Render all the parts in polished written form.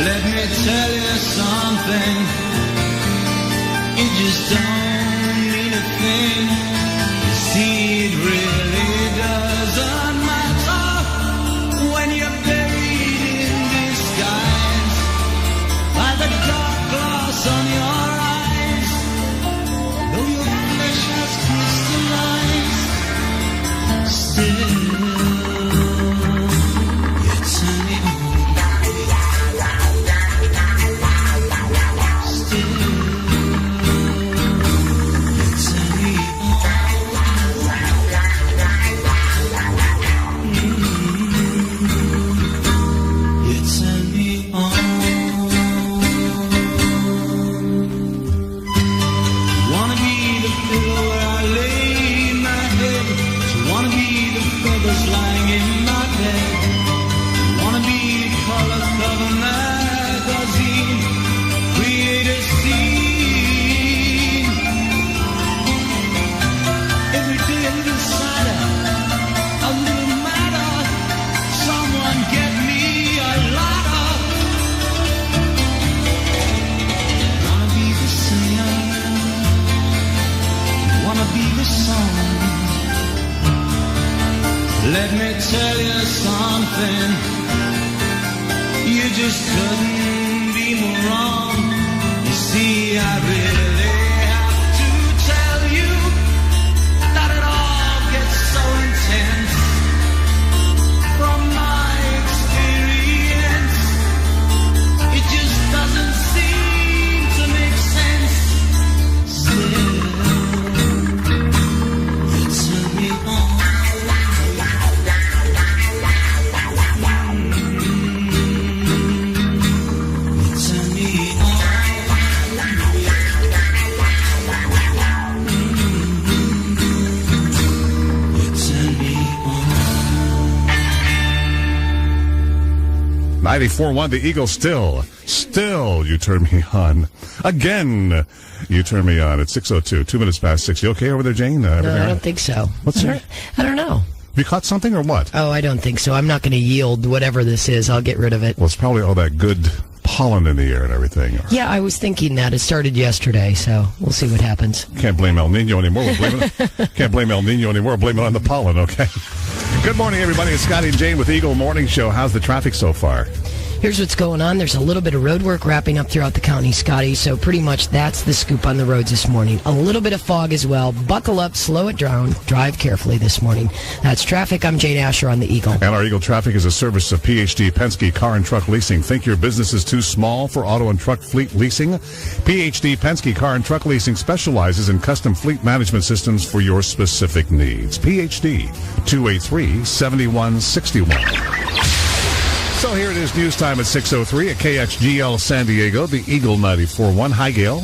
Let me tell you something. You just don't mean a thing. You see, it really doesn't matter when you're buried in disguise by the dark glass on your eyes. Though your flesh has crystallized, still you turn me on. Let me tell you something. You just couldn't be more wrong. You see, I really have to tell you that it all gets so intense. From my experience, it just doesn't seem to make sense. Still, you turn me on. .94.1, the Eagle still, you turn me on. Again, you turn me on at 6:02, 2 minutes past 6. You okay over there, Jane? No, I don't think so. What's that? I don't know. Have you caught something or what? Oh, I don't think so. I'm not going to yield whatever this is. I'll get rid of it. Well, it's probably all that good pollen in the air and everything. Yeah, I was thinking that. It started yesterday, so we'll see what happens. Can't blame El Nino anymore. Can't blame El Nino anymore. Blame it on the pollen, okay? Good morning, everybody. It's Scotty and Jane with Eagle Morning Show. How's the traffic so far? Here's what's going on. There's a little bit of road work wrapping up throughout the county, Scotty, so pretty much that's the scoop on the roads this morning. A little bit of fog as well. Buckle up, slow it down, drive carefully this morning. That's traffic. I'm Jane Asher on the Eagle. And our Eagle Traffic is a service of PhD Penske Car and Truck Leasing. Think your business is too small for auto and truck fleet leasing? PhD Penske Car and Truck Leasing specializes in custom fleet management systems for your specific needs. PhD 283-7161. So here it is, news time at 6:03 at KXGL San Diego, the Eagle 94.1. Hi, Gail.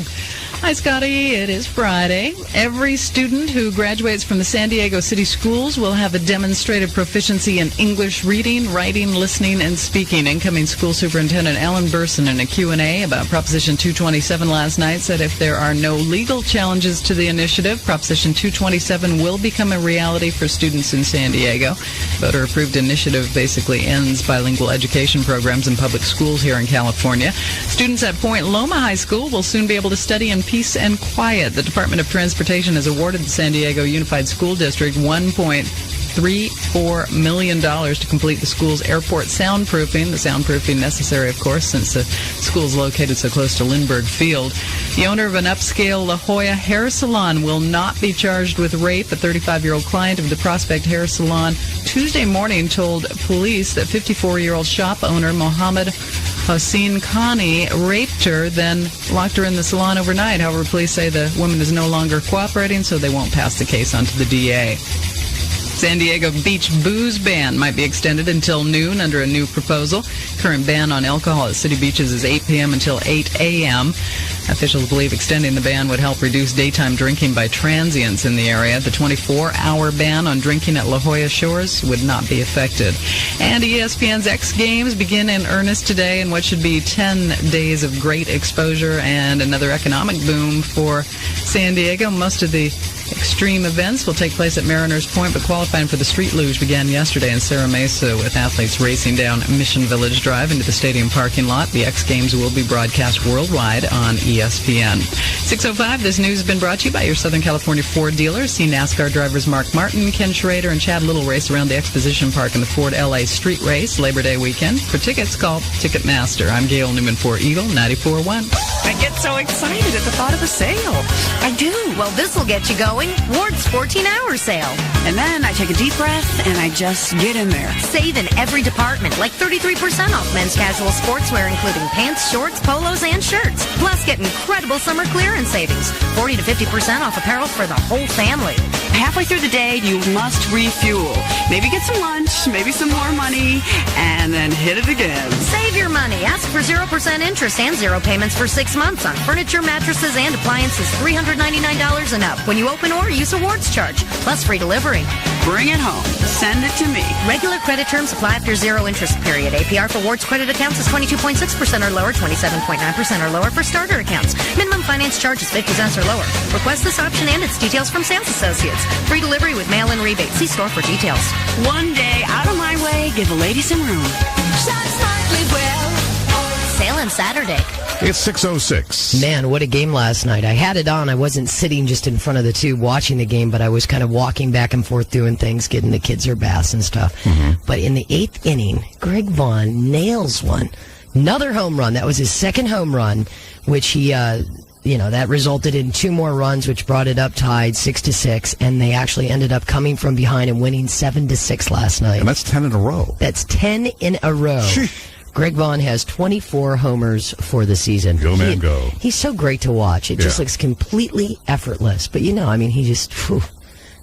Hi, Scotty. It is Friday. Every student who graduates from the San Diego City Schools will have a demonstrated proficiency in English reading, writing, listening, and speaking. Incoming School Superintendent Alan Burson in a Q&A about Proposition 227 last night said if there are no legal challenges to the initiative, Proposition 227 will become a reality for students in San Diego. Voter-approved initiative basically ends bilingual education programs in public schools here in California. Students at Point Loma High School will soon be able to study in peace and quiet. The Department of Transportation has awarded the San Diego Unified School District $1.34 million to complete the school's airport soundproofing. The soundproofing necessary, of course, since the school is located so close to Lindbergh Field. The owner of an upscale La Jolla hair salon will not be charged with rape. A 35-year-old client of the Prospect Hair Salon Tuesday morning told police that 54-year-old shop owner Mohammed Hossein Khani raped her, then locked her in the salon overnight. However, police say the woman is no longer cooperating, so they won't pass the case on to the DA. San Diego beach booze ban might be extended until noon under a new proposal. Current ban on alcohol at city beaches is 8 p.m. until 8 a.m. Officials believe extending the ban would help reduce daytime drinking by transients in the area. The 24-hour ban on drinking at La Jolla Shores would not be affected. And ESPN's X Games begin in earnest today in what should be 10 days of great exposure and another economic boom for San Diego. Most of the Extreme events will take place at Mariners Point, but qualifying for the street luge began yesterday in Serra Mesa with athletes racing down Mission Village Drive into the stadium parking lot. The X Games will be broadcast worldwide on ESPN. 6:05, this news has been brought to you by your Southern California Ford dealers. See NASCAR drivers Mark Martin, Ken Schrader, and Chad Little race around the Exposition Park in the Ford LA Street Race Labor Day weekend. For tickets, call Ticketmaster. I'm Gail Newman for Eagle 94.1. I get so excited at the thought of a sale. I do. Well, this will get you going. Ward's 14-hour sale. And then I take a deep breath and I just get in there. Save in every department, like 33% off men's casual sportswear, including pants, shorts, polos, and shirts. Plus, get incredible summer clearance savings. 40 to 50% off apparel for the whole family. Halfway through the day, you must refuel. Maybe get some lunch, maybe some more money, and then hit it again. Save your money. Ask for 0% interest and 0 payments for 6 months on furniture, mattresses, and appliances $399 and up. When you open or use a Ward's charge, plus free delivery. Bring it home. Send it to me. Regular credit terms apply after 0 interest period. APR for Ward's credit accounts is 22.6% or lower, 27.9% or lower for starter accounts. Minimum finance charge is 50 cents or lower. Request this option and its details from sales associates. Free delivery with mail-in rebate. See store for details. One day, out of my way, give a lady some room. Shop smartly well. Sale on Saturday. It's 6:06. Man, what a game last night. I had it on. I wasn't sitting just in front of the tube watching the game, but I was kind of walking back and forth doing things, getting the kids their baths and stuff. But in the 8th inning, Greg Vaughn nails one. Another home run. That was his second home run, which he, that resulted in 2 more runs, which brought it up tied 6-6, and they actually ended up coming from behind and winning 7-6 last night. And that's 10 in a row. That's 10 in a row. Greg Vaughn has 24 homers for the season. Go, man, go. He's so great to watch. It just looks completely effortless. But, he just...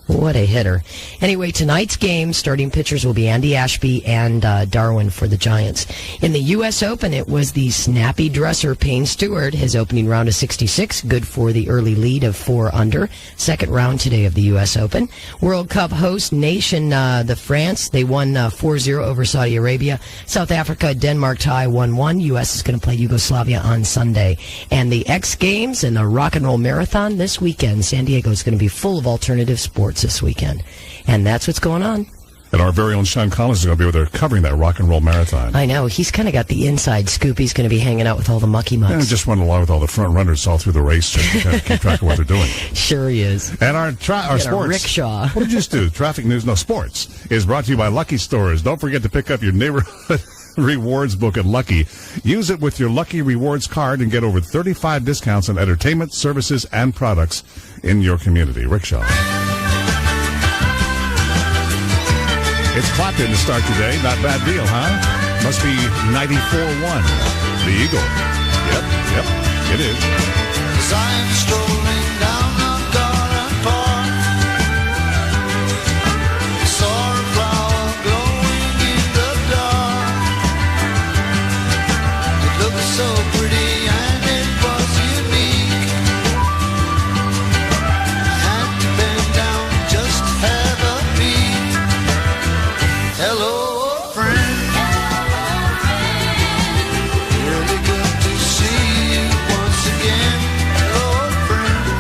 What a hitter. Anyway, tonight's game, starting pitchers will be Andy Ashby and Darwin for the Giants. In the U.S. Open, it was the snappy dresser Payne Stewart. His opening round of 66, good for the early lead of 4 under. Second round today of the U.S. Open. World Cup host nation, the France, they won 4-0 over Saudi Arabia. South Africa, Denmark tie 1-1. U.S. is going to play Yugoslavia on Sunday. And the X Games and the Rock and Roll Marathon this weekend. San Diego is going to be full of alternative sports this weekend. And that's what's going on. And our very own Sean Collins is going to be over there covering that rock and roll marathon. I know. He's kind of got the inside scoop. He's going to be hanging out with all the mucky mucks. And just running along with all the front runners all through the race just to kind of keep track of what they're doing. Sure he is. And our sports. A rickshaw. What did you just do? Traffic news, no sports, is brought to you by Lucky Stores. Don't forget to pick up your neighborhood rewards book at Lucky. Use it with your Lucky Rewards card and get over 35 discounts on entertainment, services, and products in your community. Rickshaw. It's Clapton to start today. Not bad deal, huh? Must be 94.1. The Eagle. Yep, it is. As I'm strolling down the garden path, I saw a flower glowing in the dark. It looked so pretty and it was unique. I had to bend down just to have a peek. Hello, friend. Really good to see you once again. Hello, friend.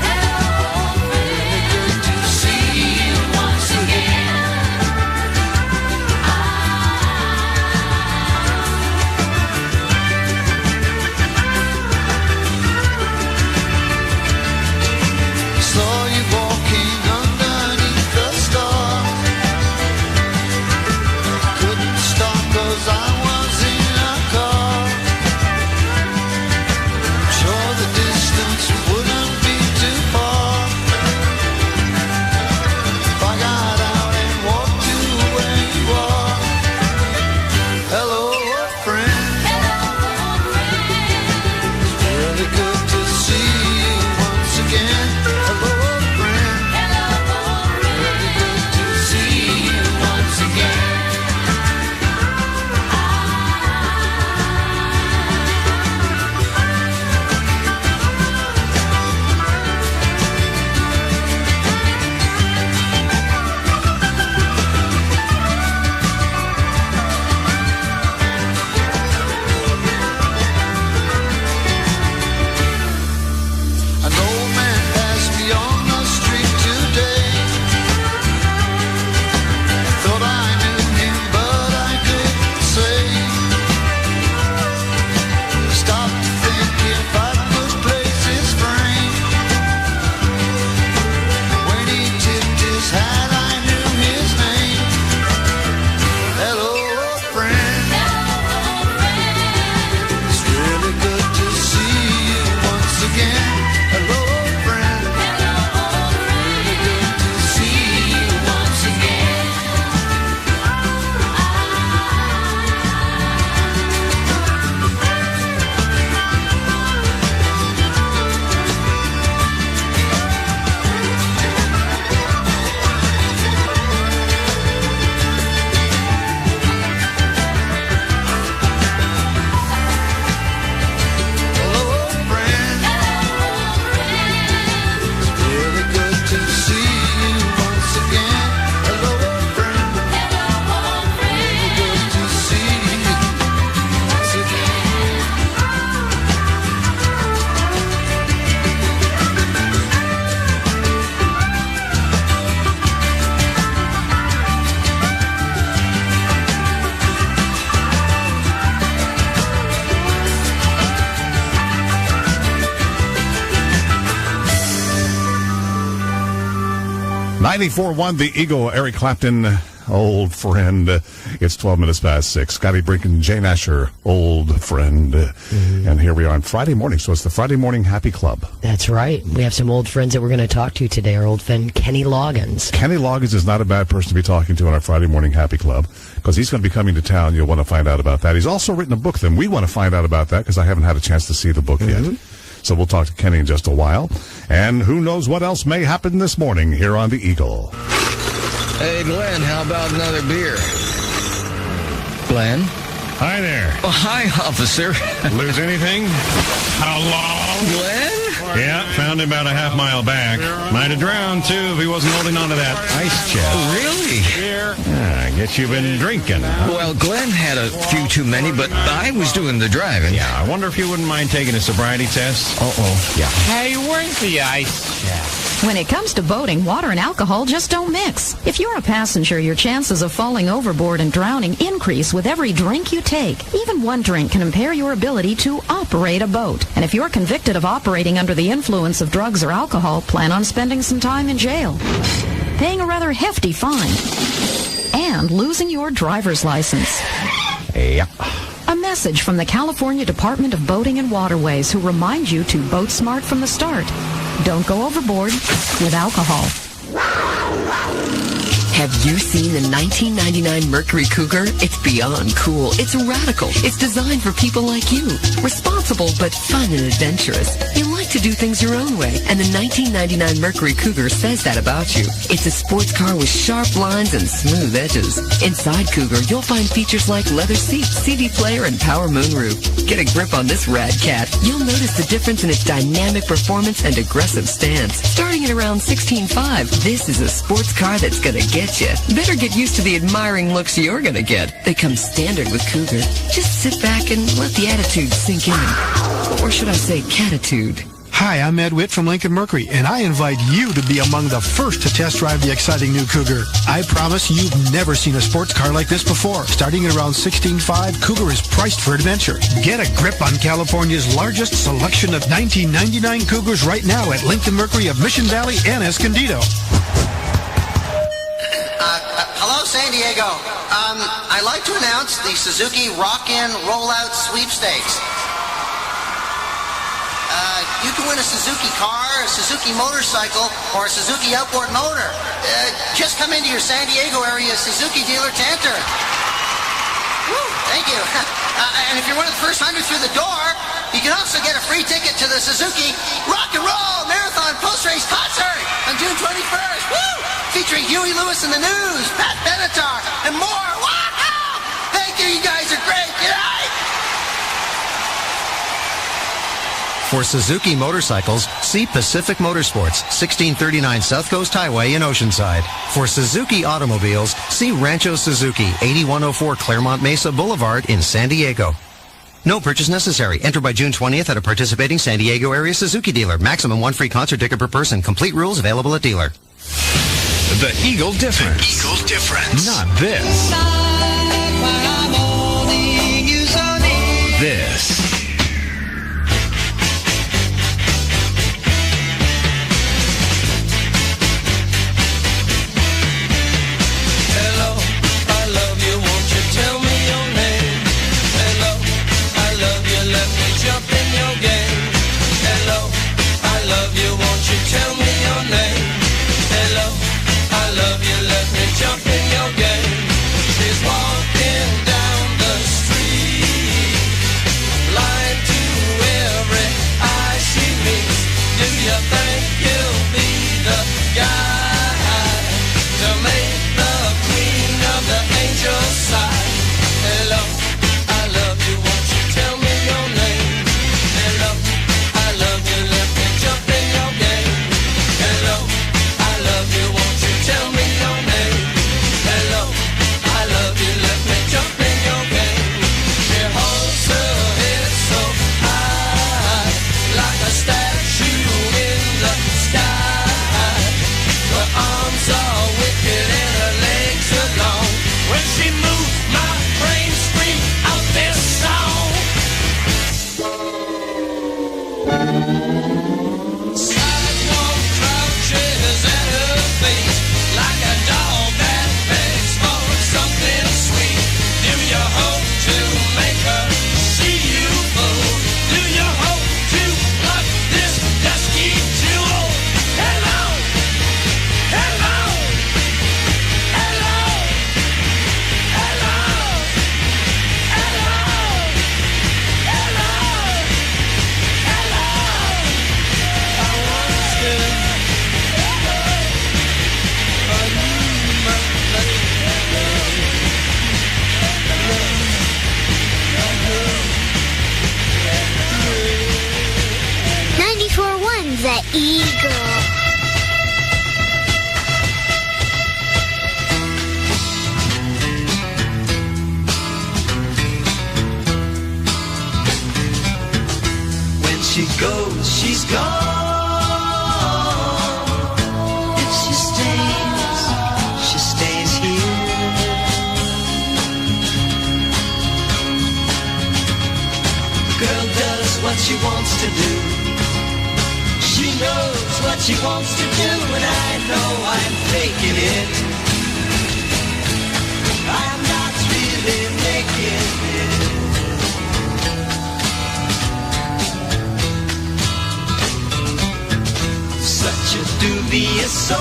94.1 The Eagle, Eric Clapton, old friend. It's 12 minutes past 6. Scotty, Brink, and Jane Asher, old friend. And here we are on Friday morning. So it's the Friday Morning Happy Club. That's right. We have some old friends that we're going to talk to today. Our old friend Kenny Loggins. Kenny Loggins is not a bad person to be talking to on our Friday Morning Happy Club because he's going to be coming to town. You'll want to find out about that. He's also written a book. Then we want to find out about that because I haven't had a chance to see the book yet. So we'll talk to Kenny in just a while. And who knows what else may happen this morning here on The Eagle. Hey, Glenn, how about another beer? Glenn? Hi there. Oh, hi, officer. Lose anything? Hello? Glenn? Yeah, found him about a half mile back. Might have drowned, too, if he wasn't holding on to that ice chest. Really? I guess you've been drinking, huh? Well, Glenn had a few too many, but I was doing the driving. Yeah, I wonder if you wouldn't mind taking a sobriety test. Uh-oh. Yeah. Hey, where's the ice chest? When it comes to boating, water and alcohol just don't mix. If you're a passenger, your chances of falling overboard and drowning increase with every drink you take. Even one drink can impair your ability to operate a boat. And if you're convicted of operating under the influence of drugs or alcohol, plan on spending some time in jail, paying a rather hefty fine, and losing your driver's license. Yeah. A message from the California Department of Boating and Waterways, who remind you to boat smart from the start. Don't go overboard with alcohol. Have you seen the 1999 Mercury Cougar? It's beyond cool. It's radical. It's designed for people like you. Responsible but fun and adventurous. You like to do things your own way, and the 1999 Mercury Cougar says that about you. It's a sports car with sharp lines and smooth edges. Inside Cougar, you'll find features like leather seats, CD player, and power moonroof. Get a grip on this rad cat. You'll notice the difference in its dynamic performance and aggressive stance. Starting at around $16,500, this is a sports car that's gonna get you. Better get used to the admiring looks you're gonna get. They come standard with Cougar. Just sit back and let the attitude sink in. Or should I say catitude? Hi, I'm Ed Witt from Lincoln Mercury, and I invite you to be among the first to test drive the exciting new Cougar. I promise you've never seen a sports car like this before. Starting at around $16,500, Cougar is priced for adventure. Get a grip on California's largest selection of 1999 Cougars right now at Lincoln Mercury of Mission Valley and Escondido. Hello, San Diego. I'd like to announce the Suzuki Rock-In Rollout Sweepstakes. You can win a Suzuki car, a Suzuki motorcycle, or a Suzuki outboard motor. Just come into your San Diego area Suzuki dealer to enter. Woo, thank you. And if you're one of the first 100 through the door, you can also get a free ticket to the Suzuki Rock and Roll Marathon Post-Race Concert on June 21st. Woo! Featuring Huey Lewis and the News, Pat Benatar, and more. Wow! Thank you, you guys are great. Good night. For Suzuki motorcycles, see Pacific Motorsports, 1639 South Coast Highway in Oceanside. For Suzuki automobiles, see Rancho Suzuki, 8104 Claremont Mesa Boulevard in San Diego. No purchase necessary. Enter by June 20th at a participating San Diego area Suzuki dealer. Maximum one free concert ticket per person. Complete rules available at dealer. The Eagle Difference. The Eagle Difference. Not this. This. Tell me your name. Hello, I love you, let me jump in your game. She's walking down she goes, she's gone. If she stays here. Girl does what she wants to do. She knows what she wants to do, and I know I'm faking it. I'm not really making it. Such a dubious soul,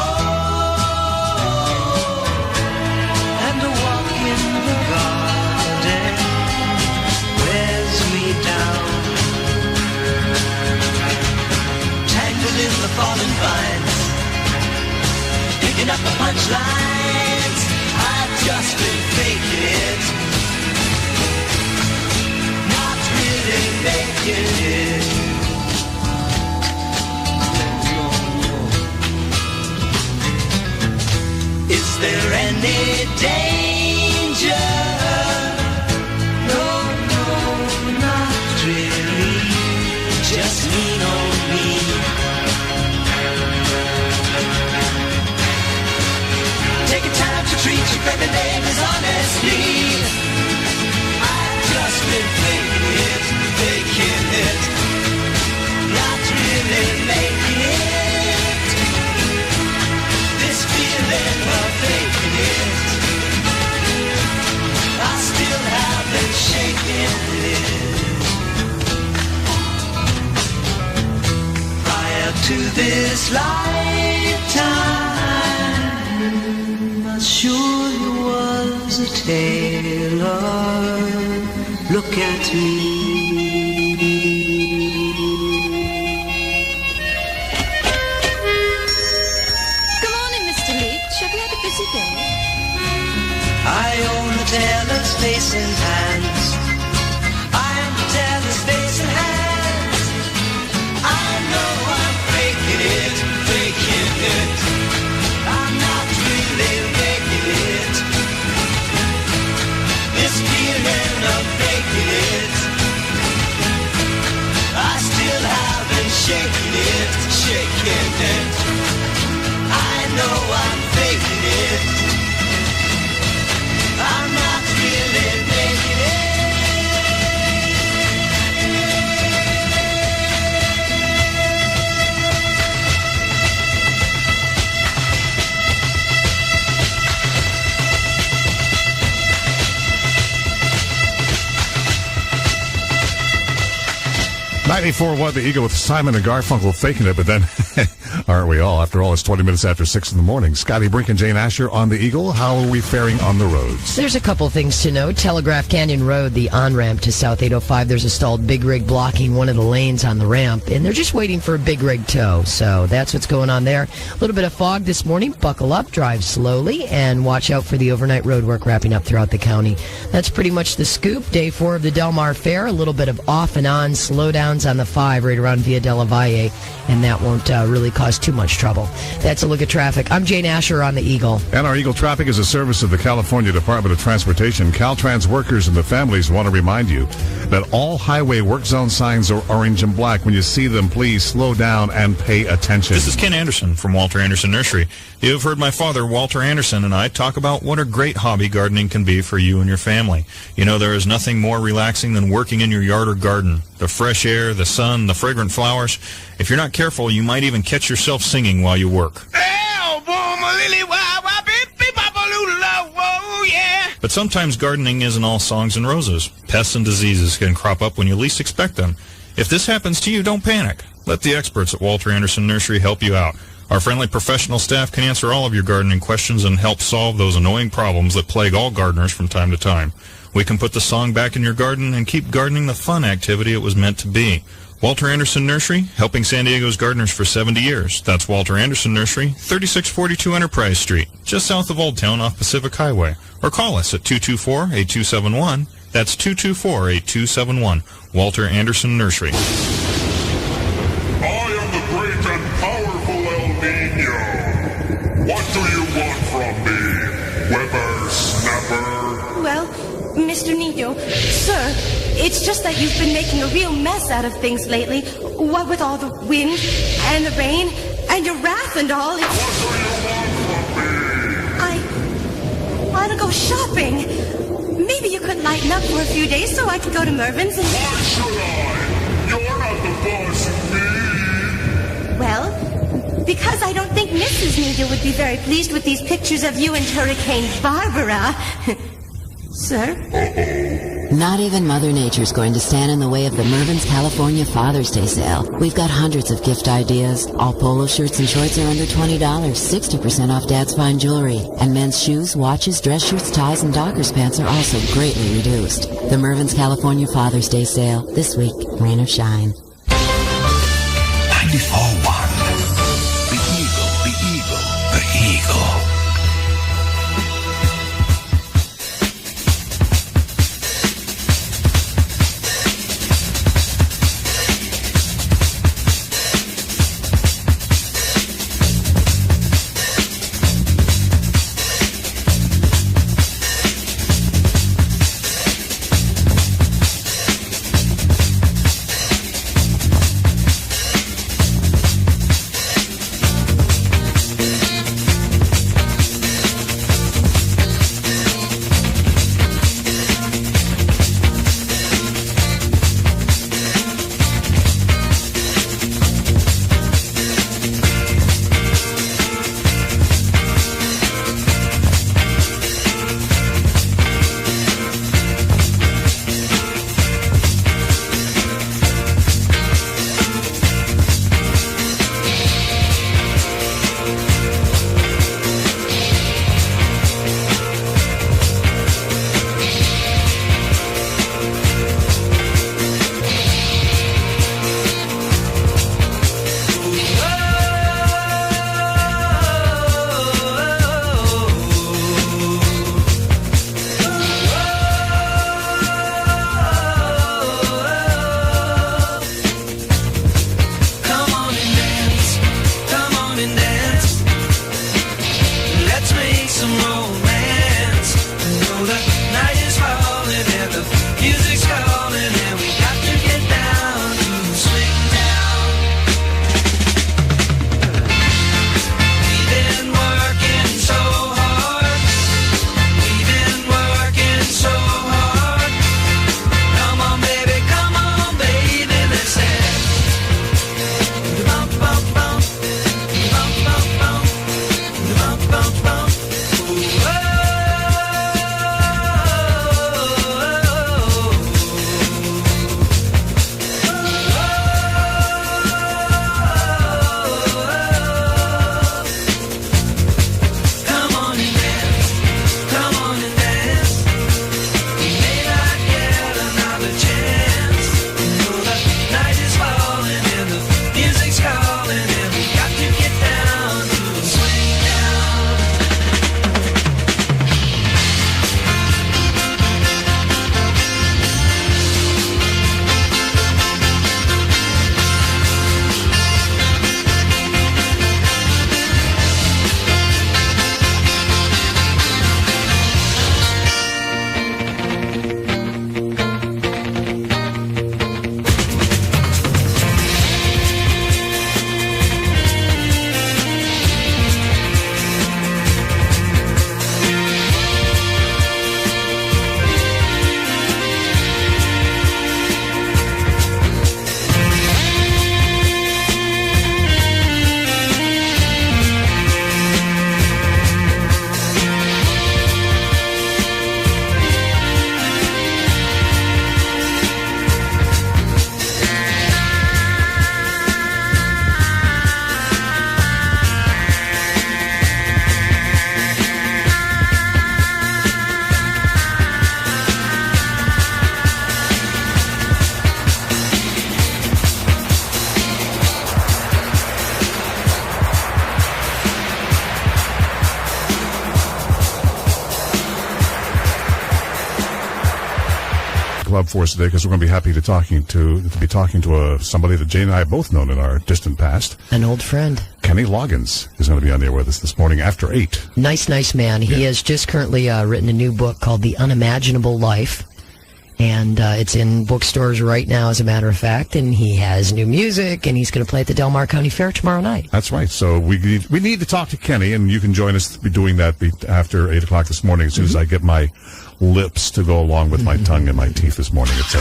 and a walk in the garden wears me down. Tangled in the fallen vines, picking up the punchlines. I've just been faking it, not really making it. Is there any danger? No, no, not really. Just lean on me. Take a time to treat your friendly neighbors honestly. I've just been faking it, not really making it. This feeling of faking it, I still haven't shaken it. Prior to this lifetime, I sure was a tailor. Look at me. I own the tailor's face and hands. I'm the tailor's face and hands. I know I'm faking it. I'm not really making it. This feeling of faking it, I still haven't shaken it. I know I'm faking it. I'm not really making it. .94 the Eagle with Simon and Garfunkel faking it, but then aren't we all? After all, it's 20 minutes after 6 in the morning. Scotty, Brink, and Jane Asher on the Eagle. How are we faring on the roads? There's a couple things to note. Telegraph Canyon Road, the on-ramp to South 805, there's a stalled big rig blocking one of the lanes on the ramp, and they're just waiting for a big rig tow. So that's what's going on there. A little bit of fog this morning. Buckle up, drive slowly, and watch out for the overnight road work wrapping up throughout the county. That's pretty much the scoop. Day 4 of the Del Mar Fair. A little bit of off and on slowdowns on the 5 right around Via Della Valle, and that won't really cause too much trouble. That's a look at traffic. I'm Jane Asher on the Eagle. And our Eagle Traffic is a service of the California Department of Transportation. Caltrans workers and the families want to remind you that all highway work zone signs are orange and black. When you see them, please slow down and pay attention. This is Ken Anderson from Walter Anderson Nursery. You've heard my father, Walter Anderson, and I talk about what a great hobby gardening can be for you and your family. You know, there is nothing more relaxing than working in your yard or garden. The fresh air, the sun, the fragrant flowers. If you're not careful, you might even catch yourself singing while you work. But sometimes gardening isn't all songs and roses. Pests and diseases can crop up when you least expect them. If this happens to you, don't panic. Let the experts at Walter Anderson Nursery help you out. Our friendly professional staff can answer all of your gardening questions and help solve those annoying problems that plague all gardeners from time to time. We can put the song back in your garden and keep gardening the fun activity it was meant to be. Walter Anderson Nursery, helping San Diego's gardeners for 70 years. That's Walter Anderson Nursery, 3642 Enterprise Street, just south of Old Town off Pacific Highway. Or call us at 224-8271. That's 224-8271. Walter Anderson Nursery. I am the great and powerful El Nino. What do you want from me, whippersnapper? Well, Mr. Nino, sir, It's just that you've been making a real mess out of things lately. What with all the wind and the rain and your wrath and all. I want to go shopping. Maybe you could lighten up for a few days so I could go to Mervyn's and... Why should I? You're not the boss of me. Well, because I don't think Mrs. Meader would be very pleased with these pictures of you and Hurricane Barbara. Sir? Not even Mother Nature's going to stand in the way of the Mervyn's California Father's Day sale. We've got hundreds of gift ideas. All polo shirts and shorts are under $20, 60% off Dad's fine jewelry. And men's shoes, watches, dress shirts, ties, and Dockers pants are also greatly reduced. The Mervyn's California Father's Day sale. This week, rain or shine. 94.1. The Eagle, the Eagle, the Eagle. Club for us today because we're going to be happy to be talking to somebody that Jane and I have both known in our distant past. An old friend. Kenny Loggins is going to be on the air with us this morning after 8. Nice man. He has just currently written a new book called The Unimaginable Life. And it's in bookstores right now, as a matter of fact. And he has new music, and he's going to play at the Del Mar County Fair tomorrow night. That's right. So we need to talk to Kenny, and you can join us doing that after 8 o'clock this morning as soon as I get my lips to go along with my tongue and my teeth this morning. It's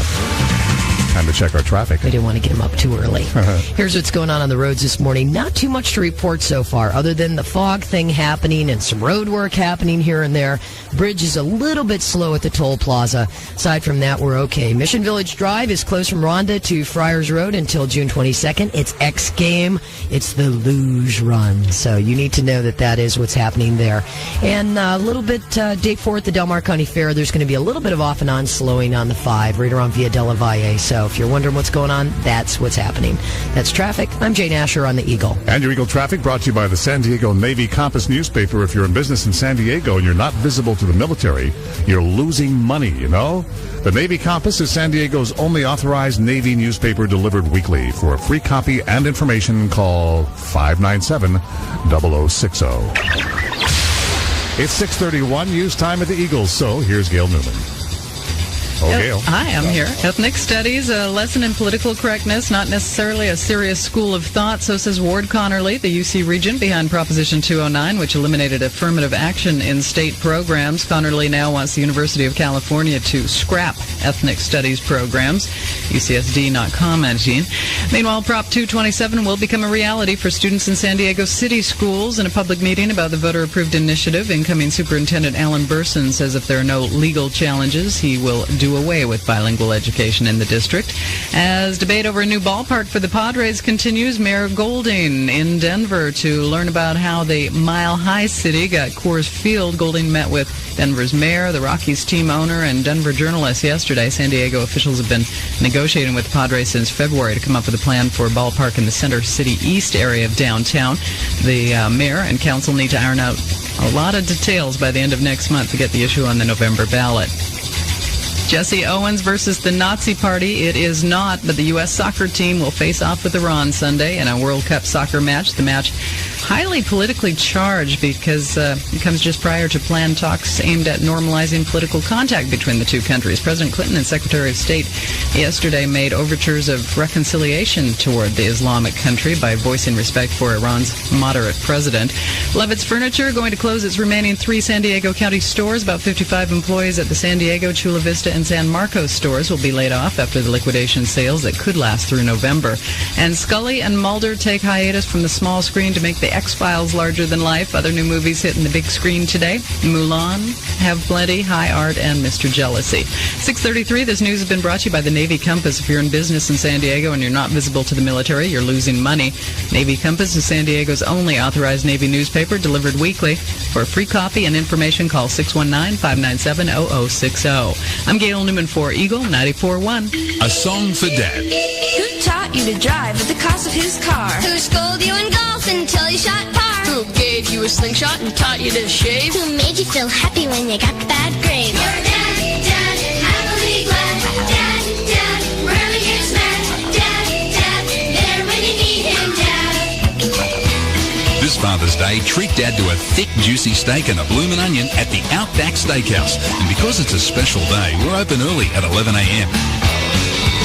time to check our traffic. We didn't want to get him up too early. Here's what's going on the roads this morning. Not too much to report so far, other than the fog thing happening and some road work happening here and there. Bridge is a little bit slow at the toll plaza. Aside from that, we're okay. Mission Village Drive is closed from Rhonda to Friars Road until June 22nd. It's X Game. It's the Luge Run. So you need to know that is what's happening there. And a little bit day 4 at the Del Mar County Fair, there's going to be a little bit of off and on slowing on the 5 right around Via Della Valle. So if you're wondering what's going on, that's what's happening. That's traffic. I'm Jane Asher on the Eagle. And your Eagle traffic brought to you by the San Diego Navy Compass newspaper. If you're in business in San Diego and you're not visible to the military, you're losing money, you know? The Navy Compass is San Diego's only authorized Navy newspaper delivered weekly. For a free copy and information, call 597-0060. It's 6:31, news time at the Eagles. So here's Gail Newman. Oh, Gail. Hi, I'm here. Ethnic studies, a lesson in political correctness, not necessarily a serious school of thought, so says Ward Connerly, the UC regent behind Proposition 209, which eliminated affirmative action in state programs. Connerly now wants the University of California to scrap ethnic studies programs. UCSD not commenting. Meanwhile, Prop 227 will become a reality for students in San Diego City schools. In a public meeting about the voter-approved initiative, incoming Superintendent Alan Burson says if there are no legal challenges, he will do away with bilingual education in the district. As debate over a new ballpark for the Padres continues, Mayor Golding in Denver to learn about how the Mile High City got Coors Field. Golding met with Denver's mayor, the Rockies team owner, and Denver journalists yesterday. San Diego officials have been negotiating with the Padres since February to come up with a plan for a ballpark in the Center City East area of downtown. The mayor and council need to iron out a lot of details by the end of next month to get the issue on the November ballot. Jesse Owens versus the Nazi Party. It is not, but the U.S. soccer team will face off with Iran Sunday in a World Cup soccer match. The match highly politically charged because it comes just prior to planned talks aimed at normalizing political contact between the two countries. President Clinton and Secretary of State yesterday made overtures of reconciliation toward the Islamic country by voicing respect for Iran's moderate president. Levitt's Furniture going to close its remaining 3 San Diego County stores. About 55 employees at the San Diego, Chula Vista, and San Marcos stores will be laid off after the liquidation sales that could last through November. And Scully and Mulder take hiatus from the small screen to make the X-Files larger than life. Other new movies hitting the big screen today: Mulan, Have Plenty, High Art, and Mr. Jealousy. 6:33, this news has been brought to you by the Navy Compass. If you're in business in San Diego and you're not visible to the military, you're losing money. Navy Compass is San Diego's only authorized Navy newspaper, delivered weekly. For a free copy and information, call 619-597-0060. I'm Gail Newman for Eagle 94.1. A song for Dad. Who taught you to drive at the cost of his car? Who scolded you in golf until you shot par? Who gave you a slingshot and taught you to shave? Who made you feel happy when you got the bad grade? Your dad, Dad, happily glad. Dad, Dad, rarely gets mad. Dad, Dad, there when you need him, Dad. This Father's Day, treat Dad to a thick, juicy steak and a bloomin' onion at the Outback Steakhouse. And because it's a special day, we're open early at 11 a.m.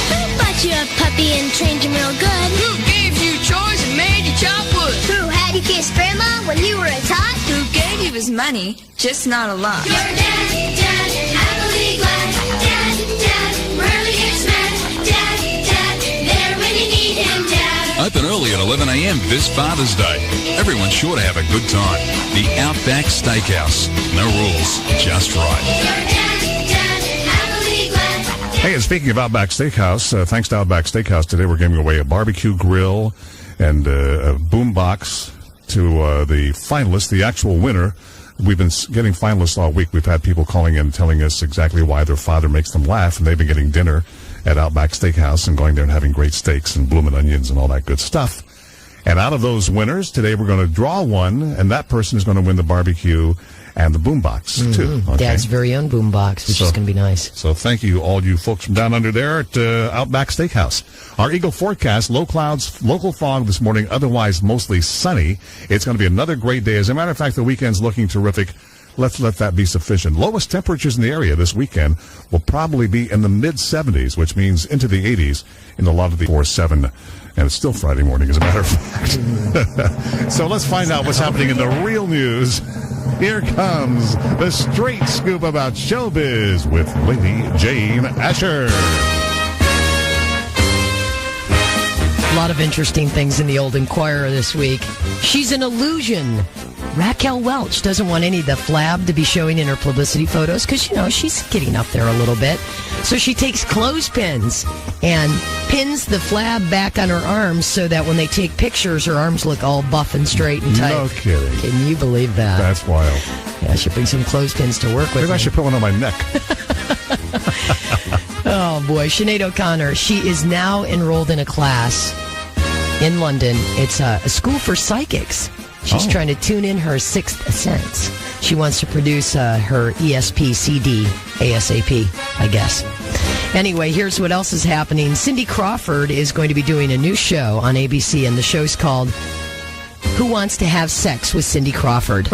Who bought you a puppy and trained him real good? Who gave you chores and made you chop wood? Who had you kiss grandma when you were a tot? Who gave you his money, just not a lot? Your dad, Dad, happily glad. Dad, Dad, rarely gets mad. Dad, Dad, there when you need him, Dad. Open early at 11 a.m. this Father's Day. Everyone's sure to have a good time. The Outback Steakhouse. No rules, just right. Your dad, Dad, happily glad. Hey, and speaking of Outback Steakhouse, thanks to Outback Steakhouse, today we're giving away a barbecue grill and a boombox to the finalists, the actual winner. We've been getting finalists all week. We've had people calling in telling us exactly why their father makes them laugh, and they've been getting dinner at Outback Steakhouse and going there and having great steaks and bloomin' onions and all that good stuff. And out of those winners, today we're going to draw one, and that person is going to win the barbecue and the boombox, too. Okay? Dad's very own boombox, which is going to be nice. So thank you, all you folks from down under there at Outback Steakhouse. Our Eagle forecast, low clouds, local fog this morning, otherwise mostly sunny. It's going to be another great day. As a matter of fact, the weekend's looking terrific. let's let that be sufficient. Lowest temperatures in the area this weekend will probably be in the mid-70s, which means into the 80s in a lot of the 4-7. And it's still Friday morning, as a matter of fact. So let's find out what's happening in the real news. Here comes the straight scoop about showbiz with Lady Jane Asher. A lot of interesting things in the Old Inquirer this week. She's an illusion. Raquel Welch doesn't want any of the flab to be showing in her publicity photos because, she's getting up there a little bit. So she takes clothespins and pins the flab back on her arms so that when they take pictures, her arms look all buff and straight and tight. No kidding. Can you believe that? That's wild. Yeah, I should bring some clothespins to work with. Maybe I should put one on my neck. Oh, boy. Sinead O'Connor, she is now enrolled in a class in London. It's a school for psychics. She's trying to tune in her sixth sense. She wants to produce her ESP CD ASAP, I guess. Anyway, here's what else is happening. Cindy Crawford is going to be doing a new show on ABC, and the show's called Who Wants to Have Sex with Cindy Crawford?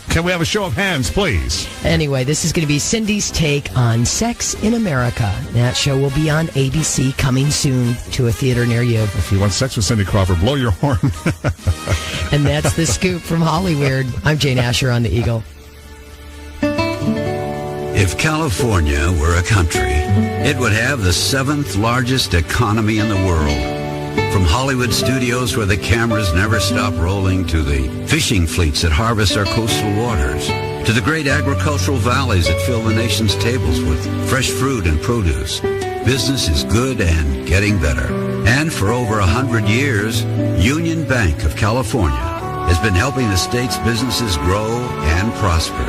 Can we have a show of hands, please? Anyway, this is going to be Cindy's take on sex in America. That show will be on ABC, coming soon to a theater near you. If you want sex with Cindy Crawford, blow your horn. And that's the scoop from Hollywood. I'm Jane Asher on the Eagle. If California were a country, it would have the 7th largest economy in the world. From Hollywood studios where the cameras never stop rolling, to the fishing fleets that harvest our coastal waters, to the great agricultural valleys that fill the nation's tables with fresh fruit and produce, business is good and getting better. And for over 100 years, Union Bank of California has been helping the state's businesses grow and prosper.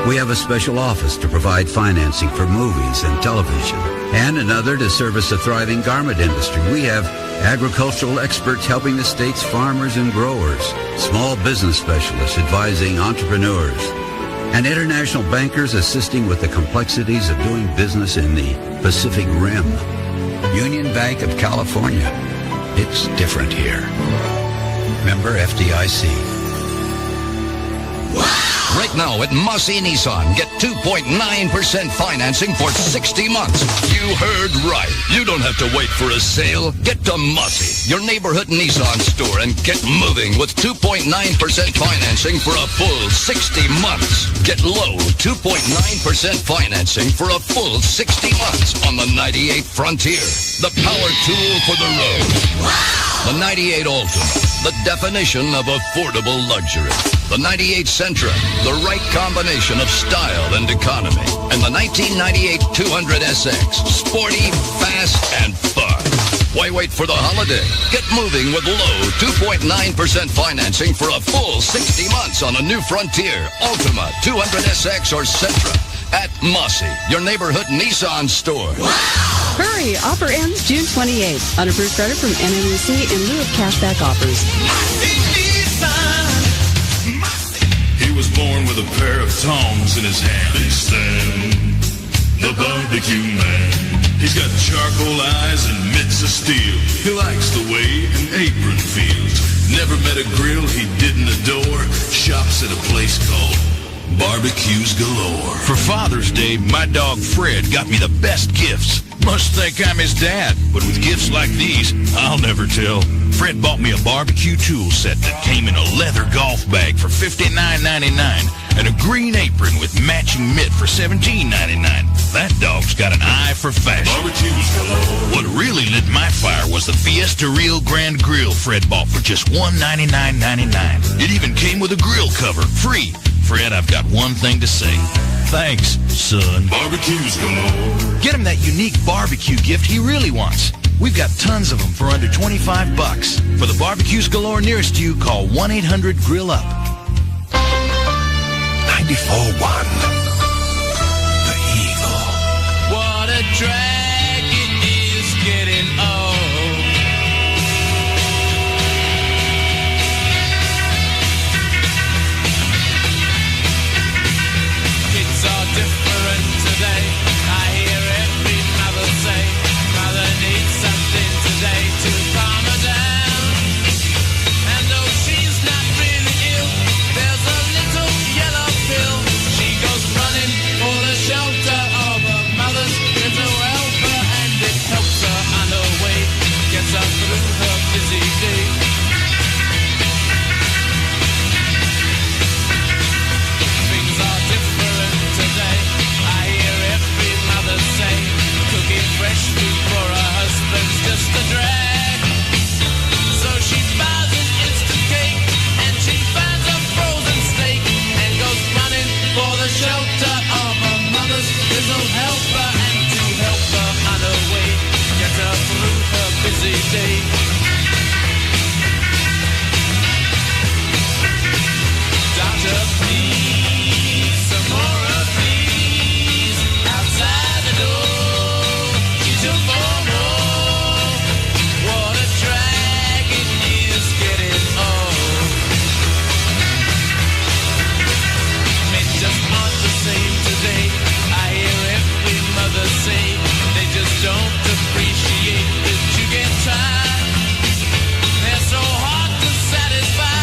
We have a special office to provide financing for movies and television, and another to service a thriving garment industry. We have agricultural experts helping the state's farmers and growers, small business specialists advising entrepreneurs, and international bankers assisting with the complexities of doing business in the Pacific Rim. Union Bank of California. It's different here. Member FDIC. Right now at Massey Nissan, get 2.9% financing for 60 months. You heard right. You don't have to wait for a sale. Get to Massey, your neighborhood Nissan store, and get moving with 2.9% financing for a full 60 months. Get low 2.9% financing for a full 60 months on the 98 Frontier, the power tool for the road. Wow. The 98 Ultima, the definition of affordable luxury. The 98 Sentra, the right combination of style and economy. And the 1998 200SX, sporty, fast, and fun. Why wait for the holiday? Get moving with low 2.9% financing for a full 60 months on a new Frontier, Ultima, 200SX, or Sentra. At Massey, your neighborhood Nissan store. Wow. Hurry! Offer ends June 28th. Unapproved credit from NMUC in lieu of cashback offers. He was born with a pair of tongs in his hand. Big Stan, the barbecue man. He's got charcoal eyes and mitts of steel. He likes the way an apron feels. Never met a grill he didn't adore. Shops at a place called Barbecues Galore. For Father's Day, my dog Fred got me the best gifts. Must think I'm his dad, but with gifts like these, I'll never tell. Fred bought me a barbecue tool set that came in a leather golf bag for $59.99 and a green apron with matching mitt for $17.99. That dog's got an eye for fashion. Barbecues Galore. What really lit my fire was the Fiesta Real Grand Grill Fred bought for just $199.99. It even came with a grill cover, free. Fred, I've got one thing to say. Thanks, son. Barbecues Galore. Get him that unique barbecue gift he really wants. We've got tons of them for under $25. For the Barbecues Galore nearest you, call 1-800-GRILL-UP. 94.1 The Eagle. What a drag it is getting old. Kids are different today. I hear every mother say, mother needs something today to calm her down. And though she's not really ill, there's a little yellow pill day. Doctor, please, some more of these outside the door. She took four more. What a drag it is getting old. Men just aren't the same today. I hear every mother say they just don't appreciate that you get tired. They're so hard to satisfy.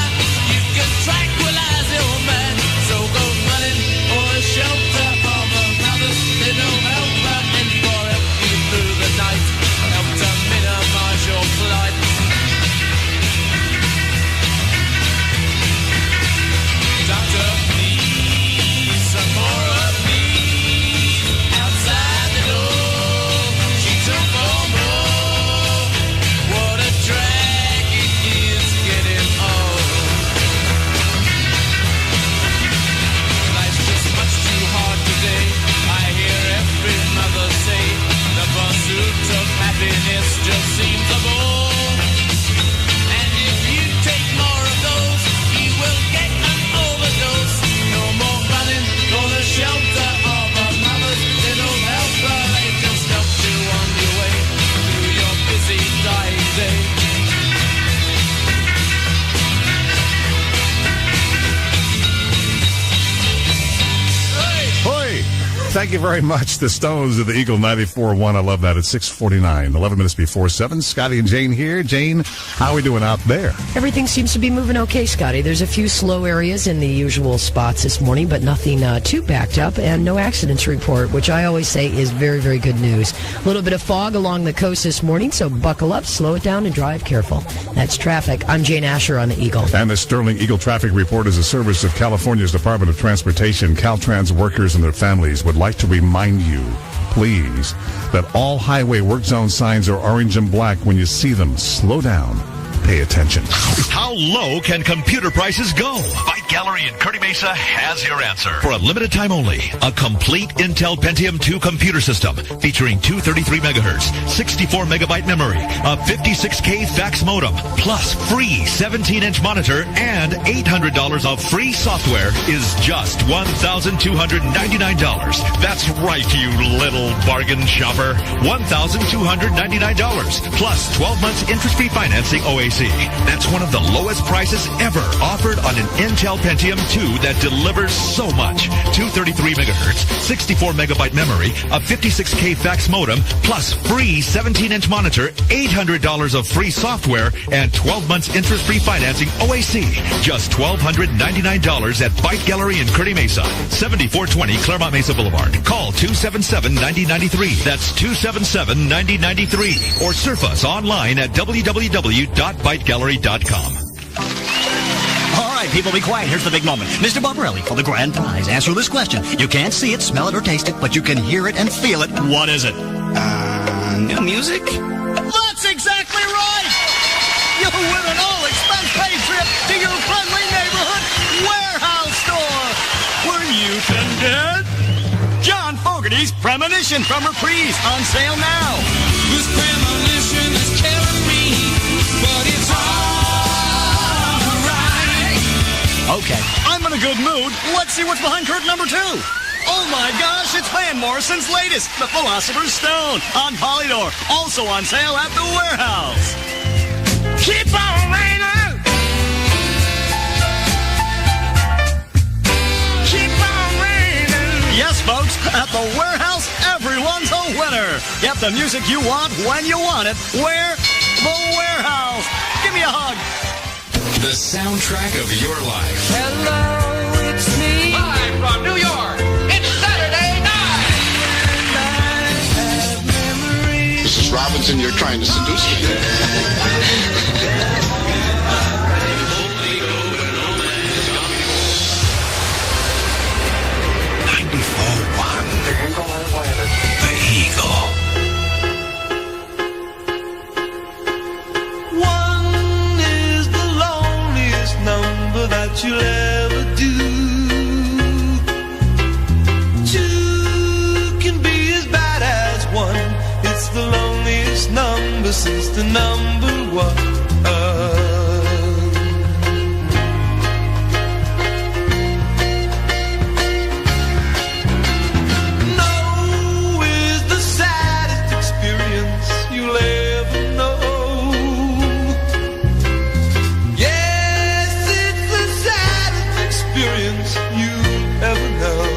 You can tranquilize your mind. So go running for a shelter of a mother. They don't help her anymore. Help you through the night. Help to minimize your flight. Doctor, please, some more of these outside the door. She took four more. What a drag it is getting old. Life's just much too hard today. I hear every mother say the pursuit of happiness just seems a bore. And if you take more of those, you will get an overdose. No more running for the shelter of a mother. They don't help her, they just help you on your way through your busy dying day. Hoy! Thank you very much. The Stones of the Eagle 94.1. I love that. It's 6:49, 11 minutes before 7. Scotty and Jane here. Jane, how are we doing out there? Everything seems to be moving okay, Scotty. There's a few slow areas in the usual spots this morning, but nothing too backed up, and no accidents to report, which I always say is very, very good news. A little bit of fog along the coast this morning, so buckle up, slow it down, and drive careful. That's traffic. I'm Jane Asher on the Eagle. And the Sterling Eagle Traffic Report is a service of California's Department of Transportation. Caltrans workers and their families would like to remind you, please, that all highway work zone signs are orange and black. When you see them, slow down. Pay attention. How low can computer prices go? Byte Gallery in Kearny Mesa has your answer. For a limited time only, a complete Intel Pentium 2 computer system featuring 233 megahertz, 64 megabyte memory, a 56K fax modem, plus free 17-inch monitor and $800 of free software is just $1,299. That's right, you little bargain shopper. $1,299 plus 12 months interest-free financing OAC. That's one of the lowest prices ever offered on an Intel Pentium 2 that delivers so much. 233 megahertz, 64 megabyte memory, a 56K fax modem, plus free 17-inch monitor, $800 of free software, and 12 months interest-free financing OAC. Just $1,299 at Byte Gallery in Kearny Mesa, 7420 Claremont Mesa Boulevard. Call 277-9093. That's 277-9093. Or surf us online at www.bytegallery.com. All right, people, be quiet. Here's the big moment. Mr. Barbarelli for the grand prize. Answer this question. You can't see it, smell it, or taste it, but you can hear it and feel it. What is it? New music? That's exactly right! You win an all-expense-paid trip to your friendly neighborhood warehouse store, where you can get John Fogerty's Premonition from Reprise on sale now. This premonition is killing me, but it's alright. Okay, I'm in a good mood. Let's see what's behind curtain number 2. Oh my gosh, it's Van Morrison's latest, The Philosopher's Stone, on Polydor. Also on sale at the warehouse. Keep on raining! Keep on raining! Yes, folks, at the warehouse, everyone's a winner. Get the music you want when you want it. Where? The warehouse. Give me a hug. The soundtrack of your life. Hello, it's me. Live from New York, it's Saturday night. Mrs. Robinson, you're trying to seduce me. The Eagle. One is the loneliest number that you'll ever do. Two can be as bad as one. It's the loneliest number This is the number one. No is the saddest experience you'll ever know. Yes, it's the saddest experience you'll ever know.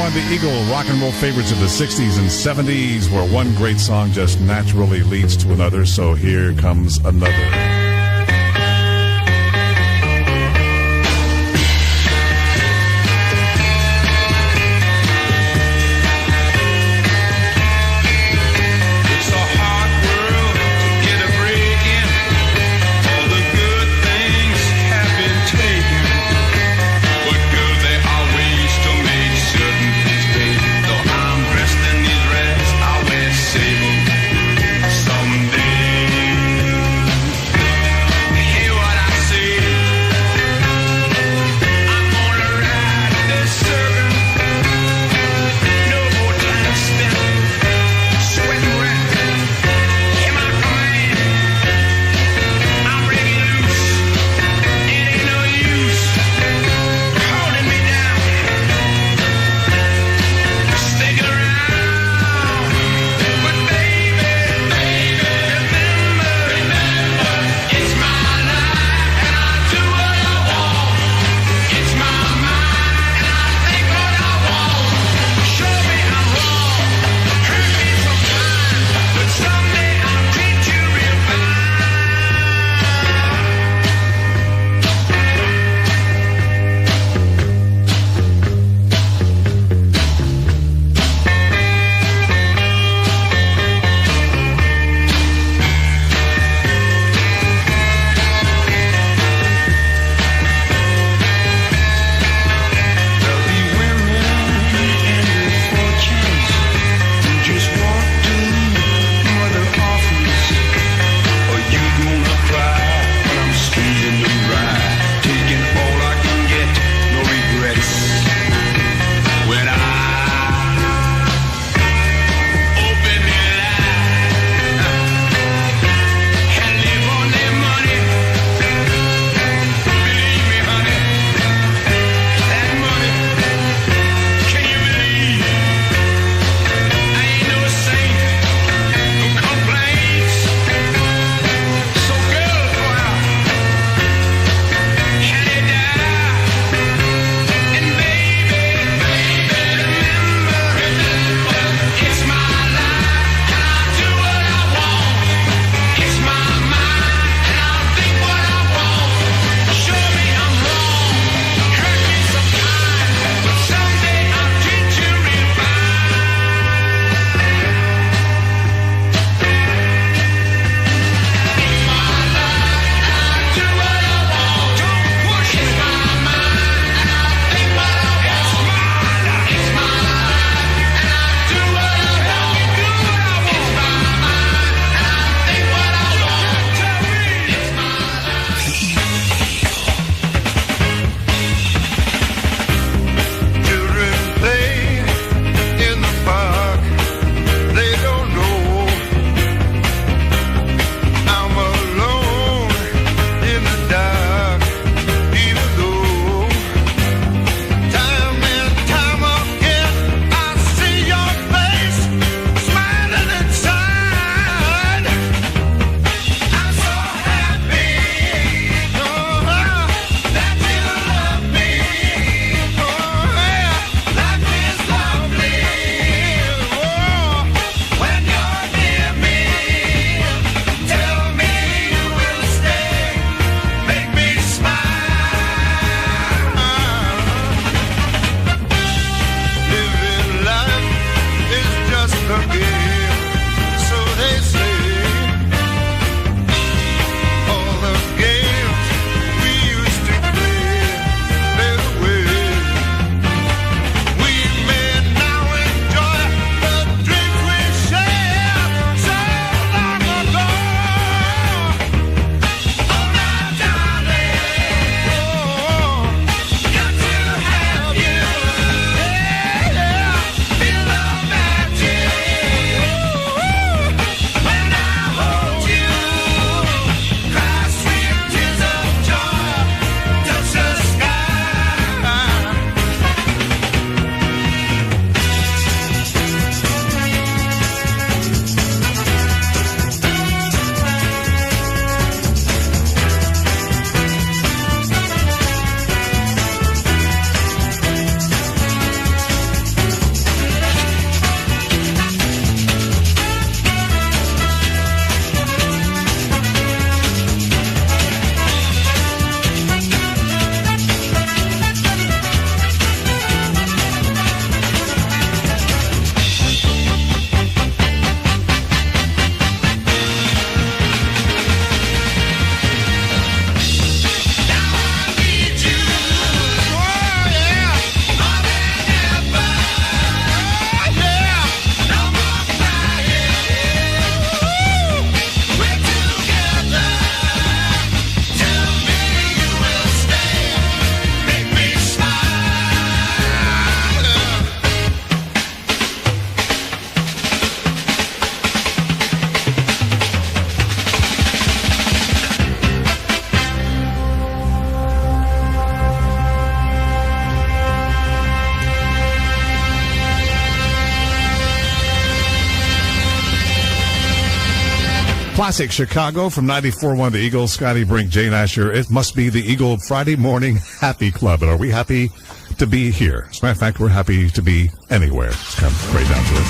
The Eagle, rock and roll favorites of the 60s and 70s, where one great song just naturally leads to another. So here comes another. Someday Classic Chicago from 94.1 The Eagle, Scotty, Brink, Jane Asher. It must be the Eagle Friday Morning Happy Club. And are we happy to be here? As a matter of fact, we're happy to be anywhere. It's kind of straight down to it.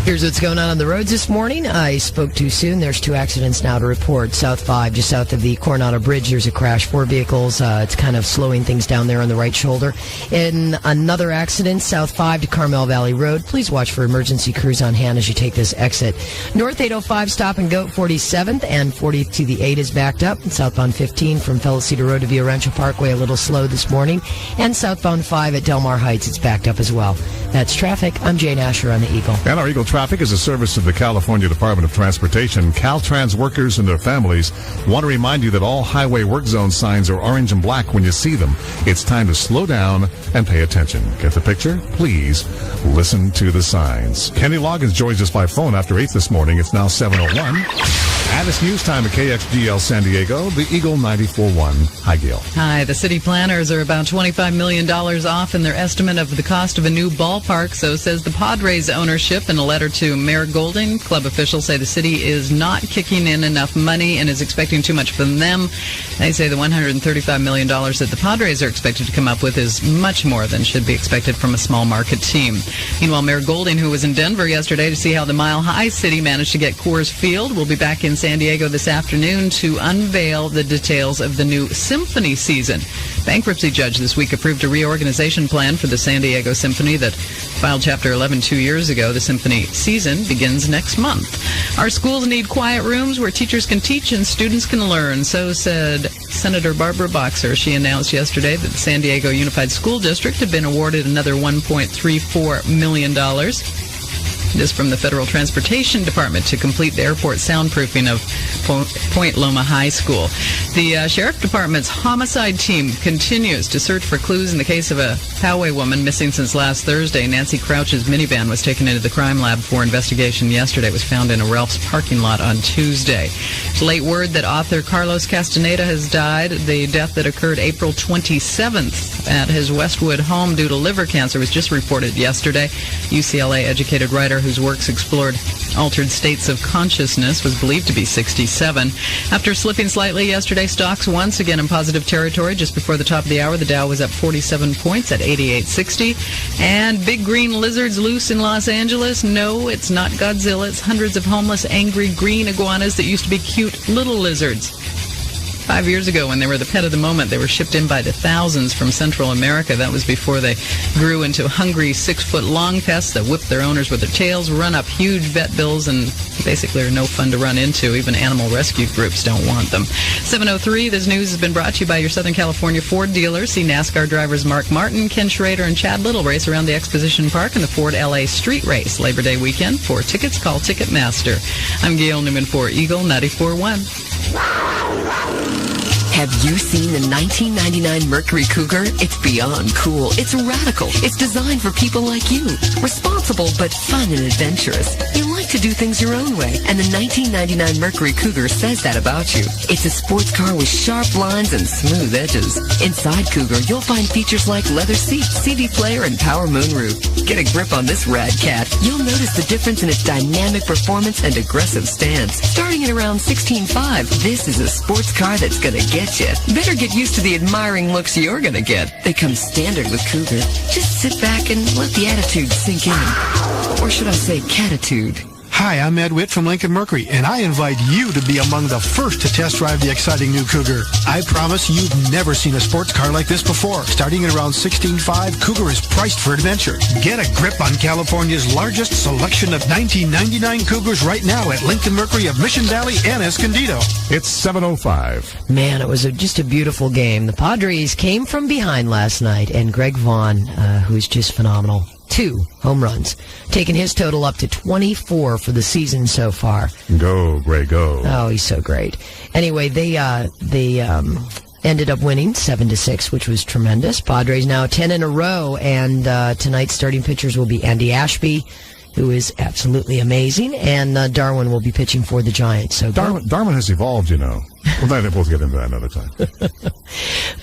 Here's what's going on the roads this morning. I spoke too soon. There's 2 accidents now to report. South 5, just south of the Coronado Bridge, there's a crash. 4 vehicles. It's kind of slowing things down there on the right shoulder. In another accident, South 5 to Carmel Valley Road. Please watch for emergency crews on hand as you take this exit. North 805, stop and go 47th, and 40 to the 8 is backed up. Southbound 15 from Fellow Cedar Road to Via Rancho Parkway, a little slow this morning. And southbound 5 at Del Mar Heights, it's backed up as well. That's traffic. I'm Jane Asher on the Eagle. And our Eagle Traffic is a service of the California Department of Transportation. Caltrans workers and their families want to remind you that all highway work zone signs are orange and black when you see them. It's time to slow down and pay attention. Get the picture? Please listen to the signs. Kenny Loggins joins us by phone after 8 this morning. It's now 7:01. And it's news time at KXGL San Diego, the Eagle 94.1. Hi, Gail. Hi. The city planners are about $25 million off in their estimate of the cost of a new ballpark, so says the Padres ownership in a letter to Mayor Golding. Club officials say the city is not kicking in enough money and is expecting too much from them. They say the $135 million that the Padres are expected to come up with is much more than should be expected from a small market team. Meanwhile, Mayor Golding, who was in Denver yesterday to see how the Mile High City managed to get Coors Field, will be back in San Diego this afternoon to unveil the details of the new symphony season. Bankruptcy judge this week approved a reorganization plan for the San Diego Symphony that filed Chapter 11 2 years ago. The symphony season begins next month. Our schools need quiet rooms where teachers can teach and students can learn, so said Senator Barbara Boxer. She announced yesterday that the San Diego Unified School District had been awarded another $1.34 million. This from the Federal Transportation Department to complete the airport soundproofing of Point Loma High School. The Sheriff Department's homicide team continues to search for clues in the case of a Poway woman missing since last Thursday. Nancy Crouch's minivan was taken into the crime lab for investigation yesterday. It was found in a Ralph's parking lot on Tuesday. Late word that author Carlos Castaneda has died. The death that occurred April 27th at his Westwood home due to liver cancer was just reported yesterday. UCLA-educated writer whose works explored altered states of consciousness was believed to be 67. After slipping slightly yesterday, stocks once again in positive territory. Just before the top of the hour, the Dow was up 47 points at 88.60. And big green lizards loose in Los Angeles. No, it's not Godzilla. It's hundreds of homeless, angry green iguanas that used to be cute little lizards. 5 years ago, when they were the pet of the moment, they were shipped in by the thousands from Central America. That was before they grew into hungry 6-foot-long pests that whip their owners with their tails, run up huge vet bills, and basically are no fun to run into. Even animal rescue groups don't want them. 7:03, this news has been brought to you by your Southern California Ford dealers. See NASCAR drivers Mark Martin, Ken Schrader, and Chad Little race around the Exposition Park in the Ford LA Street Race Labor Day weekend. For tickets, call Ticketmaster. I'm Gail Newman for Eagle 94.1. Have you seen the 1999 Mercury Cougar? It's beyond cool. It's radical. It's designed for people like you. Responsible but fun and adventurous. You like to do things your own way, and the 1999 Mercury Cougar says that about you. It's a sports car with sharp lines and smooth edges. Inside Cougar, you'll find features like leather seats, CD player, and power moonroof. Get a grip on this rad cat. You'll notice the difference in its dynamic performance and aggressive stance. Starting at around $16,500, this is a sports car that's gonna get you. Better get used to the admiring looks you're gonna get. They come standard with Cougar. Just sit back and let the attitude sink in. Or should I say catitude? Hi, I'm Ed Witt from Lincoln Mercury, and I invite you to be among the first to test drive the exciting new Cougar. I promise you've never seen a sports car like this before. Starting at around $16,500, Cougar is priced for adventure. Get a grip on California's largest selection of 1999 Cougars right now at Lincoln Mercury of Mission Valley and Escondido. It's 7:05. Man, it was just a beautiful game. The Padres came from behind last night, and Greg Vaughn, who's just phenomenal, 2 home runs, taking his total up to 24 for the season so far. Go, Greg, go. Oh, he's so great. Anyway, they ended up winning 7-6, which was tremendous. Padres now 10 in a row, and tonight's starting pitchers will be Andy Ashby, who is absolutely amazing, and Darwin will be pitching for the Giants. So Darwin has evolved, you know. We'll get into that another time.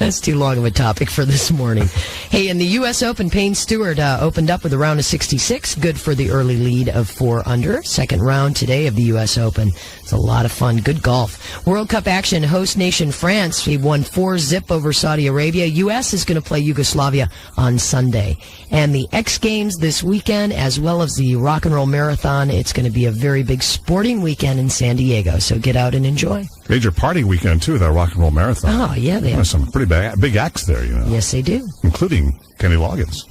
That's too long of a topic for this morning. Hey, in the U.S. Open, Payne Stewart opened up with a round of 66. Good for the early lead of 4 under. Second round today of the U.S. Open. It's a lot of fun. Good golf. World Cup action. Host nation France. He won 4-0 over Saudi Arabia. U.S. is going to play Yugoslavia on Sunday. And the X Games this weekend, as well as the Rock and Roll Marathon. It's going to be a very big sporting weekend in San Diego. So get out and enjoy. Major party weekend, too, that Rock and Roll Marathon. Oh, yeah, they have some pretty big acts there, you know. Yes, they do. Including Kenny Loggins.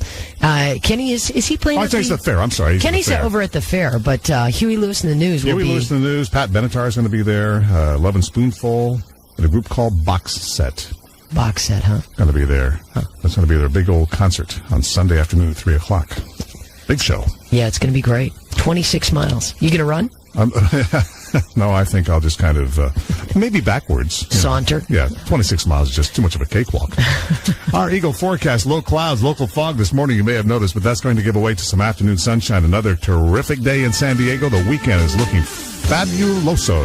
Kenny, is he playing at the fair? I'm sorry. Kenny's over at the fair, but Huey Lewis in the News will be... Huey Lewis in the News. Pat Benatar is going to be there. Love and Spoonful. And a group called Box Set. Box Set, huh? Going to be there. That's going to be their big old concert on Sunday afternoon at 3 o'clock. Big show. Yeah, it's going to be great. 26 miles. You going to run? No, I think I'll just kind of, maybe backwards. Saunter? Yeah, 26 miles is just too much of a cakewalk. Our Eagle forecast, low clouds, local fog this morning, you may have noticed, but that's going to give way to some afternoon sunshine. Another terrific day in San Diego. The weekend is looking fabuloso.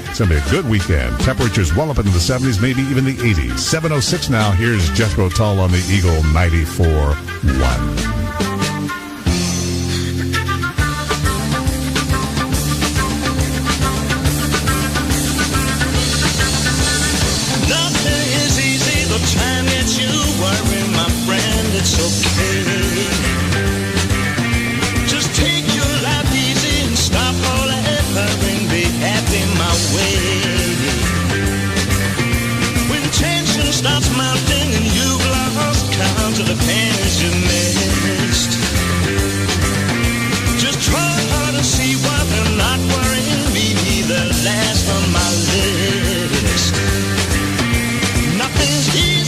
It's going to be a good weekend. Temperatures well up into the 70s, maybe even the 80s. 7:06 now. Here's Jethro Tull on the Eagle 94.1. Time that you worry, my friend, it's okay. Just take your life easy and stop all that hurrying. Be happy my way. When tension starts mounting and you've lost count of the pains you missed, just try hard to see why they're not worrying me. They're last on my list. Nothing's easy.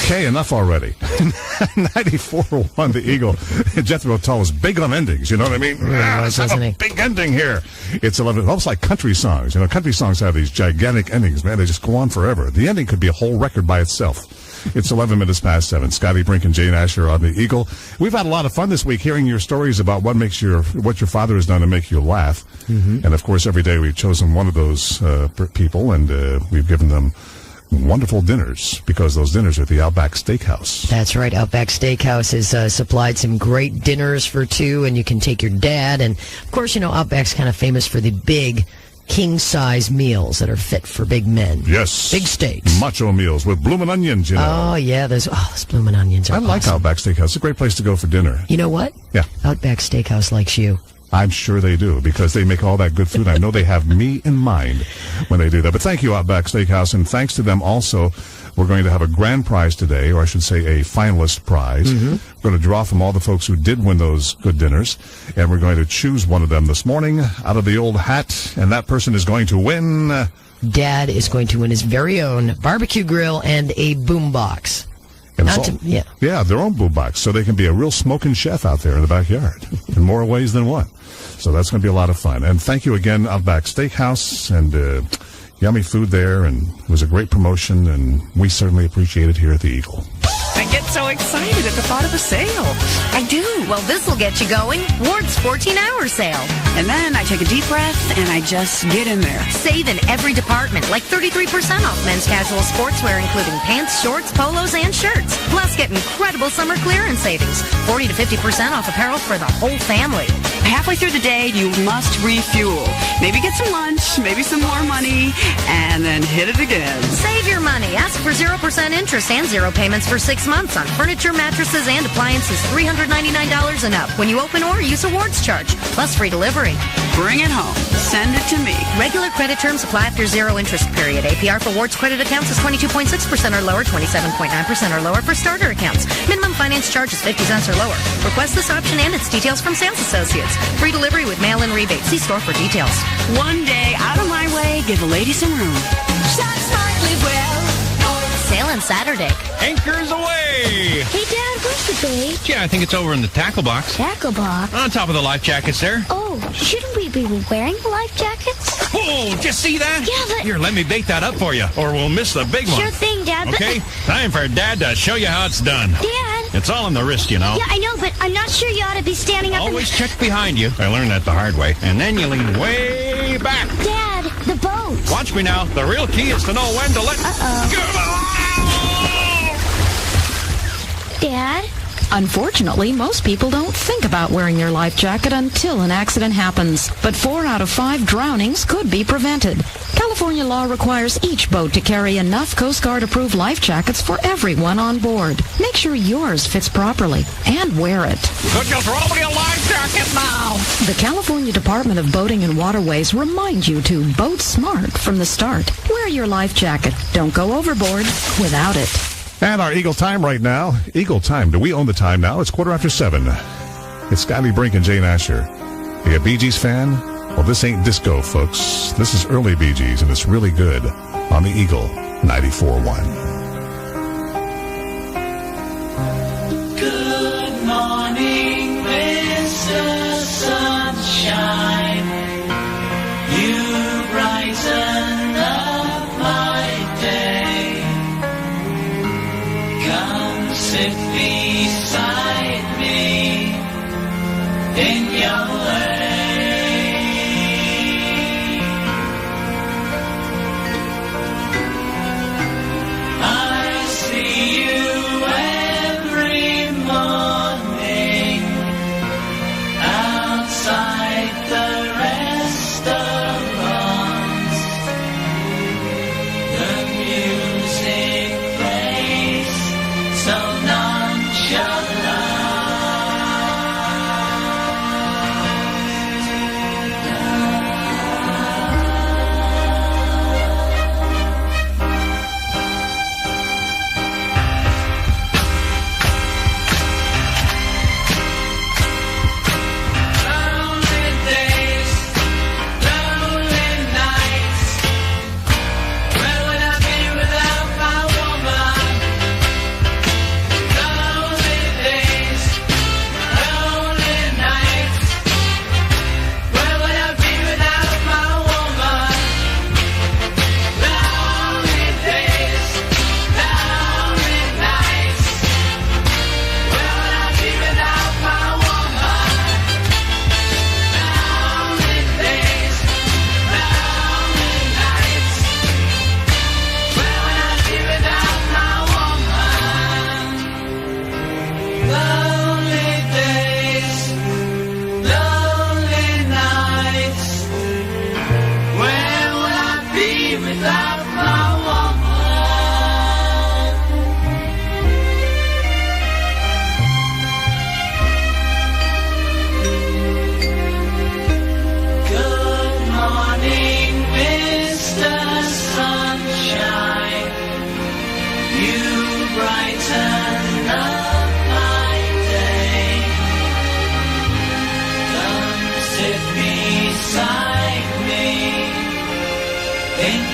Okay, enough already. 94.1 The Eagle. Jethro Tull was big on endings, you know what I mean? Let's have a big ending here. It's 11, almost like country songs. You know, country songs have these gigantic endings, man. They just go on forever. The ending could be a whole record by itself. It's 11 minutes past 7. Scotty, Brink, and Jane Asher on The Eagle. We've had a lot of fun this week hearing your stories about what your father has done to make you laugh. And, of course, every day we've chosen one of those people, and we've given them wonderful dinners, because those dinners are at the Outback Steakhouse. That's right. Outback Steakhouse has supplied some great dinners for two, and you can take your dad. And, of course, you know, Outback's kind of famous for the big king-size meals that are fit for big men. Yes. Big steaks. Macho meals with bloomin' onions, you know. Oh, yeah. Those bloomin' onions are I like awesome. Outback Steakhouse. It's a great place to go for dinner. You know what? Yeah. Outback Steakhouse likes you. I'm sure they do, because they make all that good food. I know they have me in mind when they do that. But thank you, Outback Steakhouse, and thanks to them also, we're going to have a grand prize today, or I should say a finalist prize. We're going to draw from all the folks who did win those good dinners, and we're going to choose one of them this morning out of the old hat, and that person is going to win. Dad is going to win his very own barbecue grill and a boombox. And yeah, their own boombox, so they can be a real smoking chef out there in the backyard in more ways than one. So that's going to be a lot of fun. And thank you again, Outback Steakhouse, and yummy food there, and it was a great promotion, and we certainly appreciate it here at the Eagle. I get so excited at the thought of a sale. I do. Well, this will get you going. Ward's 14-hour sale. And then I take a deep breath and I just get in there. Save in every department, like 33% off men's casual sportswear, including pants, shorts, polos, and shirts. Plus, get incredible summer clearance savings. 40 to 50% off apparel for the whole family. Halfway through the day, you must refuel. Maybe get some lunch, maybe some more money, and then hit it again. Save your money. Ask for 0% interest and 0 payments for 6 months on furniture, mattresses, and appliances $399 and up when you open or use a Ward's charge, plus free delivery. Bring it home. Send it to me. Regular credit terms apply after 0 interest period. APR for Ward's credit accounts is 22.6% or lower, 27.9% or lower for starter accounts. Minimum finance charge is 50 cents or lower. Request this option and its details from sales associates. Free delivery with mail-in rebate. See store for details. One day, out of my way, give the ladies some room. Shop smart, live well. Sale on Saturday. Anchors away! Hey, Dad, where's the bait? Yeah, I think it's over in the tackle box. Tackle box? On top of the life jackets there. Oh, shouldn't we be wearing life jackets? Oh, did you see that? Yeah, but... Here, let me bait that up for you, or we'll miss the big one. Sure thing, Dad, but... Okay, time for Dad to show you how it's done. Dad! It's all on the wrist, you know. Yeah, I know, but I'm not sure you ought to be standing up. Always check behind you. I learned that the hard way. And then you lean way back. Dad, the boat. Watch me now. The real key is to know when to let... Dad? Unfortunately, most people don't think about wearing their life jacket until an accident happens. But 4 out of 5 drownings could be prevented. California law requires each boat to carry enough Coast Guard-approved life jackets for everyone on board. Make sure yours fits properly and wear it. Could you throw me a life jacket now? The California Department of Boating and Waterways reminds you to boat smart from the start. Wear your life jacket. Don't go overboard without it. And our Eagle time right now. Eagle time. Do we own the time now? It's 7:15. It's Scotty, Brink, and Jane Asher. You a Bee Gees fan? Well, this ain't disco, folks. This is early Bee Gees, and it's really good on the Eagle 94.1. Good morning, Mr. Sunshine. You brighten up my day. Come sit beside me in your way. I see you every morning outside the restaurants. The music plays so nonchalant.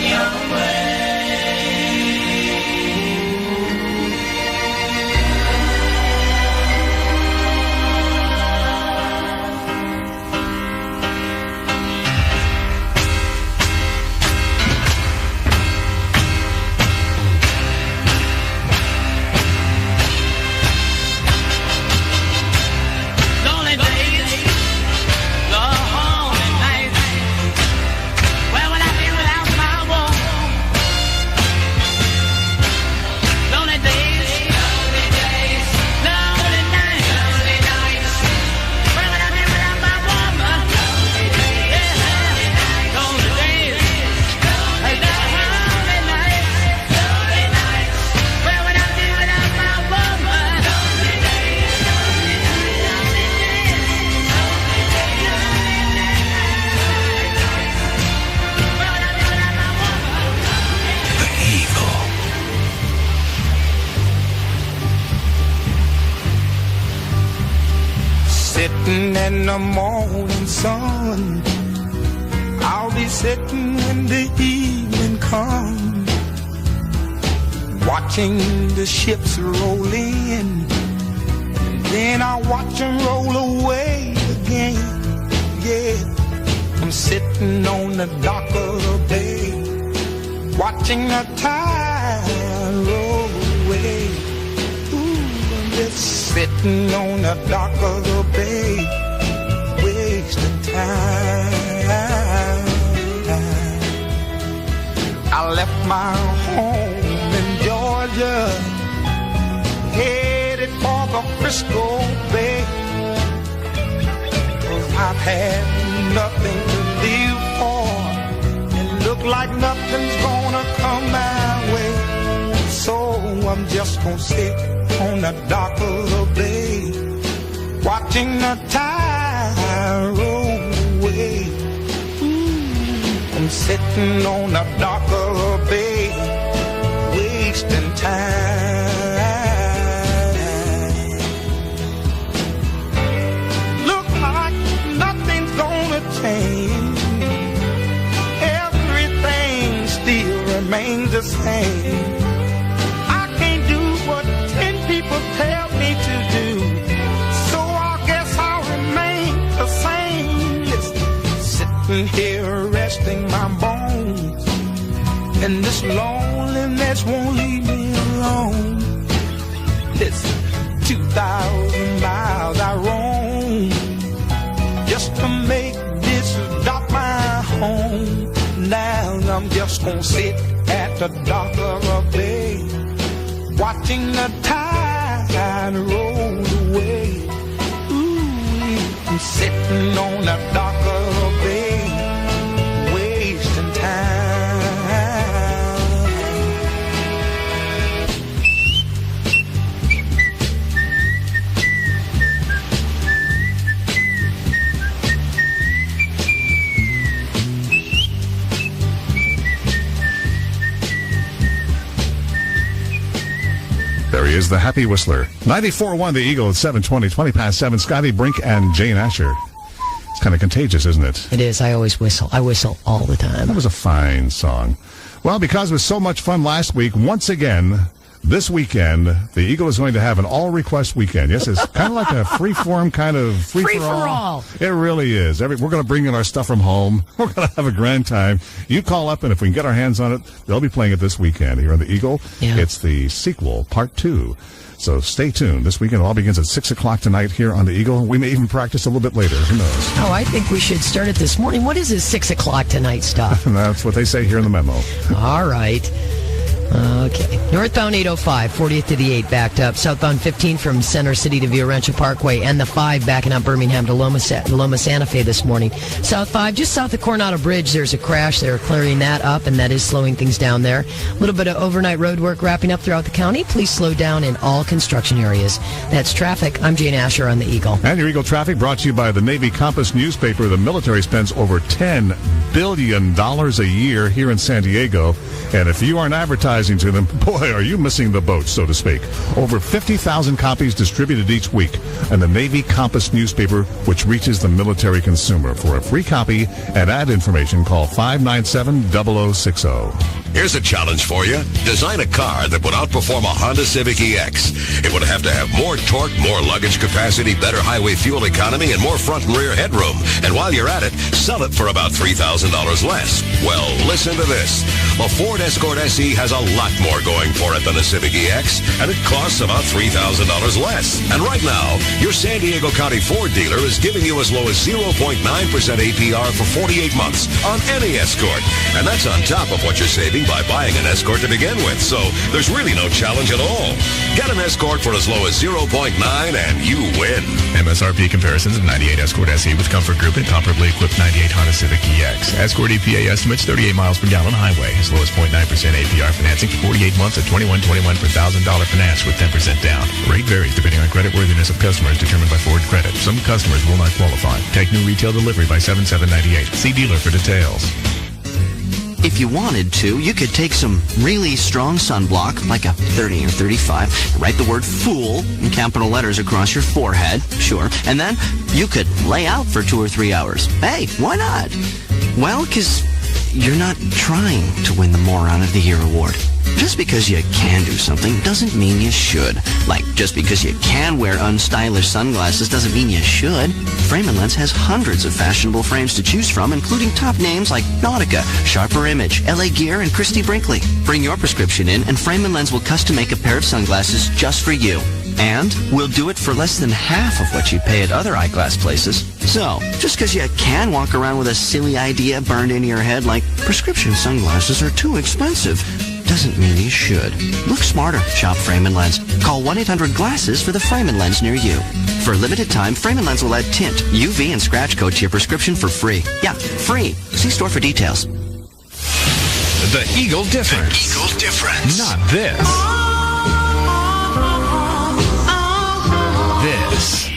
your way. Sitting in the morning sun, I'll be sitting when the evening comes, watching the ships roll in, and then I'll watch them roll away again. Yeah, I'm sitting on the dock of the bay, watching the tide roll away. Just sitting on the dock of the bay, wasting time. I left my home in Georgia, headed for the Frisco Bay, 'cause I've had nothing to live for, and look like nothing's gonna come my way. So I'm just gonna sit on the dock of the bay, watching the tide roll away. I'm sitting on the dock of the bay, wasting time. Look like nothing's gonna change, everything still remains the same. People tell me to do, so I guess I'll remain the same. Listen, sitting here resting my bones, and this loneliness won't leave me alone. Listen, 2,000 miles I roam just to make this dock my home. Now I'm just gonna sit at the dock of a bay, watching the tide roll away. Ooh, I'm sitting on the dock of a bay, wasting There he is, the Happy Whistler. 94.1 The Eagle at 7:20, 20 past 7. Scotty, Brink, and Jane Asher. It's kind of contagious, isn't it? It is. I always whistle. I whistle all the time. That was a fine song. Well, because it was so much fun last week, once again, this weekend, the Eagle is going to have an all-request weekend. Yes, it's kind of like a free-form kind of free-for-all. It really is. We're going to bring in our stuff from home. We're going to have a grand time. You call up, and if we can get our hands on it, they'll be playing it this weekend here on the Eagle. Yeah. It's the sequel, Part 2. So stay tuned. This weekend, it all begins at 6 o'clock tonight here on the Eagle. We may even practice a little bit later. Who knows? Oh, I think we should start it this morning. What is this 6 o'clock tonight stuff? That's what they say here in the memo. All right. Okay. Northbound 805, 40th to the 8, backed up. Southbound 15 from Center City to Villa Rancho Parkway, and the 5 backing up Birmingham to Loma Santa Fe this morning. South 5, just south of Coronado Bridge, there's a crash. They're clearing that up, and that is slowing things down there. A little bit of overnight road work wrapping up throughout the county. Please slow down in all construction areas. That's traffic. I'm Jane Asher on the Eagle. And your Eagle traffic brought to you by the Navy Compass newspaper. The military spends over $10 billion a year here in San Diego. And if you aren't advertising advertising to them, boy, are you missing the boat, so to speak. Over 50,000 copies distributed each week, and the Navy Compass newspaper, which reaches the military consumer. For a free copy and ad information, call 597-0060. Here's a challenge for you. Design a car that would outperform a Honda Civic EX. It would have to have more torque, more luggage capacity, better highway fuel economy, and more front and rear headroom. And while you're at it, sell it for about $3,000 less. Well, listen to this. A Ford Escort SE has a lot more going for it than a Civic EX, and it costs about $3,000 less. And right now, your San Diego County Ford dealer is giving you as low as 0.9% APR for 48 months on any Escort. And that's on top of what you're saving by buying an Escort to begin with. So there's really no challenge at all. Get an Escort for as low as 0.9 and you win. MSRP comparisons of 98 Escort SE with Comfort Group and comparably equipped 98 Honda Civic EX. Escort EPA estimates 38 miles per gallon highway. As low as 0.9% APR financing for 48 months at $21.21 per $1,000 finance with 10% down. Rate varies depending on creditworthiness of customers determined by Ford Credit. Some customers will not qualify. Take new retail delivery by 7/7/98. See dealer for details. If you wanted to, you could take some really strong sunblock, like a 30 or 35, write the word fool in capital letters across your forehead, sure, and then you could lay out for 2 or 3 hours. Hey, why not? Well, because you're not trying to win the Moron of the Year award. Just because you can do something doesn't mean you should. Like, just because you can wear unstylish sunglasses doesn't mean you should. Frame & Lens has hundreds of fashionable frames to choose from, including top names like Nautica, Sharper Image, LA Gear, and Christie Brinkley. Bring your prescription in, and Frame & Lens will custom make a pair of sunglasses just for you. And we'll do it for less than half of what you'd pay at other eyeglass places. So, just because you can walk around with a silly idea burned into your head like prescription sunglasses are too expensive doesn't mean you should. Look smarter. Shop Frame & Lens. Call 1-800-GLASSES for the Frame & Lens near you. For a limited time, Frame & Lens will add tint, UV, and scratch coat to your prescription for free. Yeah, free. See store for details. The Eagle Difference. The Eagle Difference. Not this. This.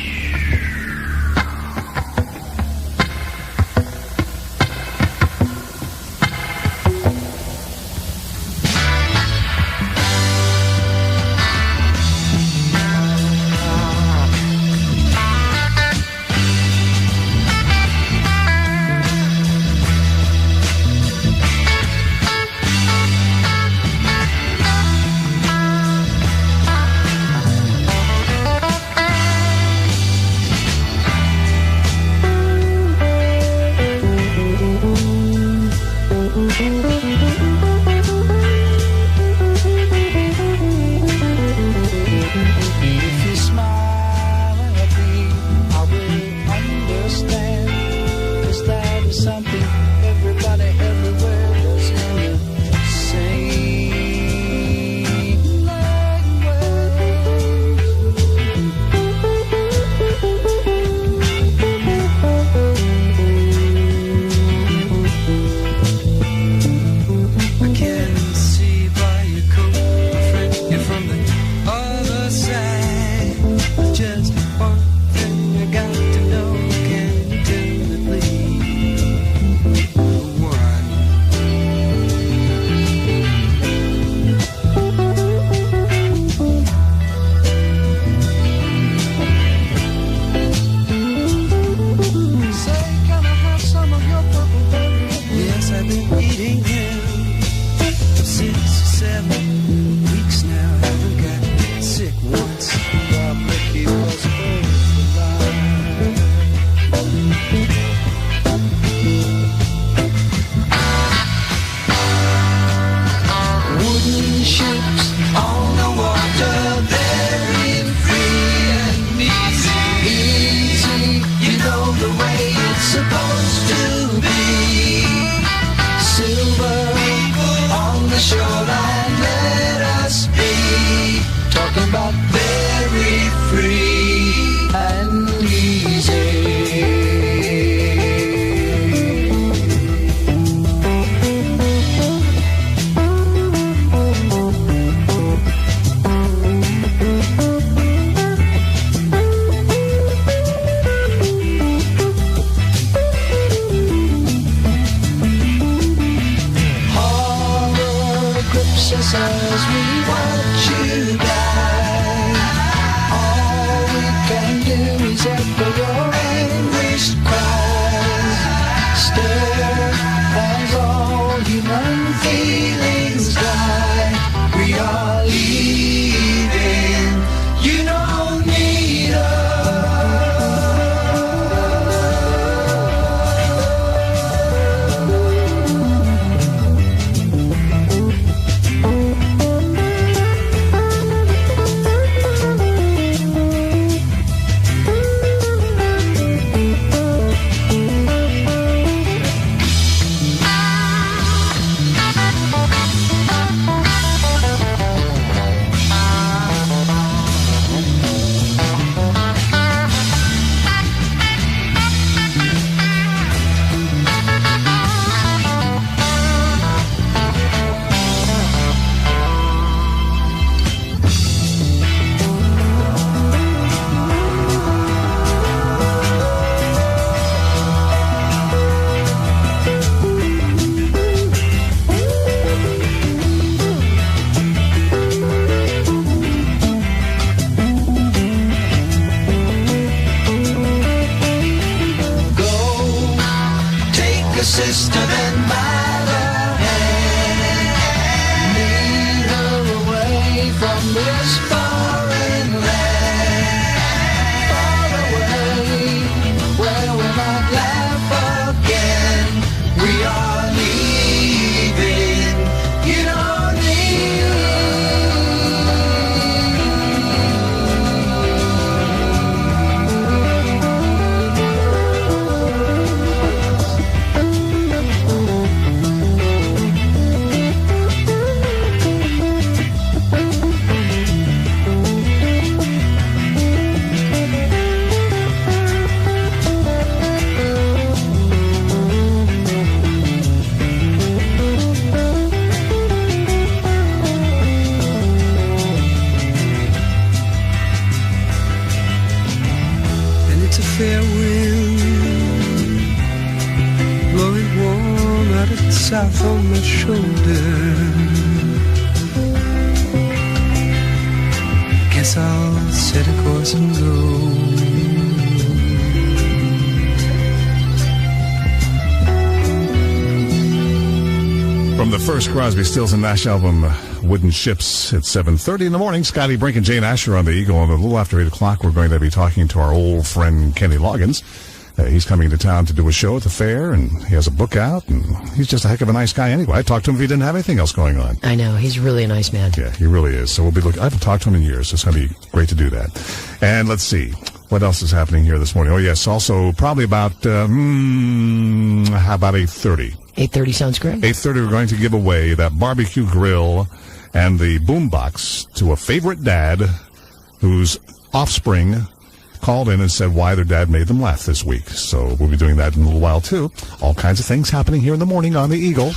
south on my shoulder. Guess I'll set a course and go. From the first Crosby, Stills and Nash album, Wooden Ships, at 7:30 in the morning. Scotty, Brink, and Jane Asher on the Eagle. And a little after 8 o'clock, we're going to be talking to our old friend Kenny Loggins. He's coming to town to do a show at the fair, and he has a book out, and he's just a heck of a nice guy anyway. I'd talk to him if he didn't have anything else going on. I know. He's really a nice man. Yeah, he really is. So we'll be looking. I haven't talked to him in years, so it's going to be great to do that. And let's see. What else is happening here this morning? Oh, yes. Also, probably about, how about 8:30? 8:30 sounds great. 8:30, we're going to give away that barbecue grill and the boombox to a favorite dad whose offspring called in and said why their dad made them laugh this week. So we'll be doing that in a little while, too. All kinds of things happening here in the morning on the Eagle.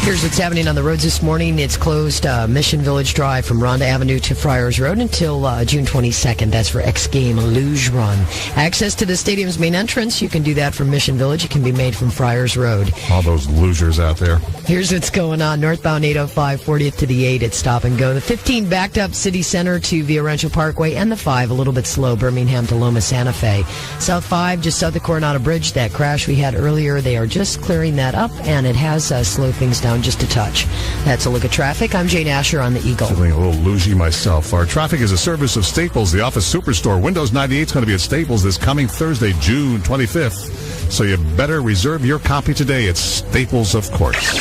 Here's what's happening on the roads this morning. It's closed Mission Village Drive from Rhonda Avenue to Friars Road until June 22nd. That's for X Game Luge Run. Access to the stadium's main entrance, you can do that from Mission Village. It can be made from Friars Road. All those losers out there. Here's what's going on. Northbound 805, 40th to the 8 at Stop and Go. The 15 backed up City Center to Via Rancho Parkway, and the 5 a little bit slow, Birmingham to Loma Santa Fe. South 5, just south of Coronado Bridge, that crash we had earlier, they are just clearing that up, and it has slowed things down just a touch. That's a look at traffic. I'm Jane Asher on the Eagle. Feeling a little loosey myself. Our traffic is a service of Staples, the office superstore. Windows 98 is going to be at Staples this coming Thursday, June 25th. So you better reserve your copy today. It's Staples, of course.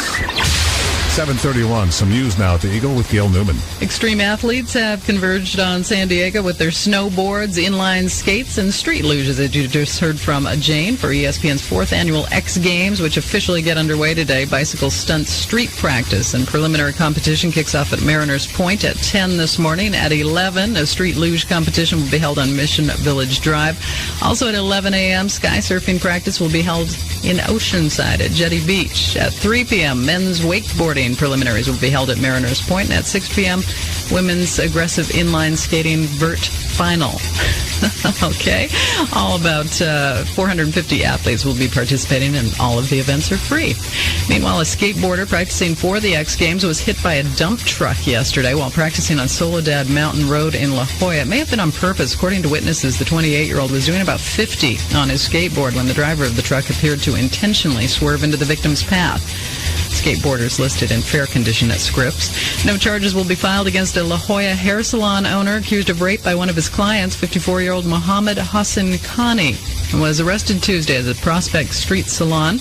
7:31. Some news now at the Eagle with Gail Newman. Extreme athletes have converged on San Diego with their snowboards, inline skates, and street luges, as you just heard from Jane, for ESPN's 4th annual X Games, which officially get underway today. Bicycle stunt street practice and preliminary competition kicks off at Mariners Point at 10 this morning. At 11, a street luge competition will be held on Mission Village Drive. Also at 11 a.m., sky surfing practice will be held in Oceanside at Jetty Beach. At 3 p.m., men's wakeboarding preliminaries will be held at Mariners Point. And at 6 p.m., women's aggressive inline skating vert final. Okay. All about 450 athletes will be participating, and all of the events are free. Meanwhile, a skateboarder practicing for the X Games was hit by a dump truck yesterday while practicing on Soledad Mountain Road in La Jolla. It may have been on purpose. According to witnesses, the 28-year-old was doing about 50 on his skateboard when the driver of the truck appeared to intentionally swerve into the victim's path. Skateboarders listed in fair condition at Scripps. No charges will be filed against a La Jolla hair salon owner accused of rape by one of his clients, 54-year-old Mohammed Hassan Khani, who was arrested Tuesday at the Prospect Street Salon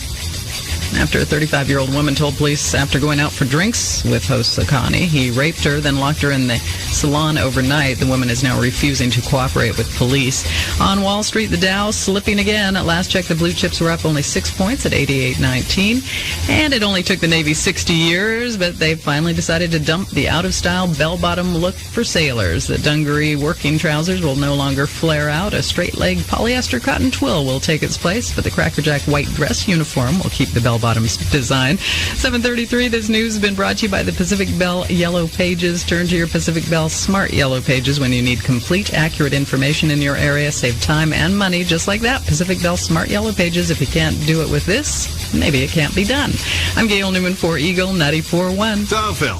after a 35-year-old woman told police after going out for drinks with host Sakani, he raped her, then locked her in the salon overnight. The woman is now refusing to cooperate with police. On Wall Street, the Dow slipping again. At last check, the blue chips were up only 6 points at 88.19. And it only took the Navy 60 years, but they finally decided to dump the out-of-style bell-bottom look for sailors. The dungaree working trousers will no longer flare out. A straight-leg polyester cotton twill will take its place, but the crackerjack white dress uniform will keep the bell-bottoms design. 7:33, this news has been brought to you by the Pacific Bell Yellow Pages. Turn to your Pacific Bell Smart Yellow Pages when you need complete, accurate information in your area. Save time and money just like that. Pacific Bell Smart Yellow Pages. If you can't do it with this, maybe it can't be done. I'm Gail Newman for Eagle 94.1. So, Phil,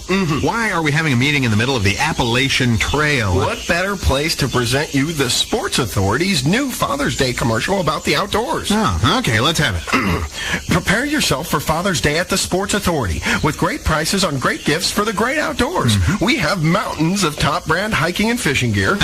why are we having a meeting in the middle of the Appalachian Trail? What better place to present you the Sports Authority's new Father's Day commercial about the outdoors? Oh, okay, let's have it. Prepare yourself for Father's Day at the Sports Authority with great prices on great gifts for the great outdoors. We have mountains of top brand hiking and fishing gear,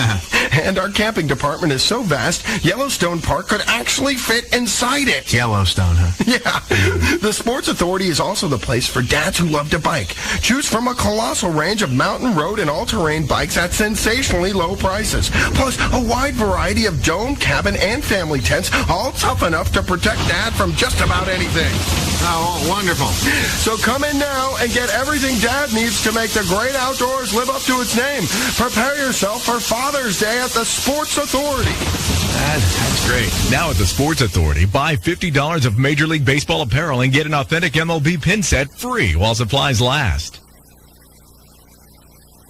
and our camping department is so vast, Yellowstone Park could actually fit inside it. Yellowstone, huh? Yeah. The Sports Authority is also the place for dads who love to bike. Choose from a colossal range of mountain, road, and all-terrain bikes at sensationally low prices. Plus, a wide variety of dome, cabin, and family tents, all tough enough to protect dad from just about anything. Oh, wonderful. So come in now and get everything Dad needs to make the great outdoors live up to its name. Prepare yourself for Father's Day at the Sports Authority. That's great. Now at the Sports Authority, buy $50 of Major League Baseball apparel and get an authentic MLB pin set free while supplies last.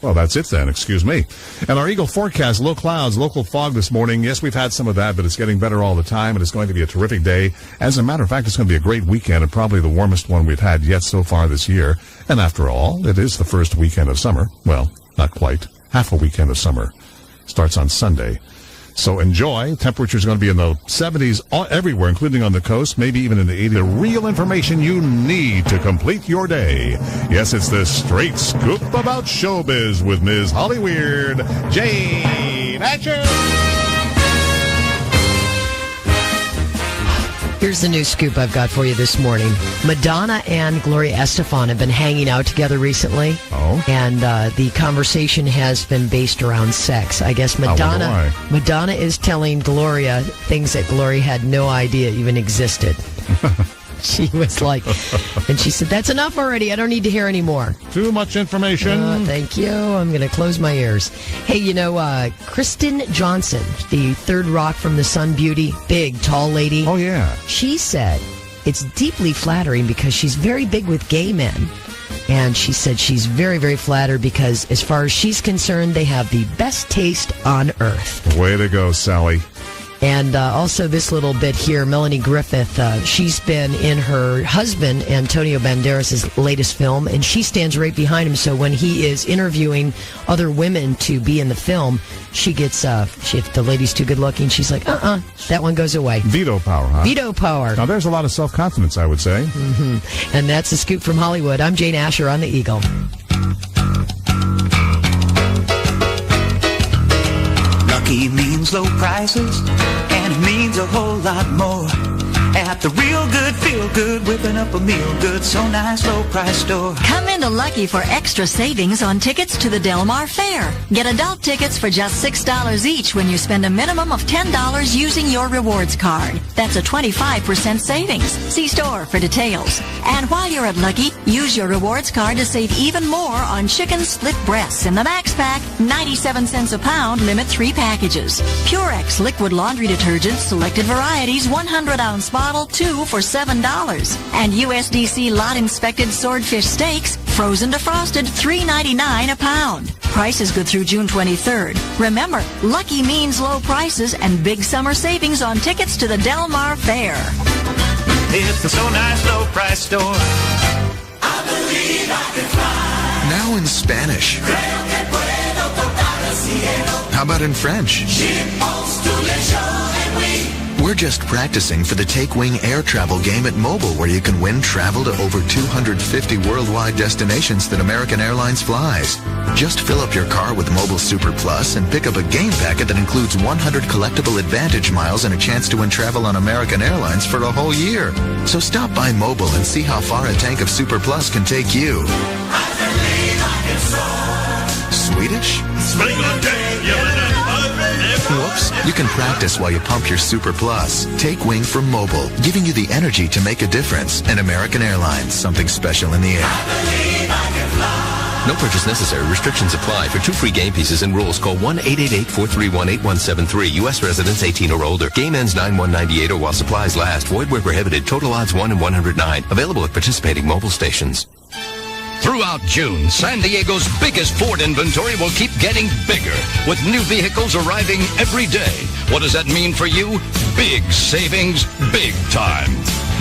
Well, that's it then. Excuse me. And our Eagle forecast, low clouds, local fog this morning. Yes, we've had some of that, but it's getting better all the time, and it's going to be a terrific day. As a matter of fact, it's going to be a great weekend and probably the warmest one we've had yet so far this year. And after all, it is the first weekend of summer. Well, not quite. Half a weekend of summer. Starts on Sunday. So enjoy. Temperature's going to be in the 70s everywhere, including on the coast, maybe even in the 80s. The real information you need to complete your day. Yes, it's the straight scoop about showbiz with Ms. Holly Weird, Jane Asher. Here's the new scoop I've got for you this morning. Madonna and Gloria Estefan have been hanging out together recently. Oh. And the conversation has been based around sex. I guess Madonna is telling Gloria things that Gloria had no idea even existed. She was like, and she said, that's enough already. I don't need to hear any more. Too much information. Thank you. I'm going to close my ears. Hey, you know, Kristen Johnson, the third rock from the Sun Beauty, big, tall lady. Oh, yeah. She said it's deeply flattering because she's very big with gay men. And she said she's very, very flattered because as far as she's concerned, they have the best taste on earth. Way to go, Sally. And also this little bit here, Melanie Griffith, she's been in her husband, Antonio Banderas' latest film, and she stands right behind him. So when he is interviewing other women to be in the film, she gets, if the lady's too good looking, she's like, that one goes away. Veto power, huh? Veto power. Now there's a lot of self-confidence, I would say. Mm-hmm. And that's the scoop from Hollywood. I'm Jane Asher on the Eagle. Lucky means low prices, and it means a whole lot more. At the real good, feel good, whipping up a meal good, so nice, low price store. Come into Lucky for extra savings on tickets to the Del Mar Fair. Get adult tickets for just $6 each when you spend a minimum of $10 using your rewards card. That's a 25% savings. See store for details. And while you're at Lucky, use your rewards card to save even more on chicken split breasts in the Max Pack, 97 cents a pound, limit 3 packages. Purex liquid laundry detergent, selected varieties, 100-ounce bottle, 2 for $7. And USDC lot inspected swordfish steaks, frozen to frosted, $3.99 a pound. Price is good through June 23rd. Remember, Lucky means low prices and big summer savings on tickets to the Del Mar Fair. It's the So Nice Low Price Store. I believe I can fly. Now in Spanish. How about in French? We're just practicing for the Take Wing air travel game at Mobile, where you can win travel to over 250 worldwide destinations that American Airlines flies. Just fill up your car with Mobile Super Plus and pick up a game packet that includes 100 collectible Advantage miles and a chance to win travel on American Airlines for a whole year. So stop by Mobile and see how far a tank of Super Plus can take you. Swedish? Whoops. You can practice while you pump your Super Plus. Take Wing from Mobile, giving you the energy to make a difference. And American Airlines, something special in the air. No purchase necessary. Restrictions apply. For 2 free game pieces and rules, call 1-888-431-8173. U.S. residents 18 or older. Game ends 9/1/98 or while supplies last. Void where prohibited. Total odds 1 in 109. Available at participating mobile stations. Throughout June, San Diego's biggest Ford inventory will keep getting bigger, with new vehicles arriving every day. What does that mean for you? Big savings, big time.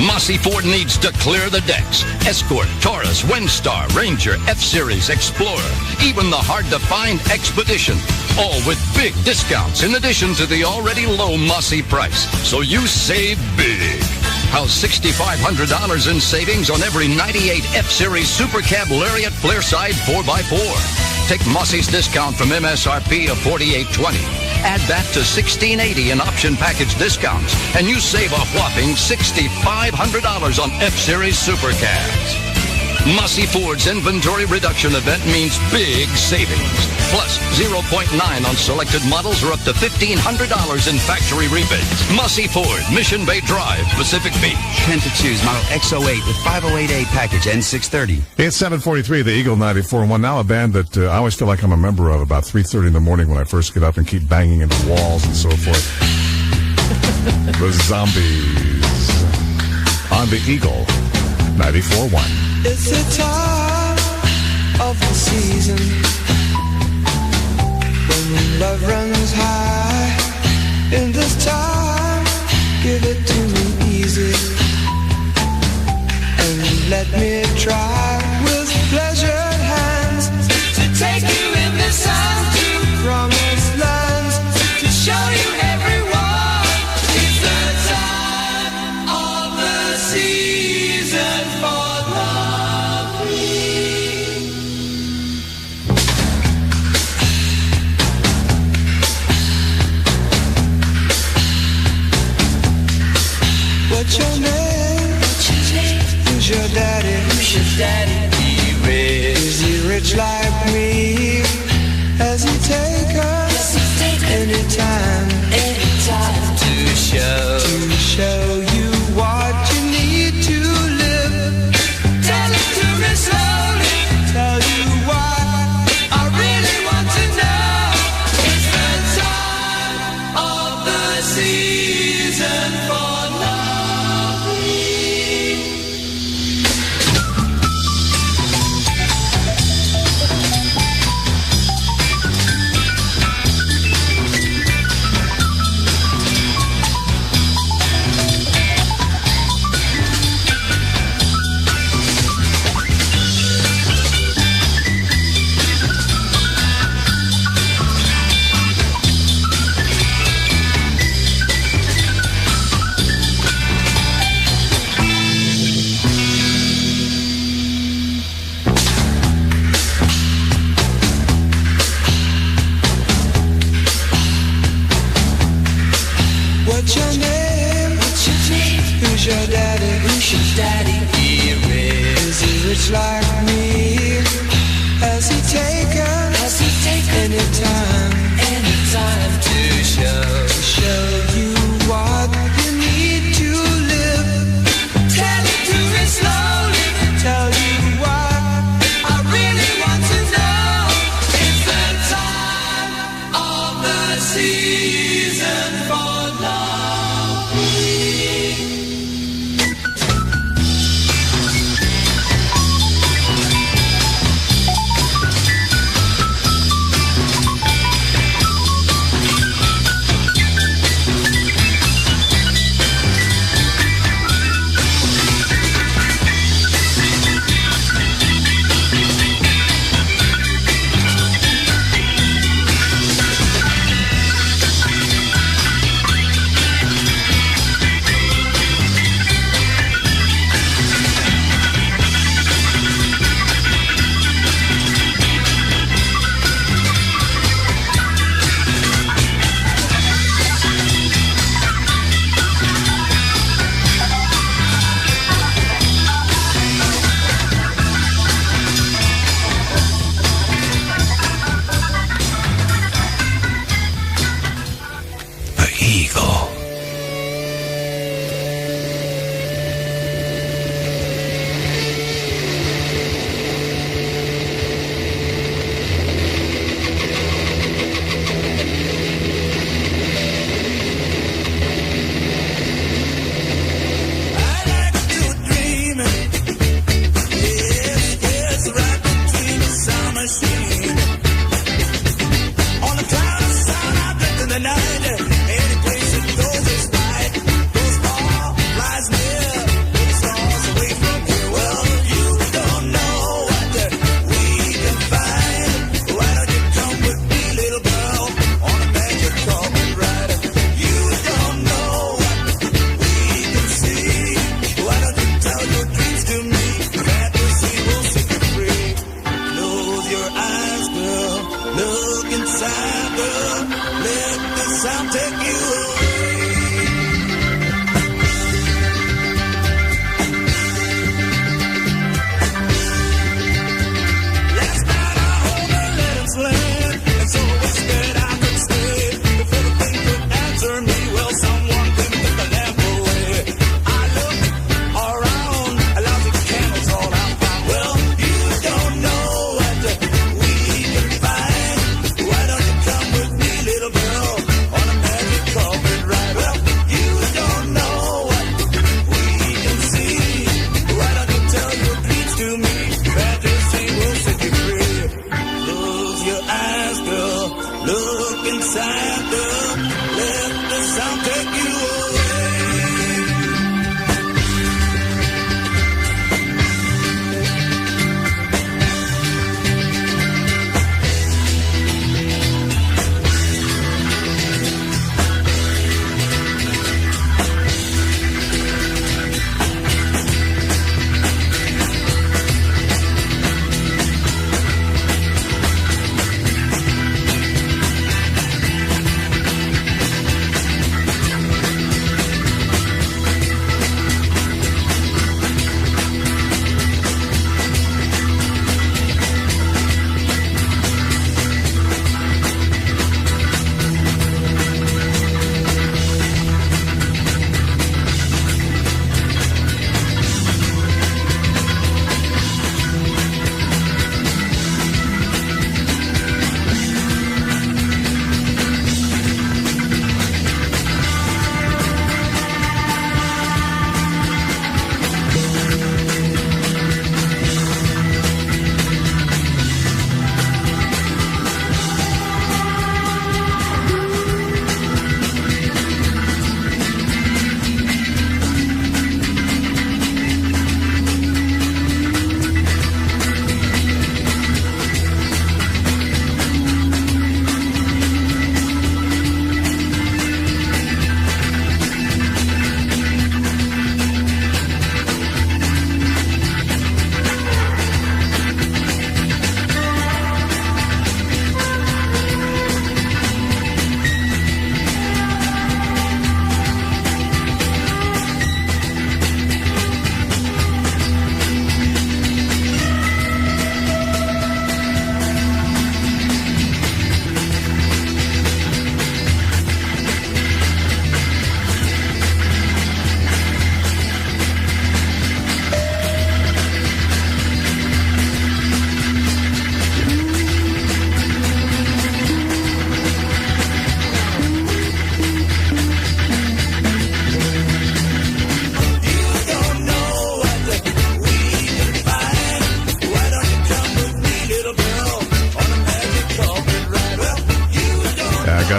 Mossy Ford needs to clear the decks. Escort, Taurus, Windstar, Ranger, F-Series, Explorer, even the hard-to-find Expedition. All with big discounts in addition to the already low Mossy price. So you save big. How's $6,500 in savings on every 98 F-Series Super Cab Lariat Flairside 4x4. Take Mossy's discount from MSRP of $4,820. Add that to $1,680 in option package discounts, and you save a whopping $6,500 on F-Series Super Cabs. Mossy Ford's inventory reduction event means big savings. Plus, 0.9 on selected models or up to $1,500 in factory rebates. Mossy Ford, Mission Bay Drive, Pacific Beach. 10 to choose, model X08 with 5088 package, N630. It's 7:43, the Eagle 94.1. Now a band that I always feel like I'm a member of about 3:30 in the morning when I first get up and keep banging into walls and so forth. The Zombies on the Eagle 94.1. It's the time of the season Love runs high in this time. Give it to me easy and let me try with pleasured hands to take you in the sun to promised lands, to show you everyone. It's the time of the season for loving. What's your name? Who's your daddy? Is he rich like me? Has he take us anytime to show you what you need to live? Tell it to me slowly. Tell you what I really want to know. It's the time of the season for What's your name? Who's your daddy? Is he rich like me? Has he taken anytime to show you what you need to live? Tell it to me slowly. Tell you what I really want to know. It's the time of the season for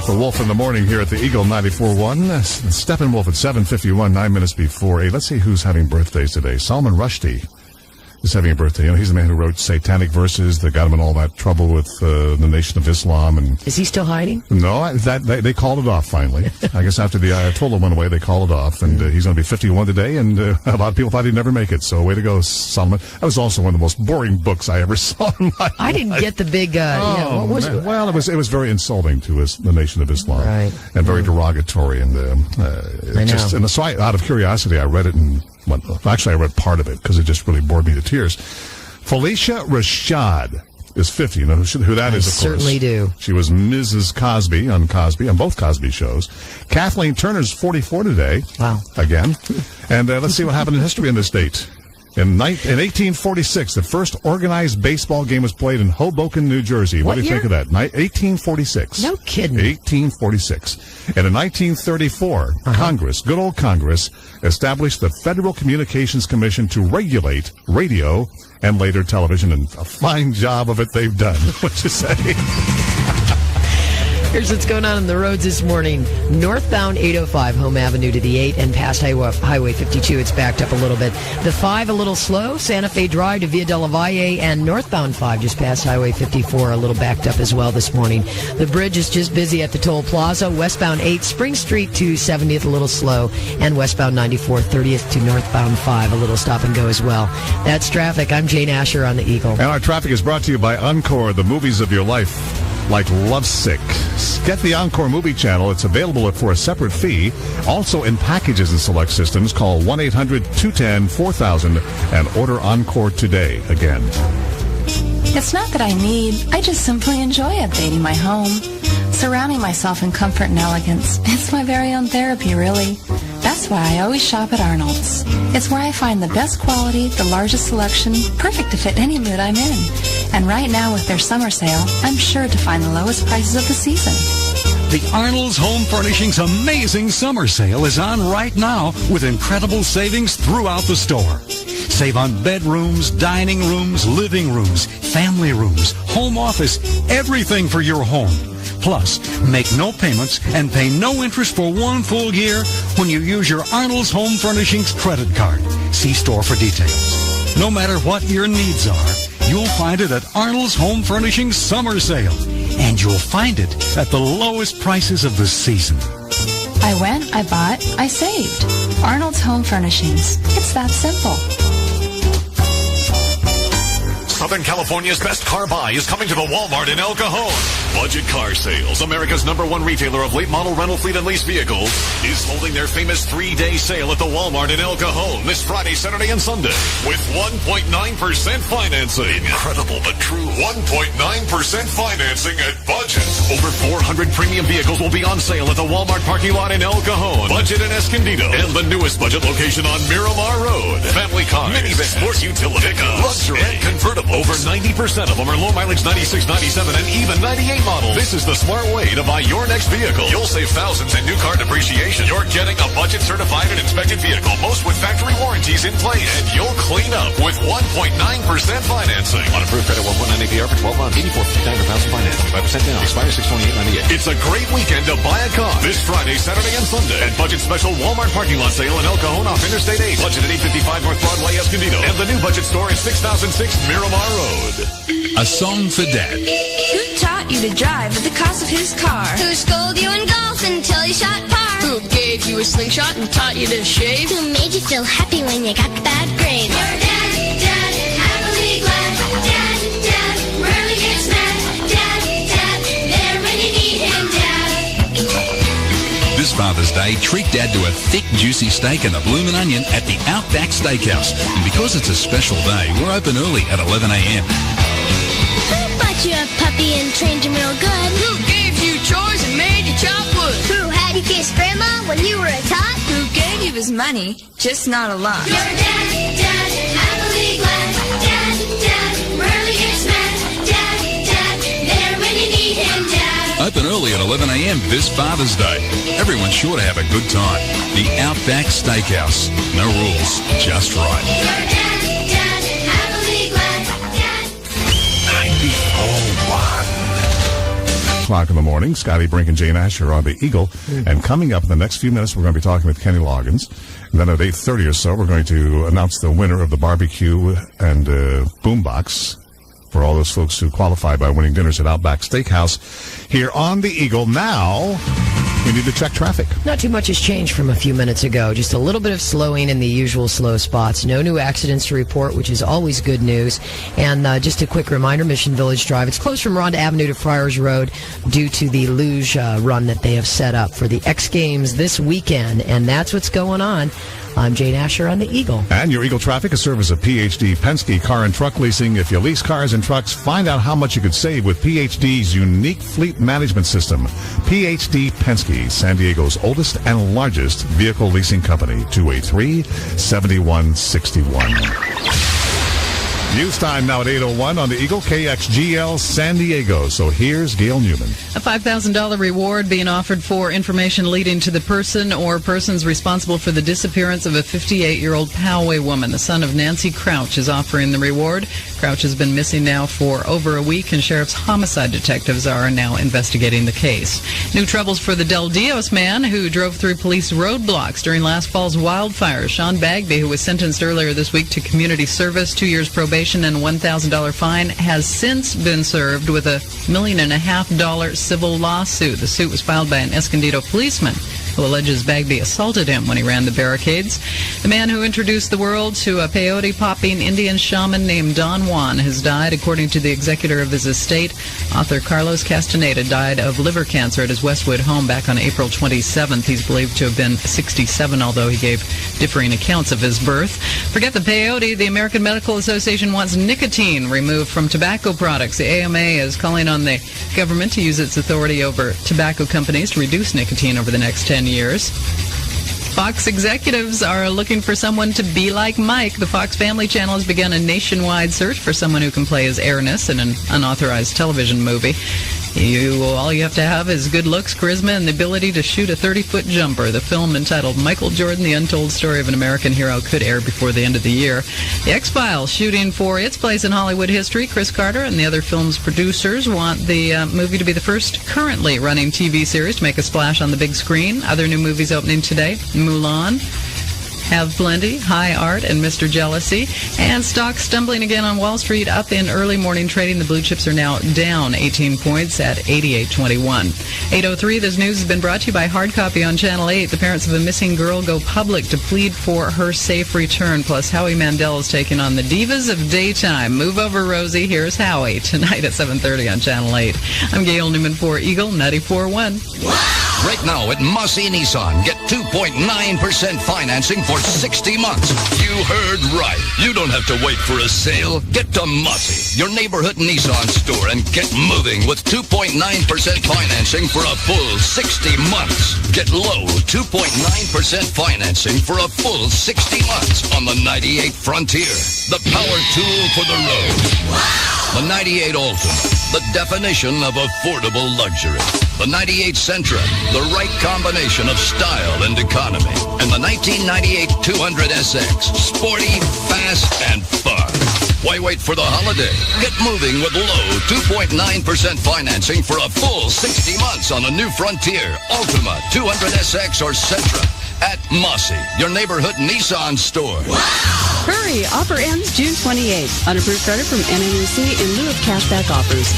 The Wolf in the morning here at the Eagle 94.1. Steppenwolf at 7:51, 9 minutes before 8. Let's see who's having birthdays today. Salman Rushdie is having a birthday. You know, he's the man who wrote satanic verses that got him in all that trouble with the Nation of Islam. And is he still hiding? No, they called it off finally. I guess after the Ayatollah went away, they called it off. And he's going to be 51 today, and a lot of people thought he'd never make it. So way to go, Salman. That was also one of the most boring books I ever saw in my life. I didn't get the big, what was it? Well, it was very insulting to the Nation of Islam. Right. And very derogatory. And so out of curiosity, I read it and actually, I read part of it because it just really bored me to tears. Felicia Rashad is 50. You know who that is, of course. Certainly do. She was Mrs. Cosby on both Cosby shows. Kathleen Turner's 44 today. Wow. Again. And let's see what happened in history in this date. In 1846, the first organized baseball game was played in Hoboken, New Jersey. What do you think of that? 1846. No kidding. 1846. And in 1934, Congress, good old Congress, established the Federal Communications Commission to regulate radio and later television, and a fine job of it they've done. What you say? Here's what's going on in the roads this morning. Northbound 805, Home Avenue to the 8, and past Highway 52, it's backed up a little bit. The 5, a little slow. Santa Fe Drive to Via de la Valle, and northbound 5, just past Highway 54, a little backed up as well this morning. The bridge is just busy at the Toll Plaza. Westbound 8, Spring Street to 70th, a little slow. And westbound 94, 30th to northbound 5, a little stop and go as well. That's traffic. I'm Jane Asher on the Eagle. And our traffic is brought to you by Encore, the movies of your life. Like Lovesick. Get the Encore movie channel. It's available for a separate fee. Also in packages and select systems. Call 1-800-210-4000 and order Encore today. Again. It's not that I need. I just simply enjoy updating my home. Surrounding myself in comfort and elegance. It's my very own therapy, really. That's why I always shop at Arnold's. It's where I find the best quality, the largest selection, perfect to fit any mood I'm in. And right now with their summer sale, I'm sure to find the lowest prices of the season. The Arnold's Home Furnishings Amazing Summer Sale is on right now with incredible savings throughout the store. Save on bedrooms, dining rooms, living rooms, family rooms, home office, everything for your home. Plus, make no payments and pay no interest for 1 full year when you use your Arnold's Home Furnishings credit card. See store for details. No matter what your needs are, you'll find it at Arnold's Home Furnishings Summer Sale. And you'll find it at the lowest prices of the season. I went, I bought, I saved. Arnold's Home Furnishings. It's that simple. Southern California's best car buy is coming to the Walmart in El Cajon. Budget Car Sales, America's #1 retailer of late model rental fleet and lease vehicles, is holding their famous 3-day sale at the Walmart in El Cajon this Friday, Saturday, and Sunday with 1.9% financing. Incredible but true. 1.9% financing at budget. Over 400 premium vehicles will be on sale at the Walmart parking lot in El Cajon, Budget and Escondido, and the newest budget location on Miramar Road. Family cars, minivans, sport utility, pickups, luxury, and convertible. Over 90% of them are low mileage 96, 97, and even 98 models. This is the smart way to buy your next vehicle. You'll save thousands in new car depreciation. You're getting a budget certified and inspected vehicle, most with factory warranties in place. And you'll clean up with 1.9% financing. On approved credit 1.9 APR for 12 months. 84.59 per pound financing. 5% down. Expires 6/28/98. It's a great weekend to buy a car. This Friday, Saturday, and Sunday. At Budget Special Walmart parking lot sale in El Cajon off Interstate 8. Budget at 855 North Broadway, Escondido. And the new budget store at 6006 Miramar Road. A song for Dad. Who taught you to drive at the cost of his car? Who scolded you in golf until you shot par? Who gave you a slingshot and taught you to shave? Who made you feel happy when you got bad grades? Your dad, happily glad. Dad, rarely gets mad. Dad, there when you need him, Dad. This Father's Day, treat Dad to a thick, juicy steak and a bloomin' onion at the Outback Steakhouse. And because it's a special day, we're open early at 11 a.m. Who bought you a puppy and trained him real good? Who gave you chores and made you chop wood? Who had you kiss grandma when you were a tot? Who gave you his money, just not a lot? Your dad, happily glad. Dad, rarely gets mad. Dad, there when you need him, Dad. Open early at 11 a.m. this Father's Day. Everyone's sure to have a good time. The Outback Steakhouse. No rules, just right. Your dad, happily glad. 94.1. o'clock in the morning. Scotty, Brink, and Jane Asher on the Eagle. And coming up in the next few minutes, we're going to be talking with Kenny Loggins. And then at 8:30 or so, we're going to announce the winner of the barbecue and boombox for all those folks who qualify by winning dinners at Outback Steakhouse here on the Eagle. Now, we need to check traffic. Not too much has changed from a few minutes ago. Just a little bit of slowing in the usual slow spots. No new accidents to report, which is always good news. And just a quick reminder, Mission Village Drive. It's closed from Ronda Avenue to Friars Road due to the luge run that they have set up for the X Games this weekend. And that's what's going on. I'm Jane Asher on the Eagle. And your Eagle Traffic, a service of PhD Penske Car and Truck Leasing. If you lease cars and trucks, find out how much you could save with PhD's unique fleet management system. PhD Penske, San Diego's oldest and largest vehicle leasing company. 283-7161. News time now at 8:01 on the Eagle, KXGL San Diego. So here's Gail Newman. A $5,000 reward being offered for information leading to the person or persons responsible for the disappearance of a 58-year-old Poway woman. The son of Nancy Crouch is offering the reward. Crouch has been missing now for over a week, and sheriff's homicide detectives are now investigating the case. New troubles for the Del Dios man who drove through police roadblocks during last fall's wildfires. Sean Bagby, who was sentenced earlier this week to community service, 2 years probation, and a $1,000 fine, has since been served with $1.5 million civil lawsuit. The suit was filed by an Escondido policeman who alleges Bagby assaulted him when he ran the barricades. The man who introduced the world to a peyote-popping Indian shaman named Don Juan has died, according to the executor of his estate. Author Carlos Castaneda died of liver cancer at his Westwood home back on April 27th. He's believed to have been 67, although he gave differing accounts of his birth. Forget the peyote. The American Medical Association wants nicotine removed from tobacco products. The AMA is calling on the government to use its authority over tobacco companies to reduce nicotine over the next 10 years. Fox executives are looking for someone to be like Mike. The Fox Family Channel has begun a nationwide search for someone who can play as Ernest in an unauthorized television movie. All you have to have is good looks, charisma, and the ability to shoot a 30-foot jumper. The film, entitled Michael Jordan, The Untold Story of an American Hero, could air before the end of the year. The X-Files, shooting for its place in Hollywood history. Chris Carter and the other film's producers want the movie to be the first currently running TV series to make a splash on the big screen. Other new movies opening today: Mulan, Have Plenty, High Art, and Mr. Jealousy. And stocks stumbling again on Wall Street, up in early morning trading. The blue chips are now down 18 points at 88.21. 8:03, this news has been brought to you by Hard Copy on Channel 8. The parents of a missing girl go public to plead for her safe return. Plus, Howie Mandel is taking on the divas of daytime. Move over, Rosie. Here's Howie tonight at 7:30 on Channel 8. I'm Gail Newman for Eagle 94.1. Right now at Massey Nissan, get 2.9% financing for 60 months. You heard right. You don't have to wait for a sale. Get to Massey, your neighborhood Nissan store, and get moving with 2.9% financing for a full 60 months. Get low 2.9% financing for a full 60 months on the 98 Frontier, the power tool for the road. The 98 Ultima, the definition of affordable luxury. The 98 Sentra, the right combination of style and economy. And the 1998 200 SX, sporty, fast, and fun. Why wait for the holiday? Get moving with low 2.9% financing for a full 60 months on a new Frontier, Ultima, 200 SX, or Sentra at Massey, your neighborhood Nissan store. Hurry! Offer ends June 28th. Unapproved credit from NMEC in lieu of cashback offers.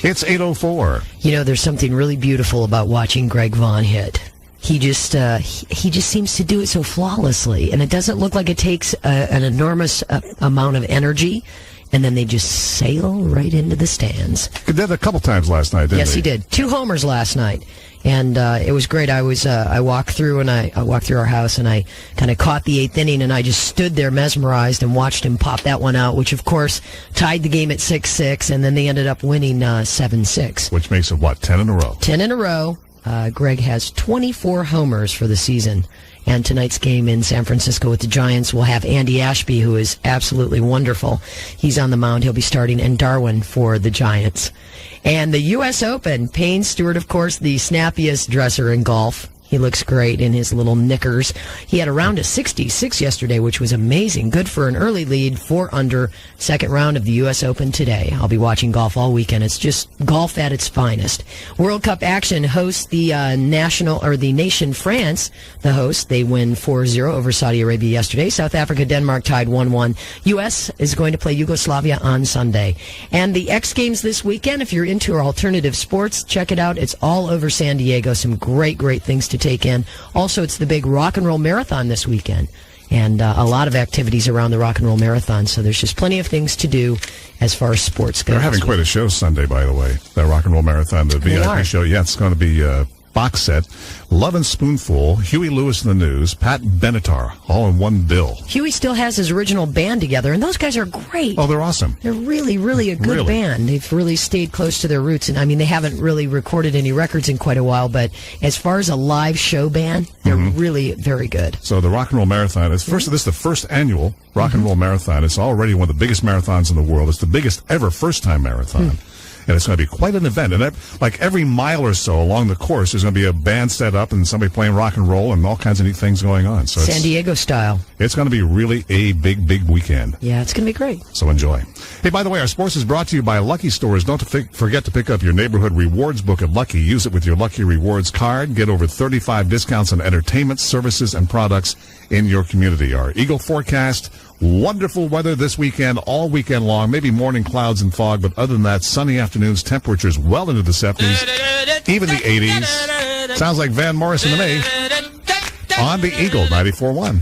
It's 8:04. You know, there's something really beautiful about watching Greg Vaughn hit. He just seems to do it so flawlessly, and it doesn't look like it takes an enormous amount of energy, and then they just sail right into the stands. He did a couple times last night, didn't he? Yes, he did. 2 homers last night. And it was great. I walked through our house, and I kind of caught the 8th inning, and I just stood there mesmerized and watched him pop that one out, which of course tied the game at 6-6, and then they ended up winning 7-6. Which makes it, 10 in a row? 10 in a row. Greg has 24 homers for the season. And tonight's game in San Francisco with the Giants will have Andy Ashby, who is absolutely wonderful. He's on the mound. He'll be starting, and Darwin for the Giants. And the U.S. Open, Payne Stewart, of course, the snappiest dresser in golf. He looks great in his little knickers. He had around a 66 yesterday, which was amazing. Good for an early lead, 4 under, second round of the U.S. Open today. I'll be watching golf all weekend. It's just golf at its finest. World Cup action hosts the nation France, the host. They win 4-0 over Saudi Arabia yesterday. South Africa, Denmark tied 1-1. U.S. is going to play Yugoslavia on Sunday. And the X Games this weekend, if you're into alternative sports, check it out. It's all over San Diego. Some great things to take in. Also, it's the big rock and roll marathon this weekend. And a lot of activities around the rock and roll marathon. So there's just plenty of things to do as far as sports goes. They're having quite a show Sunday, by the way. The rock and roll marathon, the VIP show. Yeah, it's going to be box set. Love and Spoonful, Huey Lewis and the News, Pat Benatar, all in one bill. Huey still has his original band together, and those guys are great. Oh, they're awesome. They're really a good band. They've really stayed close to their roots, and I mean, they haven't really recorded any records in quite a while, but as far as a live show band, they're really very good. So the Rock and Roll Marathon, this is the first annual Rock and Roll Marathon. It's already one of the biggest marathons in the world. It's the biggest ever first-time marathon. And it's going to be quite an event. And like every mile or so along the course, there's going to be a band set up and somebody playing rock and roll and all kinds of neat things going on. So San Diego style. It's going to be really a big weekend. Yeah, it's going to be great. So enjoy. Hey, by the way, our sports is brought to you by Lucky Stores. Don't forget to pick up your neighborhood rewards book at Lucky. Use it with your Lucky Rewards card. Get over 35 discounts on entertainment, services, and products in your community. Our Eagle forecast. Wonderful weather this weekend, all weekend long. Maybe morning clouds and fog, but other than that, sunny afternoons, temperatures well into the 70s, even the 80s. Sounds like Van Morrison to me. On the Eagle, 94.1.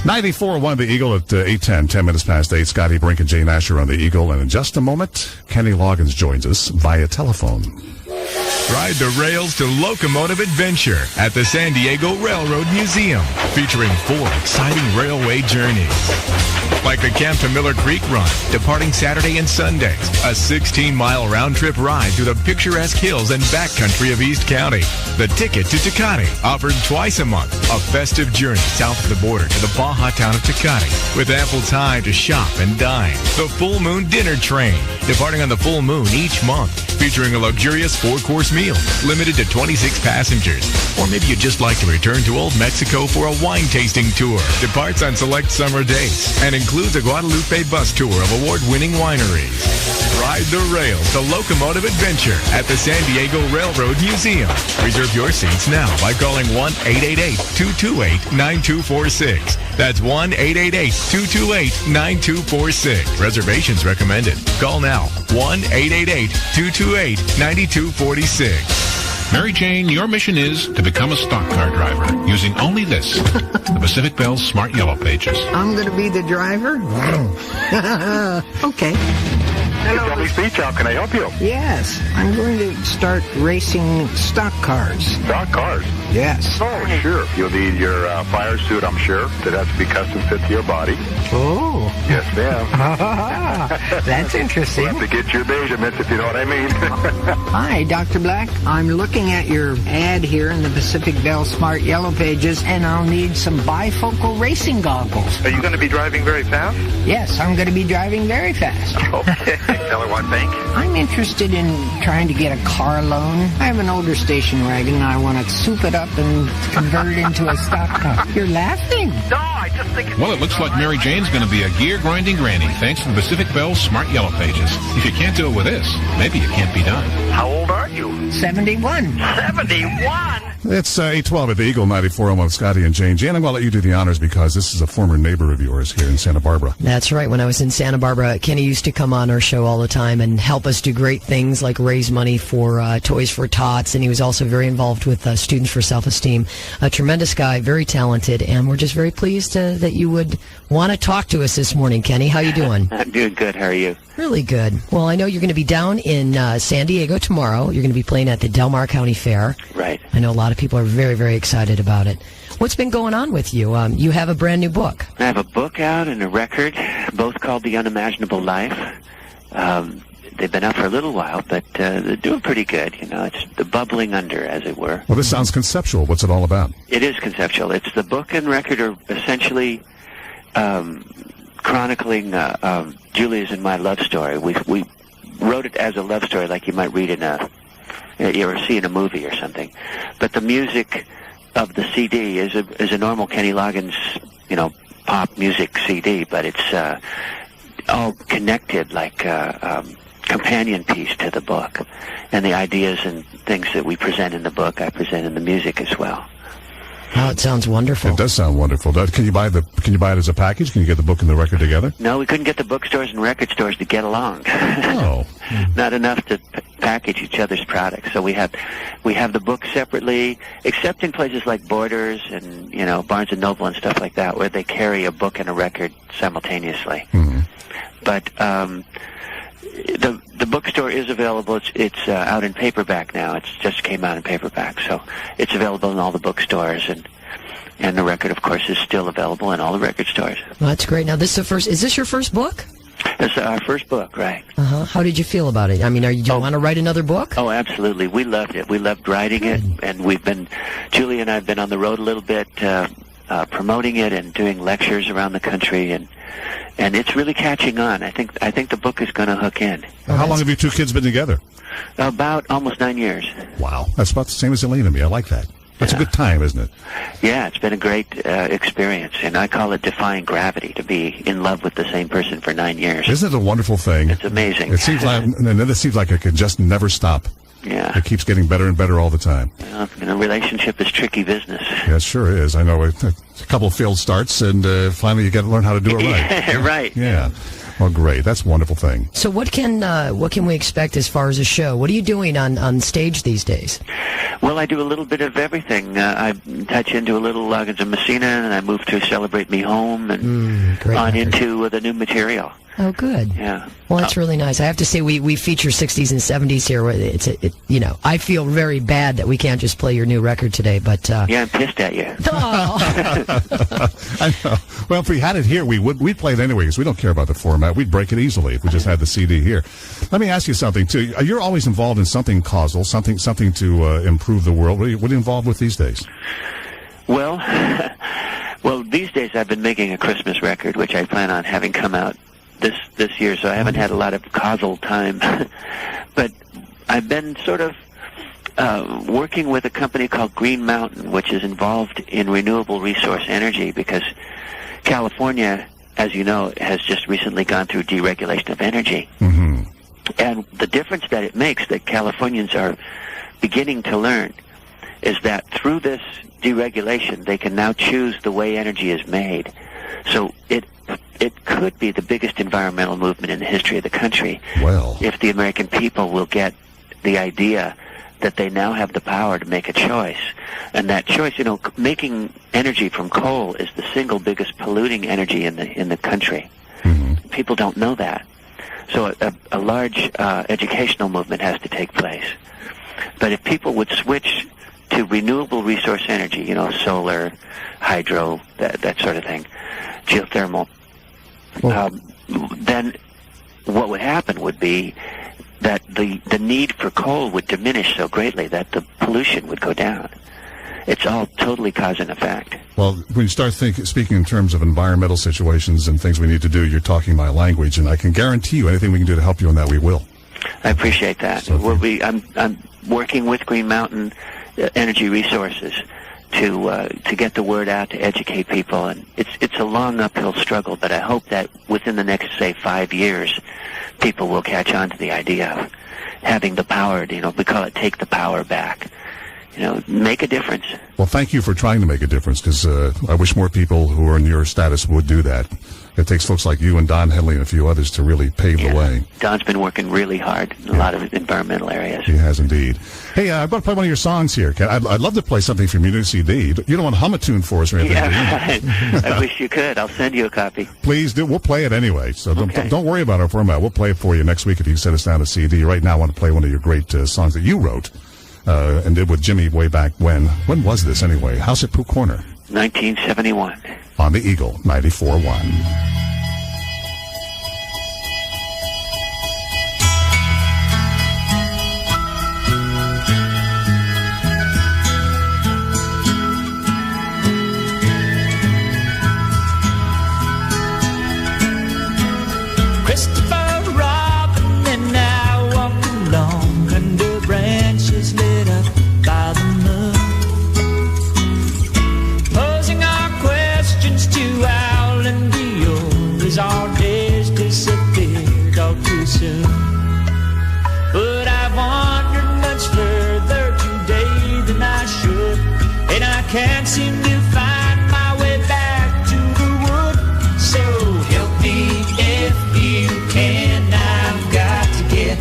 .94 the Eagle at 8:10, 10 minutes past 8. Scotty, Brink, and Jay Nasher on the Eagle. And in just a moment, Kenny Loggins joins us via telephone. Ride the rails to locomotive adventure at the San Diego Railroad Museum, featuring 4 exciting railway journeys. like the Camp to Miller Creek Run, departing Saturday and Sundays. A 16-mile round-trip ride through the picturesque hills and backcountry of East County. The Ticket to Tecate, offered twice a month. A festive journey south of the border to the Baja town of Tecate, with ample time to shop and dine. The Full Moon Dinner Train, departing on the full moon each month, featuring a luxurious 4-course meal, limited to 26 passengers. Or maybe you'd just like to return to Old Mexico for a wine tasting tour. Departs on select summer dates and includes a Guadalupe bus tour of award-winning wineries. Ride the rails, the locomotive adventure at the San Diego Railroad Museum. Reserve your seats now by calling 1-888-228-9246. That's 1-888-228-9246. Reservations recommended. Call now, 1-888-228-9246. Mary Jane, your mission is to become a stock car driver using only this, the Pacific Bell Smart Yellow Pages. I'm going to be the driver? Okay. Hello. Tell me speech, how can I help you? Yes, I'm going to start racing stock cars. Stock cars? Yes. Oh, sure. You'll need your fire suit, I'm sure. That has to be custom fit to your body. Oh. Yes, ma'am. That's interesting. We'll have to get your measurements, if you know what I mean. Hi, Dr. Black. I'm looking at your ad here in the Pacific Bell Smart Yellow Pages, and I'll need some bifocal racing goggles. Are you going to be driving very fast? Yes, I'm going to be driving very fast. Okay. Tell her what bank? I'm interested in trying to get a car loan. I have an older station wagon, and I want to soup it up and convert it into a stock car. You're laughing. No, I just think it's... Well, it looks like Mary Jane's going to be a gear-grinding granny thanks to the Pacific Bell Smart Yellow Pages. If you can't do it with this, maybe it can't be done. How old are you? 71. 71? It's 8:12 at the Eagle 94.1 with Scotty and Jane. Jane, I'm going to let you do the honors because this is a former neighbor of yours here in Santa Barbara. That's right. When I was in Santa Barbara, Kenny used to come on our show all the time and help us do great things like raise money for Toys for Tots, and he was also very involved with Students for Self-Esteem. A tremendous guy, very talented, and we're just very pleased that you would want to talk to us this morning, Kenny. How you doing? I'm doing good. How are you? Really good. Well, I know you're going to be down in San Diego tomorrow. You're going to be playing at the Del Mar County Fair. Right. I know a lot of people are very, very excited about it. What's been going on with you? You have a brand new book. I have a book out and a record, both called The Unimaginable Life. They've been out for a little while, but they're doing pretty good. You know, it's the bubbling under, as it were. Well, this sounds conceptual. What's it all about? It is conceptual. It's the book and record are essentially chronicling Julia's and my love story. We wrote it as a love story, like you might read in or see in a movie or something. But the music of the CD is a normal Kenny Loggins, pop music CD, but it's all connected like a companion piece to the book. And the ideas and things that we present in the book, I present in the music as well. Oh, it sounds wonderful. It does sound wonderful. Can you buy it as a package? Can you get the book and the record together? No, we couldn't get the bookstores and record stores to get along. Oh. Not enough to package each other's products. So we have the book separately, except in places like Borders and, Barnes & Noble and stuff like that, where they carry a book and a record simultaneously. Mm-hmm. But the bookstore is available. It's out in paperback now. It just came out in paperback, so it's available in all the bookstores, and the record, of course, is still available in all the record stores. Well, that's great. Now, is this your first book? It's our first book, right? How did you feel about it? I mean, do you want to write another book? Oh, absolutely. We loved it. We loved writing it, and Julie and I have been on the road a little bit, promoting it and doing lectures around the country, and it's really catching on. I think the book is going to hook in. How long have you two kids been together? About almost 9 years. Wow. That's about the same as Elaine and me. I like that. That's a good time, isn't it? Yeah, it's been a great experience, and I call it defying gravity, to be in love with the same person for 9 years. Isn't it a wonderful thing? It's amazing. It seems like it could just never stop. Yeah. It keeps getting better and better all the time. A relationship is tricky business. Yeah, it sure is. I know a couple of failed starts, and finally you got to learn how to do it right. Right. Yeah. Well, great. That's a wonderful thing. So what can we expect as far as a show? What are you doing on stage these days? Well, I do a little bit of everything. I touch into a little Loggins and Messina, and I move to Celebrate Me Home, and on into the new material. Oh, good. Yeah. Well, that's really nice. I have to say, we feature 60s and 70s here. Where I feel very bad that we can't just play your new record today, but... Yeah, I'm pissed at you. I know. Well, if we had it here, we'd play it anyway, because we don't care about the format. We'd break it easily if we just had the CD here. Let me ask you something, too. You're always involved in something causal, something to improve the world. What are you involved with these days? Well, these days I've been making a Christmas record, which I plan on having come out this year, so I haven't had a lot of causal time. But I've been sort of working with a company called Green Mountain, which is involved in renewable resource energy, because California, as you know, has just recently gone through deregulation of energy. Mm-hmm. And the difference that it makes, that Californians are beginning to learn, is that through this deregulation, they can now choose the way energy is made. So it could be the biggest environmental movement in the history of the country. Well, if the American people will get the idea that they now have the power to make a choice. And that choice, making energy from coal is the single biggest polluting energy in the country. Mm-hmm. People don't know that. So a large educational movement has to take place. But if people would switch to renewable resource energy, solar, hydro, that sort of thing, geothermal, then what would happen would be that the need for coal would diminish so greatly that the pollution would go down. It's all totally cause and effect. Well, when you start speaking in terms of environmental situations and things we need to do, you're talking my language, and I can guarantee you anything we can do to help you on that, we will. I appreciate that. So I'm working with Green Mountain Energy Resources to get the word out, to educate people, and it's a long uphill struggle, but I hope that within the next, say, 5 years, people will catch on to the idea of having the power, we call it take the power back, make a difference. Well, thank you for trying to make a difference, because I wish more people who are in your status would do that. It takes folks like you and Don Henley and a few others to really pave the way. Don's been working really hard in a lot of environmental areas. He has indeed. Hey, I'm going to play one of your songs here. I'd love to play something from your new CD. You don't want to hum a tune for us or anything, do you? Right. I wish you could. I'll send you a copy. Please do. We'll play it anyway, so Okay. don't worry about our format. We'll play it for you next week if you send us down a CD. Right now, I want to play one of your great songs that you wrote and did with Jimmy way back when. When was this, anyway? House at Pooh Corner. 1971. On the Eagle, 94.1. Can't seem to find my way back to the wood. So help me if you can. I've got to get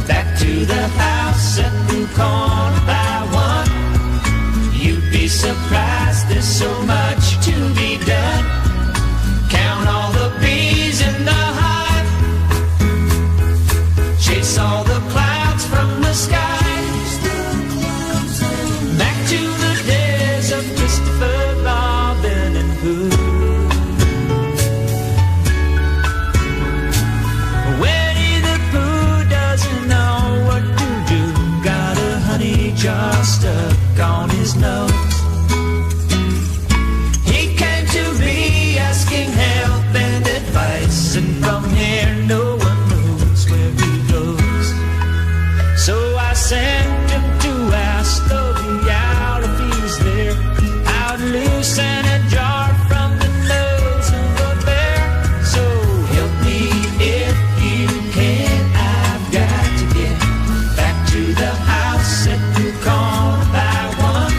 back to the house at the corner by one. You'd be surprised, there's so much to be done. Count all the bees in the hive. Chase all the clouds from the sky. Back to the days of Christopher, Robin, and Hood. Winnie the Pooh doesn't know what to do. Got a honey jar stuck on his nose. He came to me asking help and advice, and from here no one knows where he goes. So I sent him to ask the out if he's there, out loose and a jar from the nose of a bear. So help me if you can. I've got to get back to the house at the corner by one.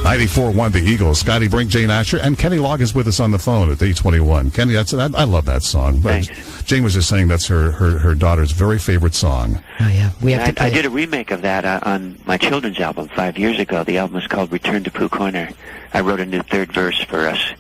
94.1 The Eagles. Scotty, Brink, Jane Asher, and Kenny Loggins with us on the phone at 821. Kenny, I love that song. But Thanks. Jane was just saying that's her daughter's very favorite song. Oh, yeah. I did a remake of that on my children's album 5 years ago. The album is called Return to Pooh Corner. I wrote a new third verse for us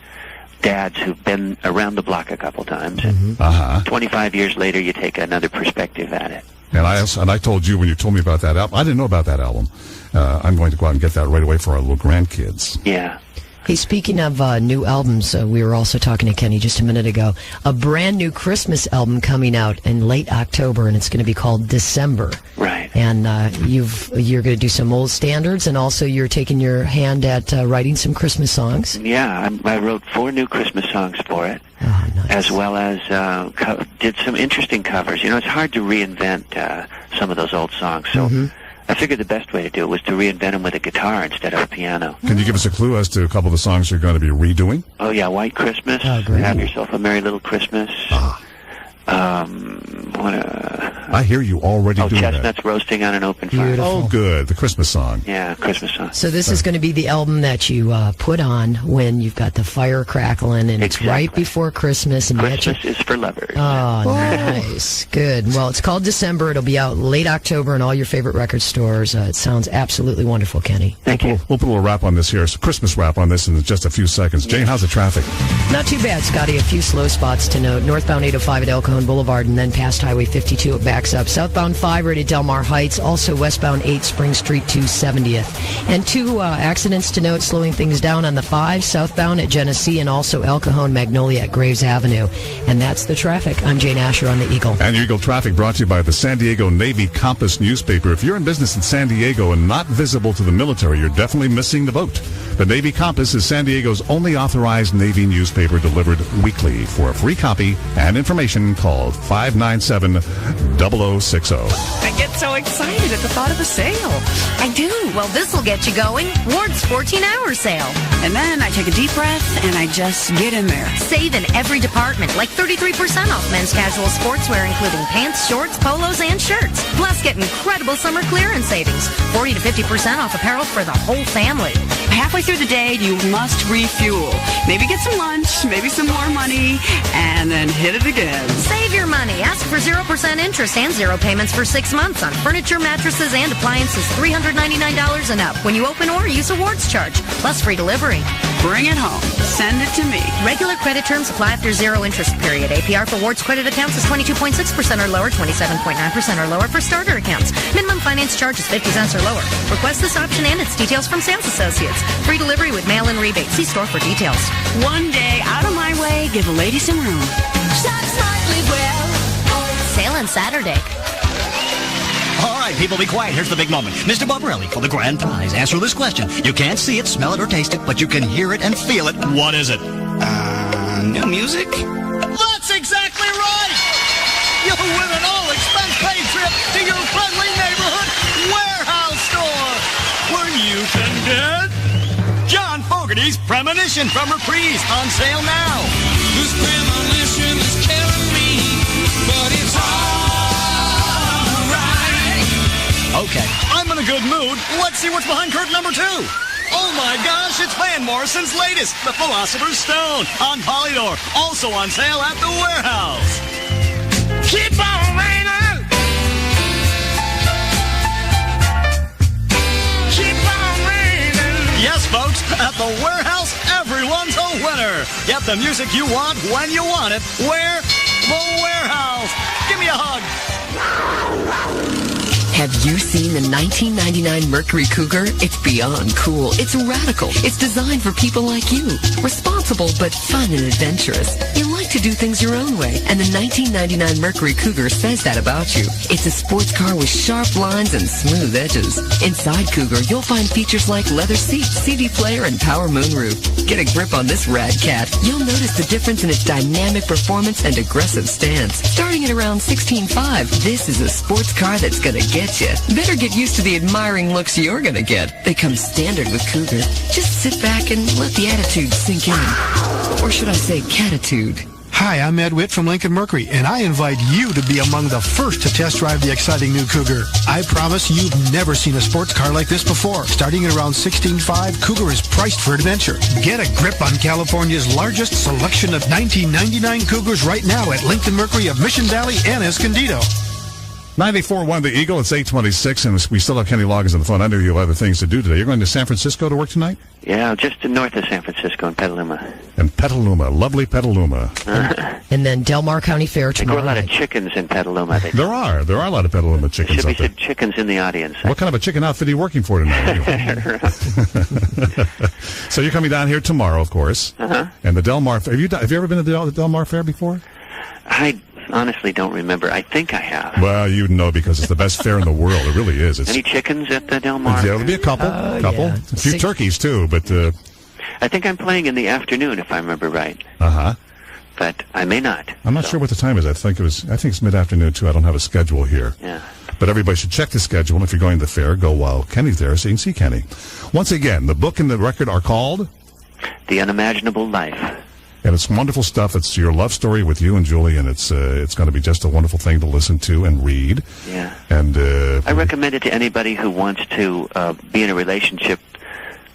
dads who've been around the block a couple times. And 25 years later, you take another perspective at it. And I told you when you told me about that album, I didn't know about that album. I'm going to go out and get that right away for our little grandkids. Yeah. Hey, speaking of new albums, we were also talking to Kenny just a minute ago. A brand new Christmas album coming out in late October, and it's going to be called December. Right. And you're going to do some old standards, and also you're taking your hand at writing some Christmas songs. Yeah, I wrote 4 new Christmas songs for it, as well as did some interesting covers. You know, it's hard to reinvent some of those old songs, so I figured the best way to do it was to reinvent them with a guitar instead of a piano. Can you give us a clue as to a couple of the songs you're going to be redoing? Oh, yeah, White Christmas, Have Yourself a Merry Little Christmas. I hear you already doing that. Chestnuts Roasting on an Open Fire. Oh, good. The Christmas song. Yeah, Christmas song. So this is going to be the album that you put on when you've got the fire crackling, and it's right before Christmas. And Christmas is for lovers. Oh, nice. Good. Well, it's called December. It'll be out late October in all your favorite record stores. It sounds absolutely wonderful, Kenny. Thank you. We'll put a little wrap on this here. It's a Christmas wrap on this in just a few seconds. Jane, how's the traffic? Not too bad, Scotty. A few slow spots to note. Northbound 805 at El Cajon Boulevard, and then past Highway 52, it backs up. Southbound 5 right at Del Mar Heights. Also westbound 8 Spring Street to 70th. And 2 accidents to note, slowing things down on the 5, southbound at Genesee, and also El Cajon Magnolia at Graves Avenue. And that's the traffic. I'm Jane Asher on the Eagle. And your Eagle Traffic brought to you by the San Diego Navy Compass newspaper. If you're in business in San Diego and not visible to the military, you're definitely missing the boat. The Navy Compass is San Diego's only authorized Navy newspaper delivered weekly. For a free copy and information, call 597-0060. I get so excited at the thought of a sale. I do. Well, this will get you going. Ward's 14-hour sale. And then I take a deep breath and I just get in there. Save in every department, like 33% off men's casual sportswear, including pants, shorts, polos, and shirts. Plus, get incredible summer clearance savings. 40 to 50% off apparel for the whole family. Halfway through the day, you must refuel. Maybe get some lunch, maybe some more money, and then hit it again. Save your money. Ask for 0% interest and 0 payments for 6 months on furniture, mattresses, and appliances $399 and up when you open or use a Ward's charge, plus free delivery. Bring it home. Send it to me. Regular credit terms apply after 0 interest period. APR for Ward's credit accounts is 22.6% or lower, 27.9% or lower for starter accounts. Minimum finance charge is 50 cents or lower. Request this option and its details from sales associates. Free delivery with mail-in rebate. See store for details. One day, out of my way, give a lady some room. Shop smartly well. Sale on Saturday. All right, people, be quiet. Here's the big moment. Mr. Barbarelli for the grand prize. Answer this question. You can't see it, smell it, or taste it, but you can hear it and feel it. What is it? New music? That's exactly right! You win an all-expense-paid trip to your friendly neighborhood warehouse store, where you can get John Fogerty's Premonition from Reprise on sale now. This premonition is killing me, but it's all right. Okay, I'm in a good mood. Let's see what's behind curtain number 2. Oh my gosh, it's Van Morrison's latest, The Philosopher's Stone, on Polydor, also on sale at the warehouse. Keep on raining! Keep on raining! Yes, folks, at the warehouse, everyone's a winner. Get the music you want when you want it. Where? The warehouse. Give me a hug. Have you seen the 1999 Mercury Cougar? It's beyond cool. It's radical. It's designed for people like you. Responsible, but fun and adventurous. You like to do things your own way, and the 1999 Mercury Cougar says that about you. It's a sports car with sharp lines and smooth edges. Inside Cougar, you'll find features like leather seats, CD player, and power moonroof. Get a grip on this rad cat. You'll notice the difference in its dynamic performance and aggressive stance. Starting at around $16,500, this is a sports car that's gonna get you. Better get used to the admiring looks you're gonna get. They come standard with Cougar. Just sit back and let the attitude sink in. Or should I say catitude? Hi, I'm Ed Witt from Lincoln Mercury, and I invite you to be among the first to test drive the exciting new Cougar. I promise you've never seen a sports car like this before. Starting at around $16,500, Cougar is priced for adventure. Get a grip on California's largest selection of 1999 Cougars right now at Lincoln Mercury of Mission Valley and Escondido. 94.1 The Eagle, it's 8:26, and we still have Kenny Loggins on the phone. I know you have other things to do today. You're going to San Francisco to work tonight? Yeah, just north of San Francisco in Petaluma. In Petaluma, lovely Petaluma. And then Del Mar County Fair tomorrow. There are a lot of chickens in Petaluma. There are a lot of Petaluma chickens There out there. should be some chickens in the audience. What kind of a chicken outfit are you working for tonight? Anyway? So you're coming down here tomorrow, of course. Uh-huh. And the Del Mar, have you ever been to the Del Mar Fair before? I honestly don't remember. I think I have. Well, you know, because it's the best fair in the world. It really is. Any chickens at the Del Mar? Yeah, there'll be a couple. Yeah. A few turkeys, too, but... I think I'm playing in the afternoon, if I remember right. Uh-huh. But I may not. I'm not sure what the time is. I think it's mid-afternoon, too. I don't have a schedule here. Yeah. But everybody should check the schedule. And if you're going to the fair, go while Kenny's there so you can see Kenny. Once again, the book and the record are called... The Unimaginable Life. And it's wonderful stuff. It's your love story with you and Julie, and it's going to be just a wonderful thing to listen to and read. Yeah. And I recommend it to anybody who wants to be in a relationship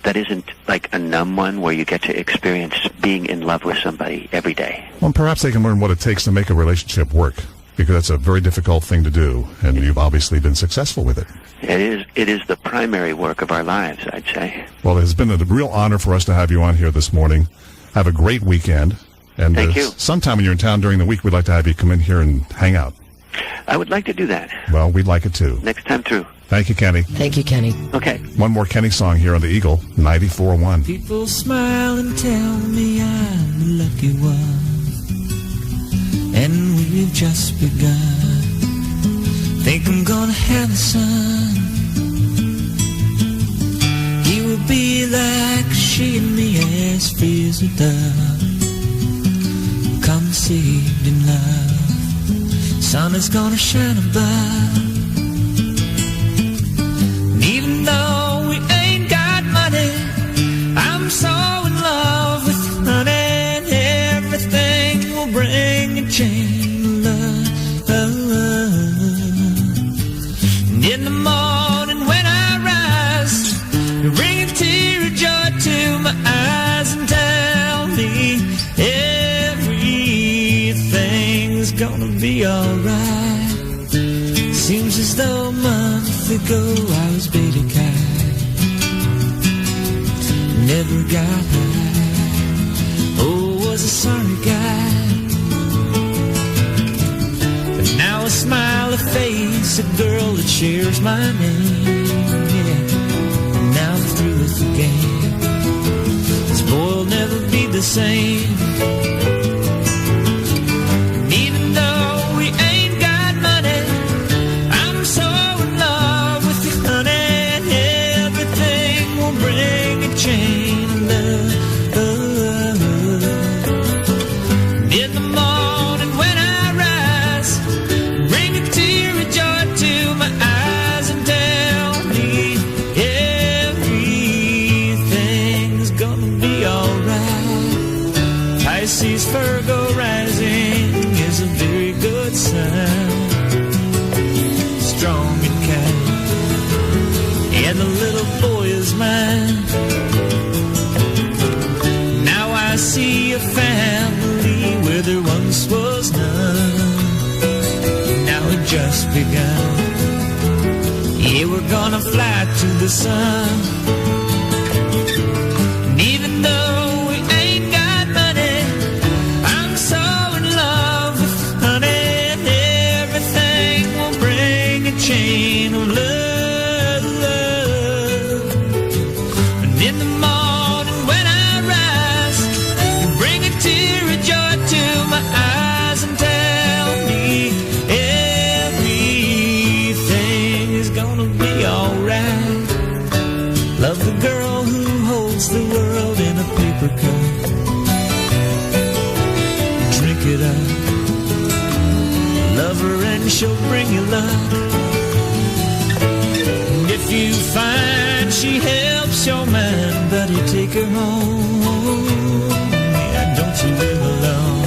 that isn't like a numb one where you get to experience being in love with somebody every day. Well, perhaps they can learn what it takes to make a relationship work, because that's a very difficult thing to do, and you've obviously been successful with it. It is the primary work of our lives, I'd say. Well, it has been a real honor for us to have you on here this morning. Have a great weekend. And Thank you. Sometime when you're in town during the week, we'd like to have you come in here and hang out. I would like to do that. Well, we'd like it too. Next time through. Thank you, Kenny. Thank you, Kenny. Okay. One more Kenny song here on the Eagle, 94.1. People smile and tell me I'm the lucky one, and we've just begun. Think I'm gonna have a son. He will be like she and me, as free as a dove, conceived in love. Sun is gonna shine above. And even though we ain't got money, I'm so in love with honey, and everything will bring a chain of love. And in the morning when I rise, you bring a tear of joy to my eyes and tell me everything's gonna be alright. Seems as though a month ago I was beta kite, never got high. Oh, was a sorry guy. But now I smile a face, a girl that shares my name. Yeah, now I'm through with the game. This boy will never be the same. And even though we ain't got money, I'm so in love with you, honey, and everything will bring a chain of love. And in the morning when I rise, bring a tear of joy to my eyes and tell me everything's gonna be alright. Pisces, Virgo rising is a very good sign. Strong and kind, and the little boy is mine. Now I see a family where there once was none. Now it just begun. Yeah, we're gonna fly to the sun. And even though we ain't got money, I'm so in love with honey, and everything will bring a chain of love. And in the morning when I rise, you bring a tear of joy to my eyes and tell me everything is gonna be alright. Love the girl who holds the world in a paper cup. Drink it up. Love her and she'll bring you luck. And if you find she helps your mind, buddy, take her home. Yeah, don't you live alone.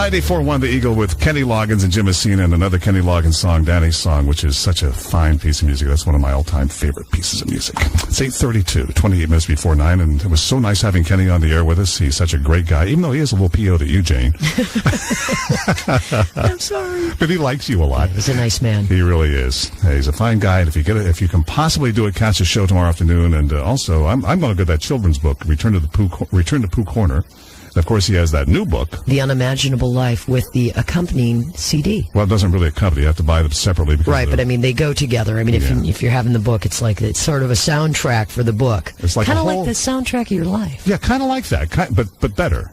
94.1 The Eagle with Kenny Loggins and Jim Messina, and another Kenny Loggins song, Danny's Song, which is such a fine piece of music. That's one of my all-time favorite pieces of music. It's 8:32, 28 minutes before 9, and it was so nice having Kenny on the air with us. He's such a great guy, even though he is a little PO to you, Jane. I'm sorry. But he likes you a lot. He's a nice man. He really is. He's a fine guy, and if you can possibly do it, catch a show tomorrow afternoon. And also, I'm going to get that children's book, Return to Pooh Corner. And of course, he has that new book, The Unimaginable Life, with the accompanying CD. Well, it doesn't really accompany. You have to buy them separately. Right, but I mean, they go together. I mean, if you're having the book, it's sort of a soundtrack for the book. It's like kind of like the soundtrack of your life. Yeah, kind of like that, but better.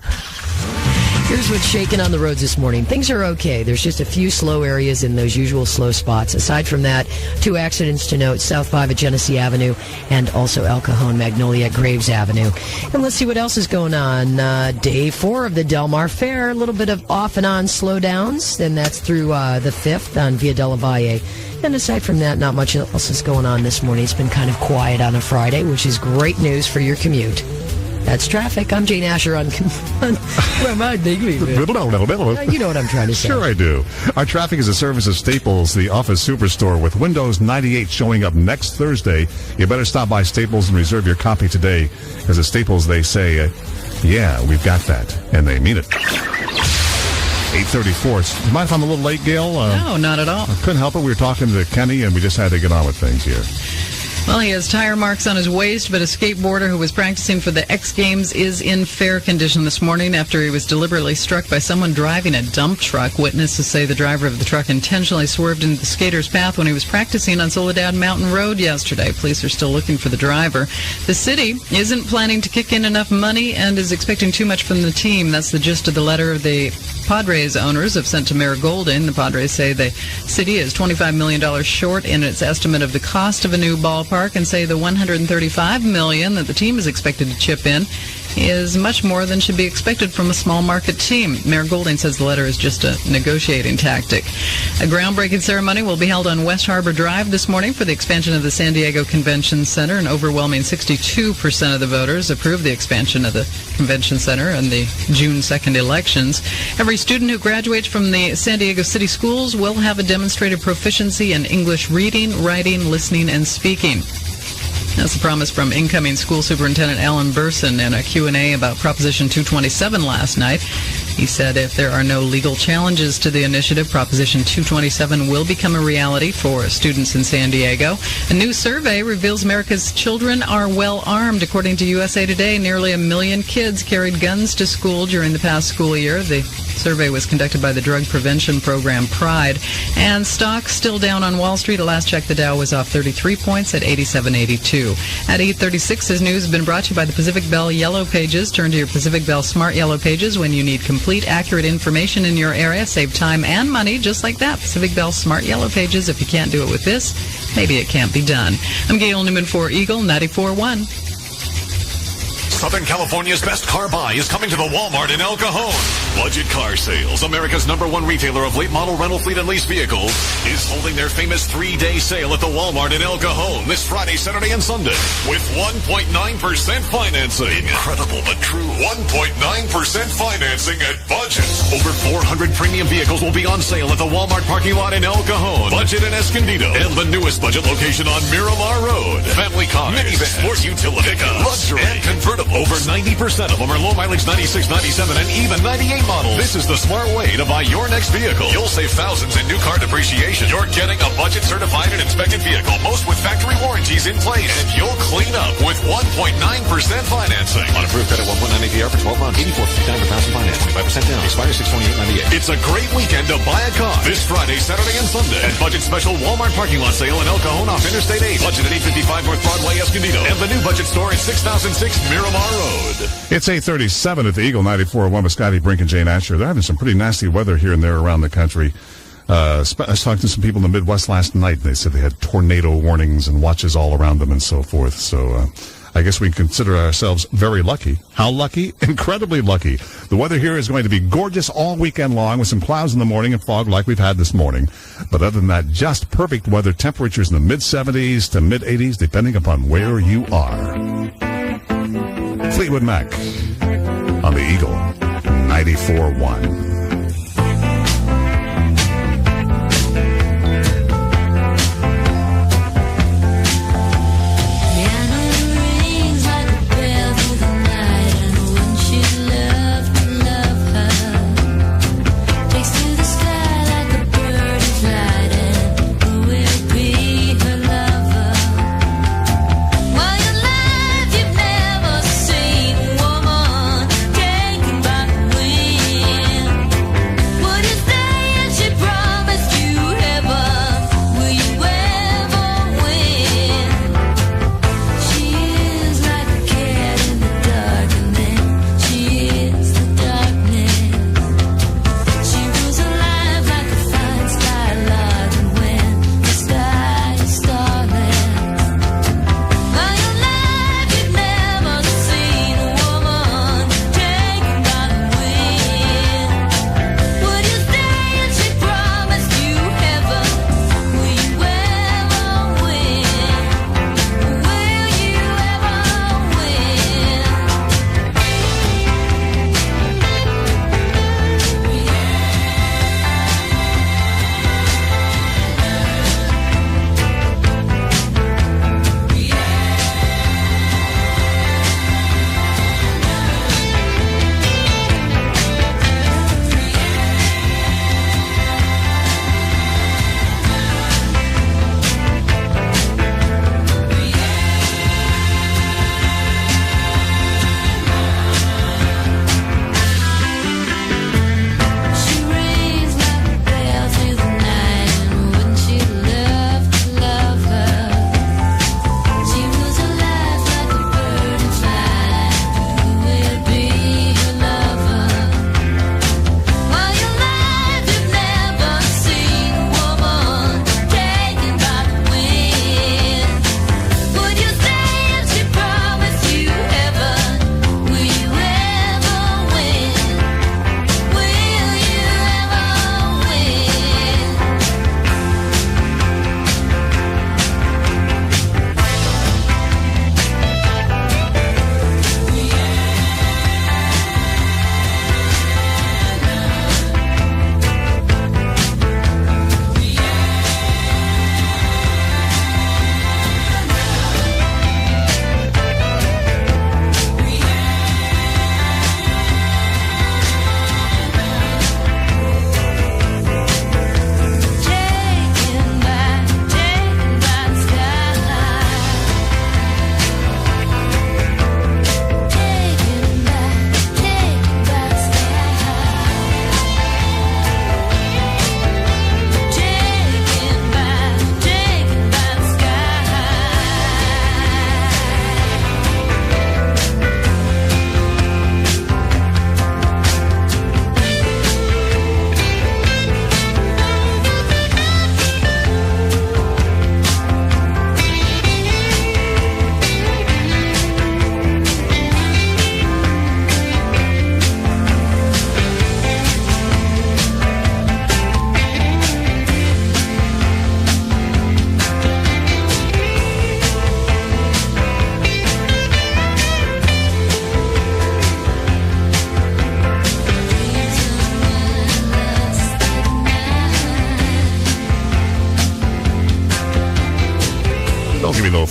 Here's what's shaking on the roads this morning. Things are okay. There's just a few slow areas in those usual slow spots. Aside from that, 2 accidents to note, South 5 at Genesee Avenue and also El Cajon Magnolia at Graves Avenue. And let's see what else is going on. Day 4 of the Del Mar Fair, a little bit of off and on slowdowns, and that's through the 5th on Via Della Valle. And aside from that, not much else is going on this morning. It's been kind of quiet on a Friday, which is great news for your commute. That's traffic. I'm Jane Asher on where am I thinking? You know what I'm trying to say. Sure I do. Our traffic is a service of Staples, the office superstore, with Windows 98 showing up next Thursday. You better stop by Staples and reserve your copy today, because at Staples they say, yeah, we've got that, and they mean it. 8:34. Do you mind if I'm a little late, Gail? No, not at all. I couldn't help it. We were talking to Kenny, and we just had to get on with things here. Well, he has tire marks on his waist, but a skateboarder who was practicing for the X Games is in fair condition this morning after he was deliberately struck by someone driving a dump truck. Witnesses say the driver of the truck intentionally swerved into the skater's path when he was practicing on Soledad Mountain Road yesterday. Police are still looking for the driver. The city isn't planning to kick in enough money and is expecting too much from the team. That's the gist of the letter the Padres owners have sent to Mayor Golden. The Padres say the city is $25 million short in its estimate of the cost of a new ballpark, and say the $135 million that the team is expected to chip in is much more than should be expected from a small market team. Mayor Golding says the letter is just a negotiating tactic. A groundbreaking ceremony will be held on West Harbor Drive this morning for the expansion of the San Diego Convention Center. An overwhelming 62% of the voters approved the expansion of the Convention Center in the June 2nd elections. Every student who graduates from the San Diego City Schools will have a demonstrated proficiency in English reading, writing, listening, and speaking. That's a promise from incoming school superintendent Alan Burson in a Q&A about Proposition 227 last night. He said if there are no legal challenges to the initiative, Proposition 227 will become a reality for students in San Diego. A new survey reveals America's children are well armed. According to USA Today, nearly 1 million kids carried guns to school during the past school year. The survey was conducted by the drug prevention program Pride. And stocks still down on Wall Street. At last check, the Dow was off 33 points at 87.82. At 8:36, this news has been brought to you by the Pacific Bell Yellow Pages. Turn to your Pacific Bell Smart Yellow Pages when you need complete, accurate information in your area. Save time and money just like that. Pacific Bell Smart Yellow Pages. If you can't do it with this, maybe it can't be done. I'm Gail Newman for Eagle 94.1. Southern California's best car buy is coming to the Walmart in El Cajon. Budget Car Sales, America's #1 retailer of late model rental fleet and lease vehicles, is holding their famous 3-day sale at the Walmart in El Cajon this Friday, Saturday, and Sunday with 1.9% financing. Incredible but true. 1.9% financing at budget. Over 400 premium vehicles will be on sale at the Walmart parking lot in El Cajon, Budget and Escondido, and the newest budget location on Miramar Road. Family cars, minivans, sport utility, pickups, luxury, and convertible. Over 90% of them are low mileage 96, 97, and even 98 models. This is the smart way to buy your next vehicle. You'll save thousands in new car depreciation. You're getting a budget certified and inspected vehicle, most with factory warranties in place. And you'll clean up with 1.9% financing. On approved credit 1.9 APR for 12 months. 84.59 per thousand finance. 25% down. Expires 6/28/98. It's a great weekend to buy a car. This Friday, Saturday, and Sunday. At Budget Special Walmart parking lot sale in El Cajon off Interstate 8. Budget at 855 North Broadway, Escondido. And the new budget store at 6006 Miramar Road. It's 8:37 at the Eagle 94.1 with Scotty, Brink, and Jane Asher. They're having some pretty nasty weather here and there around the country. I was talking to some people in the Midwest last night, and they said they had tornado warnings and watches all around them and so forth. So I guess we consider ourselves very lucky. How lucky? Incredibly lucky. The weather here is going to be gorgeous all weekend long with some clouds in the morning and fog like we've had this morning. But other than that, just perfect weather. Temperatures in the mid-70s to mid-80s, depending upon where you are. Fleetwood Mac on the Eagle 94.1.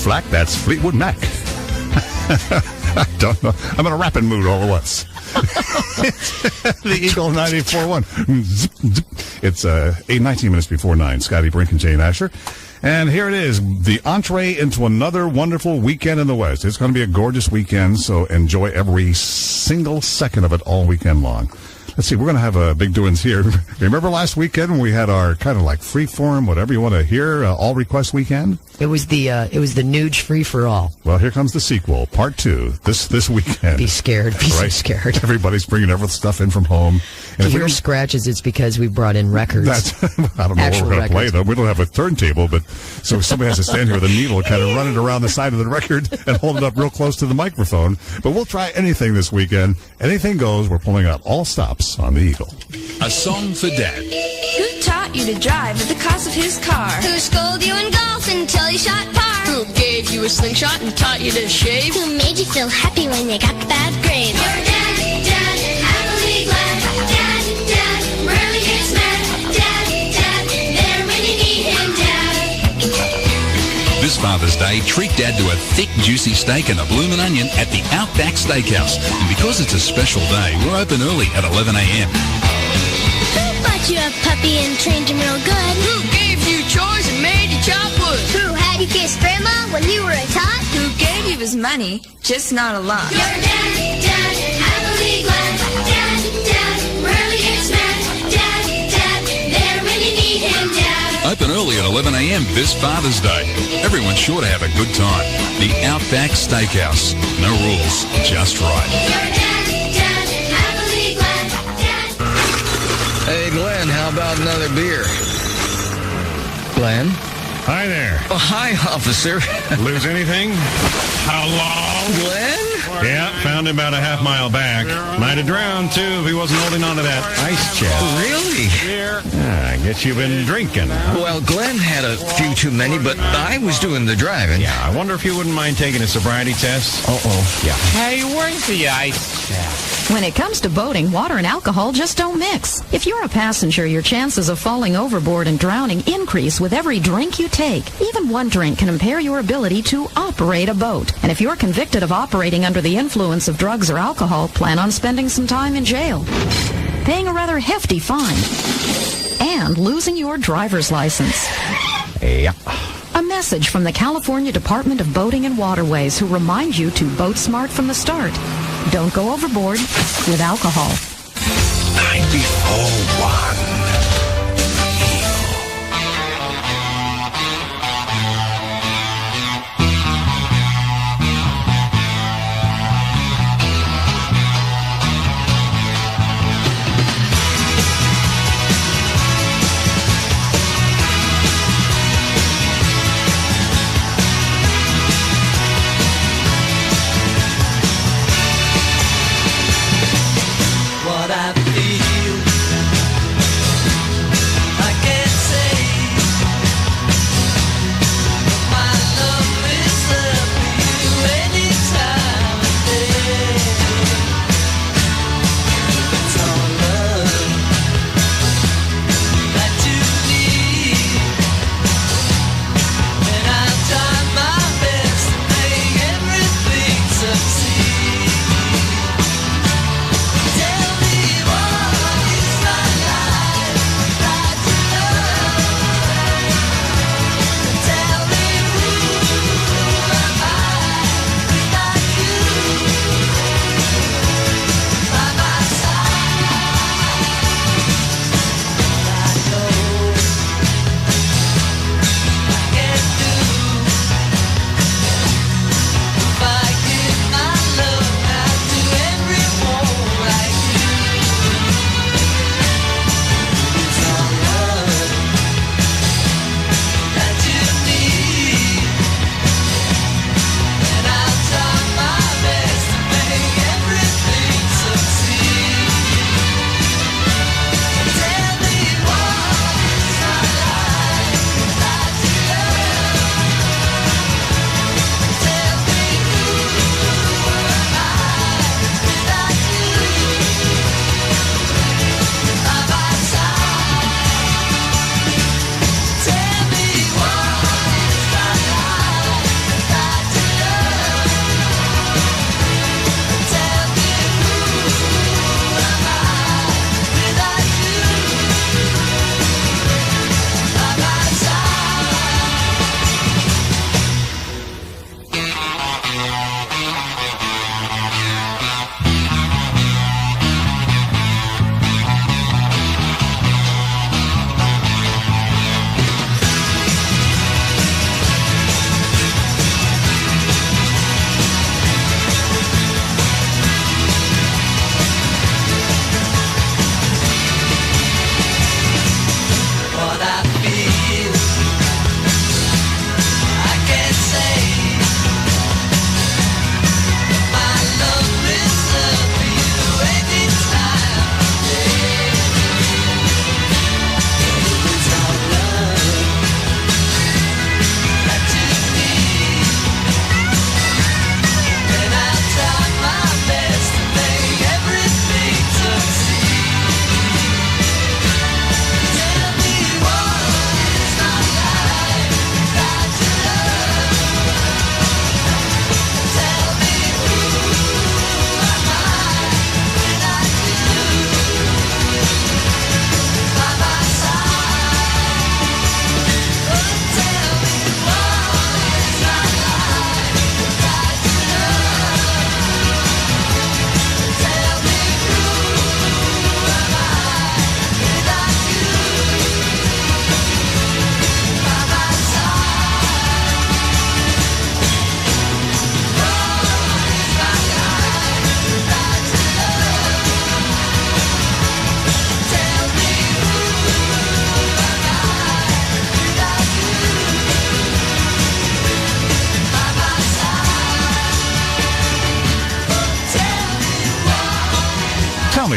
Flack, that's Fleetwood Mac. I don't know. I'm in a rapping mood all at once. The Eagle 94.1. It's 19 minutes before 9. Scotty, Brink, and Jane Asher. And here it is, the entree into another wonderful weekend in the West. It's going to be a gorgeous weekend, so enjoy every single second of it all weekend long. Let's see, we're going to have big doings here. Remember last weekend when we had our kind of like free-form, whatever you want to hear, all request weekend? It was the Nuge free-for-all. Well, here comes the sequel, part 2, this weekend. Be scared. Be so scared. Everybody's bringing every stuff in from home. And if you hear scratches, it's because we brought in records. I don't know what we're going to play, though. We don't have a turntable, but so somebody has to stand here with a needle, kind of run it around the side of the record and hold it up real close to the microphone. But we'll try anything this weekend. Anything goes. We're pulling out all stops on the Eagle. A song for Dad. Who taught you to drive at the cost of his car? Who scolded you in golf until you shot par? Who gave you a slingshot and taught you to shave? Who made you feel happy when you got the bad grade? Your dad, happily glad. Dad, rarely gets mad. Dad, there when you need him, Dad. This Father's Day, treat Dad to a thick, juicy steak and a bloomin' onion at the Outback Steakhouse. And because it's a special day, we're open early at 11 a.m. Who bought you a puppy and trained him real good? Who gave you chores and made you chop wood? Who had you kiss Grandma when you were a tot? Who gave you his money, just not a lot? Your dad, happily glad. Dad, rarely gets mad. Dad, there when you need him, Dad. Open early at 11 a.m. this Father's Day. Everyone's sure to have a good time. The Outback Steakhouse. No rules, just right. Your dad, happily glad. Hey, Glenn, how about another beer? Glenn? Hi there. Oh, hi, officer. Lose anything? How long? Glenn? Yeah, found him about a half mile back. Might have drowned, too, if he wasn't holding on to that ice chest. Really? I guess you've been drinking, huh? Well, Glenn had a few too many, but I was doing the driving. Yeah, I wonder if you wouldn't mind taking a sobriety test. Uh-oh. Yeah. Hey, where's the ice chest? When it comes to boating, water and alcohol just don't mix. If you're a passenger, your chances of falling overboard and drowning increase with every drink you take. Even one drink can impair your ability to operate a boat. And if you're convicted of operating under the influence of drugs or alcohol, plan on spending some time in jail, paying a rather hefty fine, and losing your driver's license. Yeah. A message from the California Department of Boating and Waterways, who remind you to boat smart from the start. Don't go overboard with alcohol. 94.1. What I feel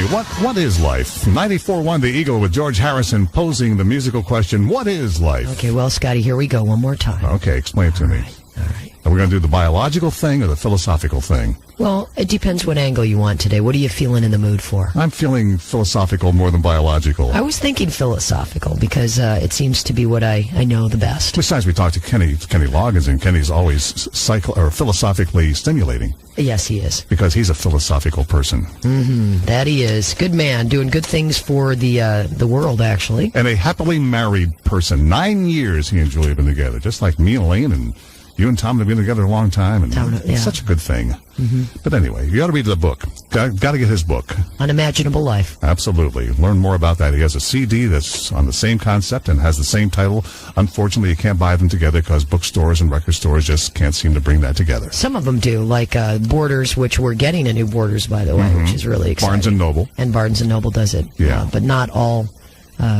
me, what is life? 94.1 The Eagle with George Harrison posing the musical question, what is life? Okay, well, Scotty, here we go one more time. Okay, explain it to me. All right. Are we going to do the biological thing or the philosophical thing? Well, it depends what angle you want today. What are you feeling in the mood for? I'm feeling philosophical more than biological. I was thinking philosophical because it seems to be what I know the best. Besides, we talked to Kenny Loggins, and Kenny's always philosophically stimulating. Yes, he is. Because he's a philosophical person. That he is. Good man, doing good things for the world, actually. And a happily married person. 9 years he and Julie have been together, just like me and Elaine, and you and Tom have been together a long time, and it's such a good thing. But anyway, you got to read the book. Got to get his book. Unimaginable Life. Absolutely. Learn more about that. He has a CD that's on the same concept and has the same title. Unfortunately, you can't buy them together because bookstores and record stores just can't seem to bring that together. Some of them do, like Borders, which we're getting a new Borders, by the way, which is really exciting. Barnes & Noble. And Barnes & Noble does it. Yeah. But not all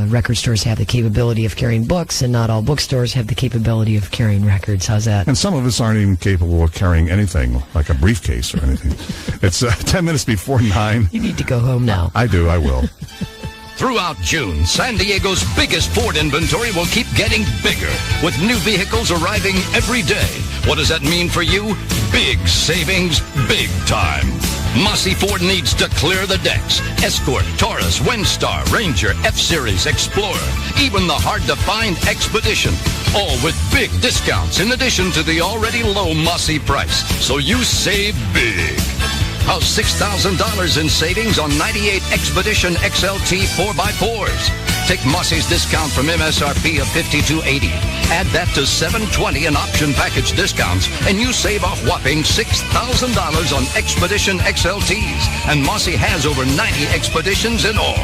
record stores have the capability of carrying books, and not all bookstores have the capability of carrying records. How's that? And some of us aren't even capable of carrying anything, like a briefcase or anything. It's 10 minutes before 9. You need to go home now. I do. I will. Throughout June, San Diego's biggest Ford inventory will keep getting bigger, with new vehicles arriving every day. What does that mean for you? Big savings, big time. Mossy Ford needs to clear the decks. Escort, Taurus, Windstar, Ranger, F-Series, Explorer, even the hard-to-find Expedition. All with big discounts in addition to the already low Mossy price. So you save big. How's $6,000 in savings on 98 Expedition XLT 4x4s? Take Mossy's discount from MSRP of $52.80. Add that to $720 in option package discounts, and you save a whopping $6,000 on Expedition XLTs. And Mossy has over 90 Expeditions in all.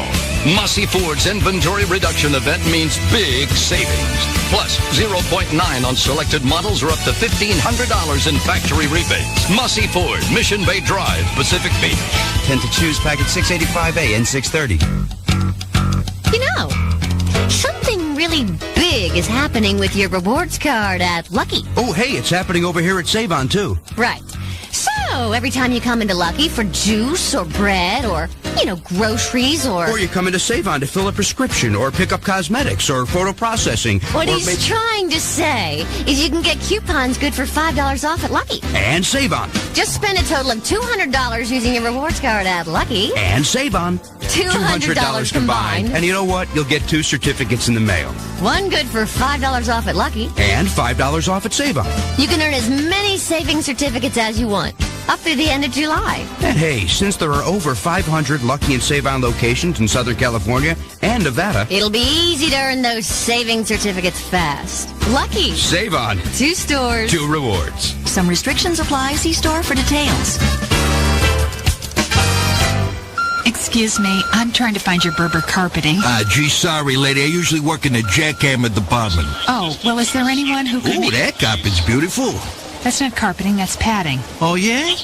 Mossy Ford's inventory reduction event means big savings. Plus, 0.9 on selected models or up to $1,500 in factory rebates. Mossy Ford, Mission Bay Drive, Pacific Beach. 10 to choose, package 685A and 630. You know, something really big is happening with your rewards card at Lucky. Oh, hey, it's happening over here at Save-On, too. Right. So, every time you come into Lucky for juice or bread or, groceries or... Or you come into Save-On to fill a prescription or pick up cosmetics or photo processing. What he's trying to say is you can get coupons good for $5 off at Lucky. And Save-On. Just spend a total of $200 using your rewards card at Lucky. And Save-On. $200 combined. And you know what? You'll get 2 certificates in the mail. One good for $5 off at Lucky. And $5 off at Save-On. You can earn as many savings certificates as you want, up through the end of July. And hey, since there are over 500 Lucky and Save-On locations in Southern California and Nevada, it'll be easy to earn those savings certificates fast. Lucky. Save-On. 2 stores. 2 rewards. Some restrictions apply. See store for details. Excuse me, I'm trying to find your Berber carpeting. Gee, sorry, lady. I usually work in the jackhammer department. Oh, well, is there anyone who could... Oh, that carpet's beautiful. That's not carpeting, that's padding. Oh, yeah?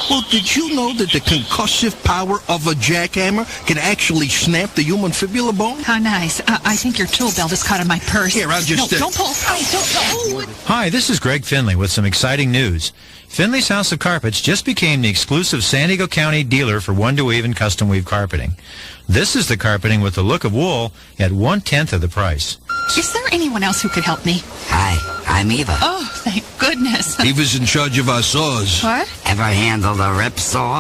Well, did you know that the concussive power of a jackhammer can actually snap the human fibula bone? How nice. I think your tool belt is caught in my purse. Here, I'll just... No, don't pull. Don't. Hi, this is Greg Finley with some exciting news. Finley's House of Carpets just became the exclusive San Diego County dealer for one-to-weave and custom weave carpeting. This is the carpeting with the look of wool at 1/10 of the price. Is there anyone else who could help me? Hi, I'm Eva. Oh, thank goodness. Eva's in charge of our saws. What? Ever handled a rip saw?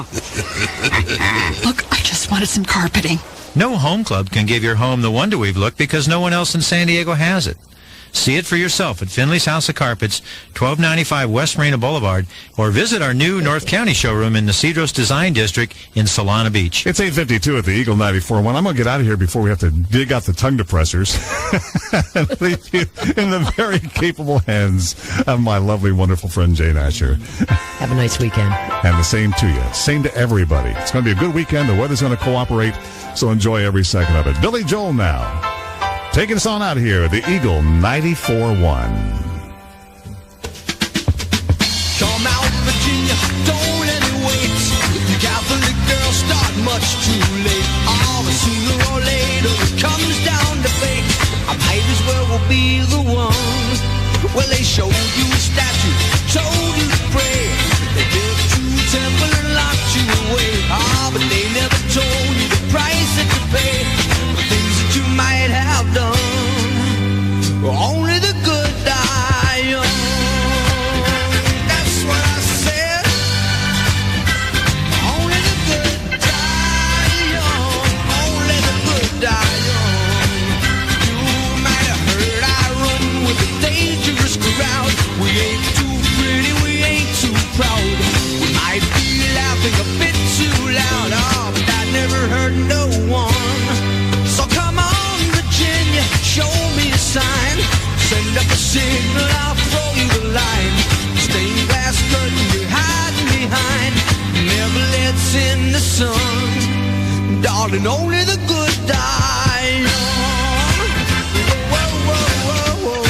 Look, I just wanted some carpeting. No home club can give your home the one-to-weave look because no one else in San Diego has it. See it for yourself at Finley's House of Carpets, 1295 West Marina Boulevard, or visit our new North County showroom in the Cedros Design District in Solana Beach. It's 8:52 at the Eagle 94.1. I'm going to get out of here before we have to dig out the tongue depressors and leave you in the very capable hands of my lovely, wonderful friend Jane Asher. Have a nice weekend. And the same to you. Same to everybody. It's going to be a good weekend. The weather's going to cooperate, so enjoy every second of it. Billy Joel now. Taking us on out here, the Eagle 94.1. Come out, Virginia, don't let it wait. The Catholic girls start much too late. Oh, but sooner or later it comes down to fate. I might as well be the one. Well, they showed you a statue, told you to pray. They built you a temple and locked you away. Ah, but they never told you to pray. never lets in the sun. Darling, only the good die young. Whoa, whoa, whoa, whoa.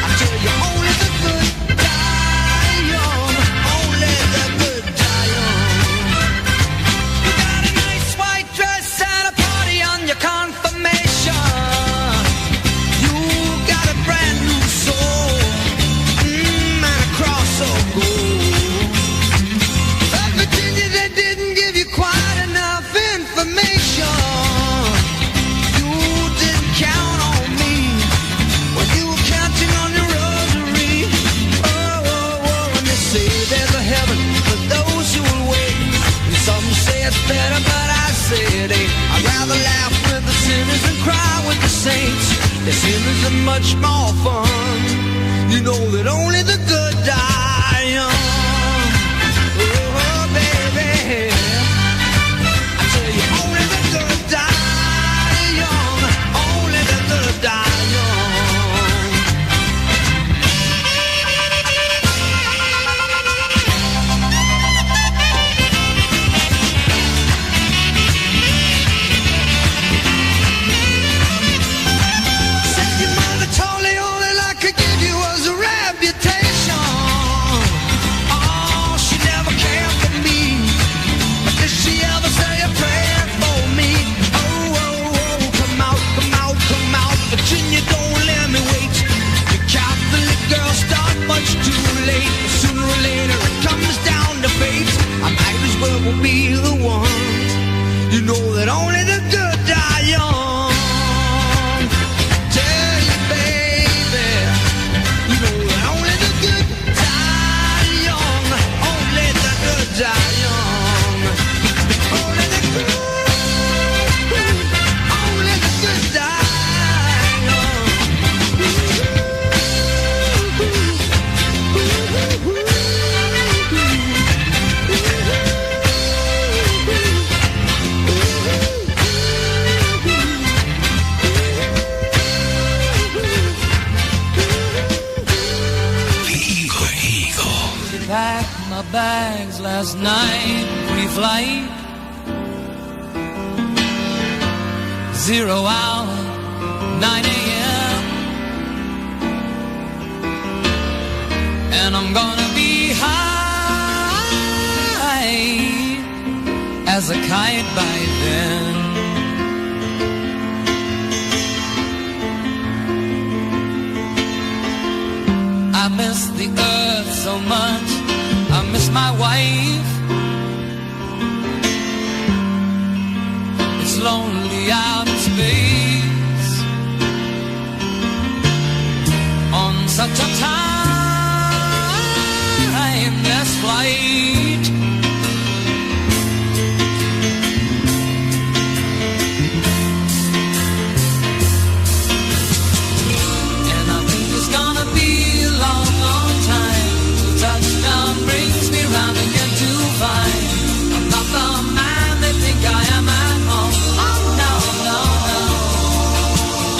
I tell you, only the good die young. Only the good die young. You got a nice white dress and a party on your confirmation. You got a brand new soul, and a cross of gold. But Virginia, they didn't give you quite enough information. You didn't count on me when you were counting on your rosary. Oh, oh, oh, and they say there's a heaven for those who will wait. And some say it's better, but I say it ain't. I'd rather laugh with the sinners than cry with the saints. The sinners are much more fun. You know that only the good die young. Oh, baby, I tell you, only the good die young. Only the good die young. Said your mother told me all that I could give you was a reputation. Oh, she never cared for me. But did she ever say a prayer for me? Oh, oh, oh, come out, come out, come out. Virginia, don't let me wait. The Catholic girls start much too late. Sooner or later it comes down to fate. I might as well be the one. You know that only the good die young. Tell you, baby, you know that only the good die young. Only the good die young. Only the good, only the good die young. Packed my bags last night, pre-flight. 0 hour, 9 a.m. And I'm gonna be high as a kite by then. I miss the earth so much. I miss my wife. It's lonely out in space on such a timeless flight. And I think it's gonna be a long, long time till touchdown brings me round again to find I'm not the man they think I am at home. Oh no, no, no,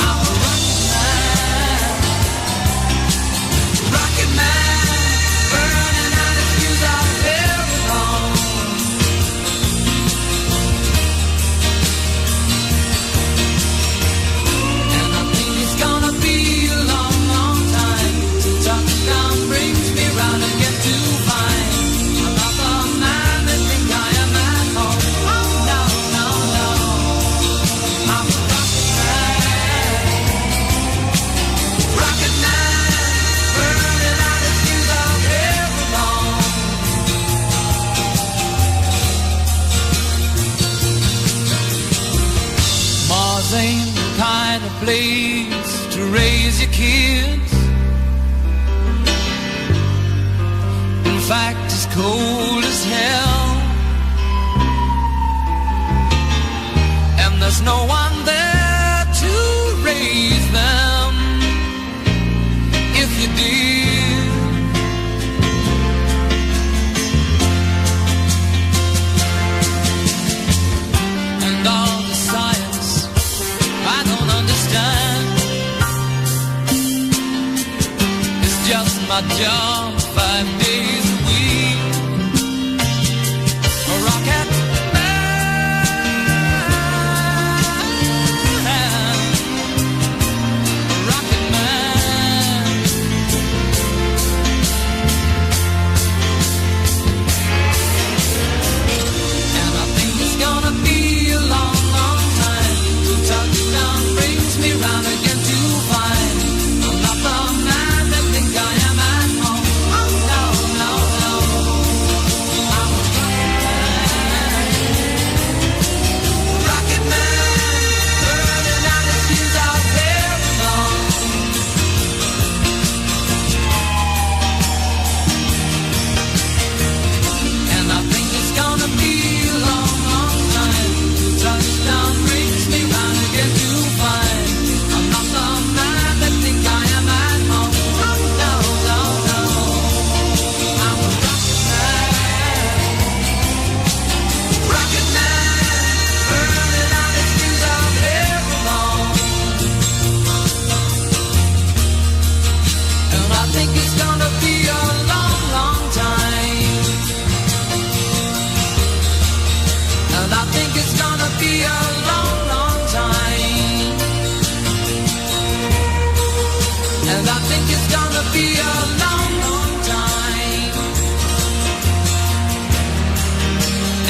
I'm a rocket man, burning out his fuse out there alone. And I think it's gonna be a long, long time till touchdown brings me round again to find I'm not the man they think I am at home. Oh no, no, no, I'm a rocket man, burning out his fuse out there alone. Mars ain't the kind of place to raise your kids. In fact, it's cold as hell. And there's no one there to raise them if you did. And all the science I don't understand. It's just my job 5 days a week.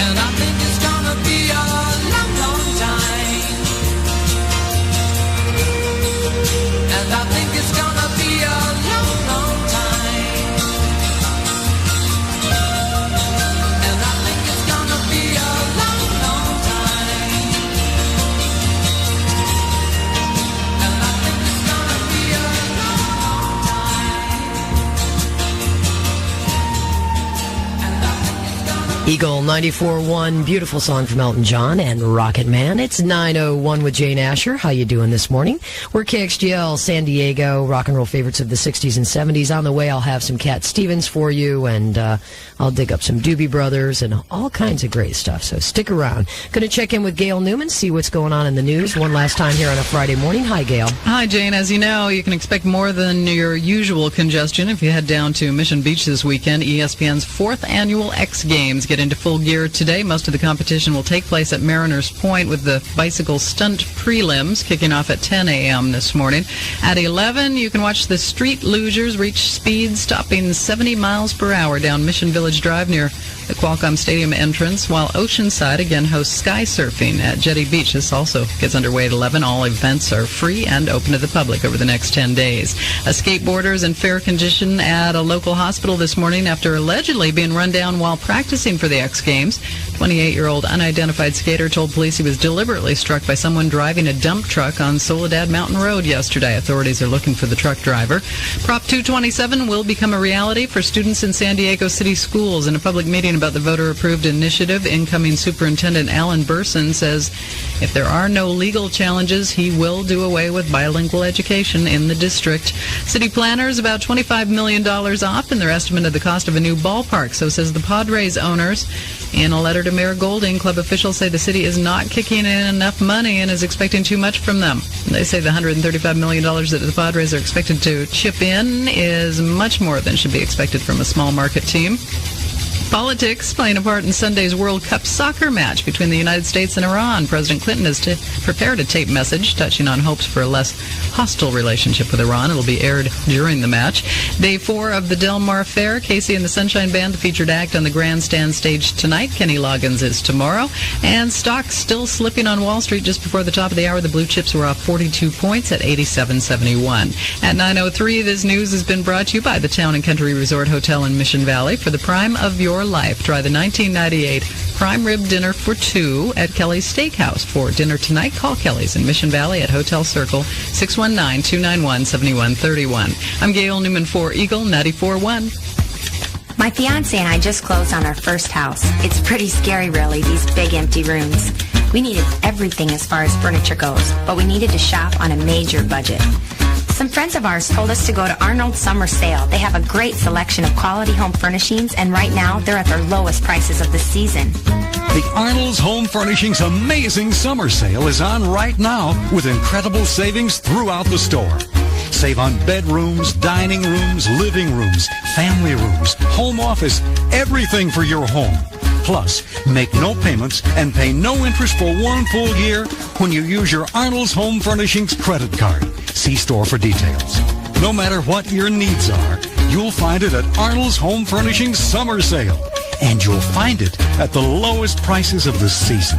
And I think it's gonna be a long, long time. And I think it's gonna be a long, long time. And I think it's gonna be a long, long time. And I think it's gonna be a long, long time. Eagle 94.1, beautiful song from Elton John and Rocket Man. It's 9:01 with Jane Asher. How you doing this morning? We're KXGL San Diego, rock and roll favorites of the 60s and 70s. On the way, I'll have some Cat Stevens for you, and I'll dig up some Doobie Brothers and all kinds of great stuff, so stick around. Going to check in with Gail Newman, see what's going on in the news one last time here on a Friday morning. Hi, Gail. Hi, Jane. As you know, you can expect more than your usual congestion if you head down to Mission Beach this weekend. ESPN's 4th annual X Games get into full gear today. Most of the competition will take place at Mariners Point, with the bicycle stunt prelims kicking off at 10 a.m. this morning. At 11, you can watch the street losers reach speeds topping 70 miles per hour down Mission Village Drive near the Qualcomm Stadium entrance, while Oceanside again hosts sky surfing at Jetty Beach. This also gets underway at 11. All events are free and open to the public over the next 10 days. A skateboarder is in fair condition at a local hospital this morning after allegedly being run down while practicing for the X Games. 28-year-old unidentified skater told police he was deliberately struck by someone driving a dump truck on Soledad Mountain Road yesterday. Authorities are looking for the truck driver. Prop 227 will become a reality for students in San Diego City schools. In a public meeting about the voter-approved initiative, incoming Superintendent Alan Burson says if there are no legal challenges, he will do away with bilingual education in the district. City planners about $25 million off in their estimate of the cost of a new ballpark, so says the Padres owners. In a letter to Mayor Golding, club officials say the city is not kicking in enough money and is expecting too much from them. They say the $135 million that the Padres are expected to chip in is much more than should be expected from a small market team. Politics playing a part in Sunday's World Cup soccer match between the United States and Iran. President Clinton has prepared a tape message touching on hopes for a less hostile relationship with Iran. It will be aired during the match. Day 4 of the Del Mar Fair. Casey and the Sunshine Band, the featured act on the grandstand stage tonight. Kenny Loggins is tomorrow. And stocks still slipping on Wall Street just before the top of the hour. The blue chips were off 42 points at 87.71. At 9:03, this news has been brought to you by the Town and Country Resort Hotel in Mission Valley. For the prime of your life, try the 1998 prime rib dinner for 2 at Kelly's Steakhouse. For dinner tonight, call Kelly's in Mission Valley at Hotel Circle, 619-291-7131. I'm Gail Newman for Eagle 94.1. My fiance and I just closed on our first house. It's pretty scary, really, these big empty rooms. We needed everything as far as furniture goes, but we needed to shop on a major budget. Some friends of ours told us to go to Arnold's Summer Sale. They have a great selection of quality home furnishings, and right now they're at their lowest prices of the season. The Arnold's Home Furnishings Amazing Summer Sale is on right now with incredible savings throughout the store. Save on bedrooms, dining rooms, living rooms, family rooms, home office, everything for your home. Plus, make no payments and pay no interest for 1 full year when you use your Arnold's Home Furnishings credit card. See store for details. No matter what your needs are, you'll find it at Arnold's Home Furnishings Summer Sale. And you'll find it at the lowest prices of the season.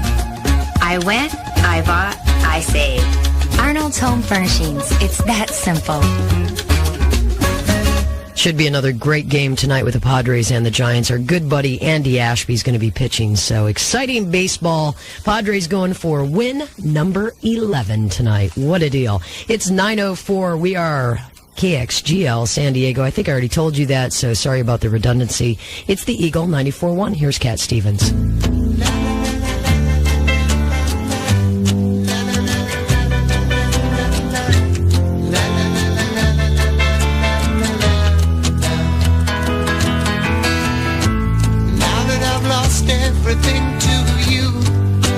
I went, I bought, I saved. Arnold's Home Furnishings. It's that simple. Should be another great game tonight with the Padres and the Giants. Our good buddy Andy Ashby is going to be pitching, so exciting baseball. Padres going for win number 11 tonight. What a deal. It's 9:04. We are KXGL San Diego. I think I already told you that, so sorry about the redundancy. It's the Eagle 94.1. Here's Cat Stevens. Everything to you.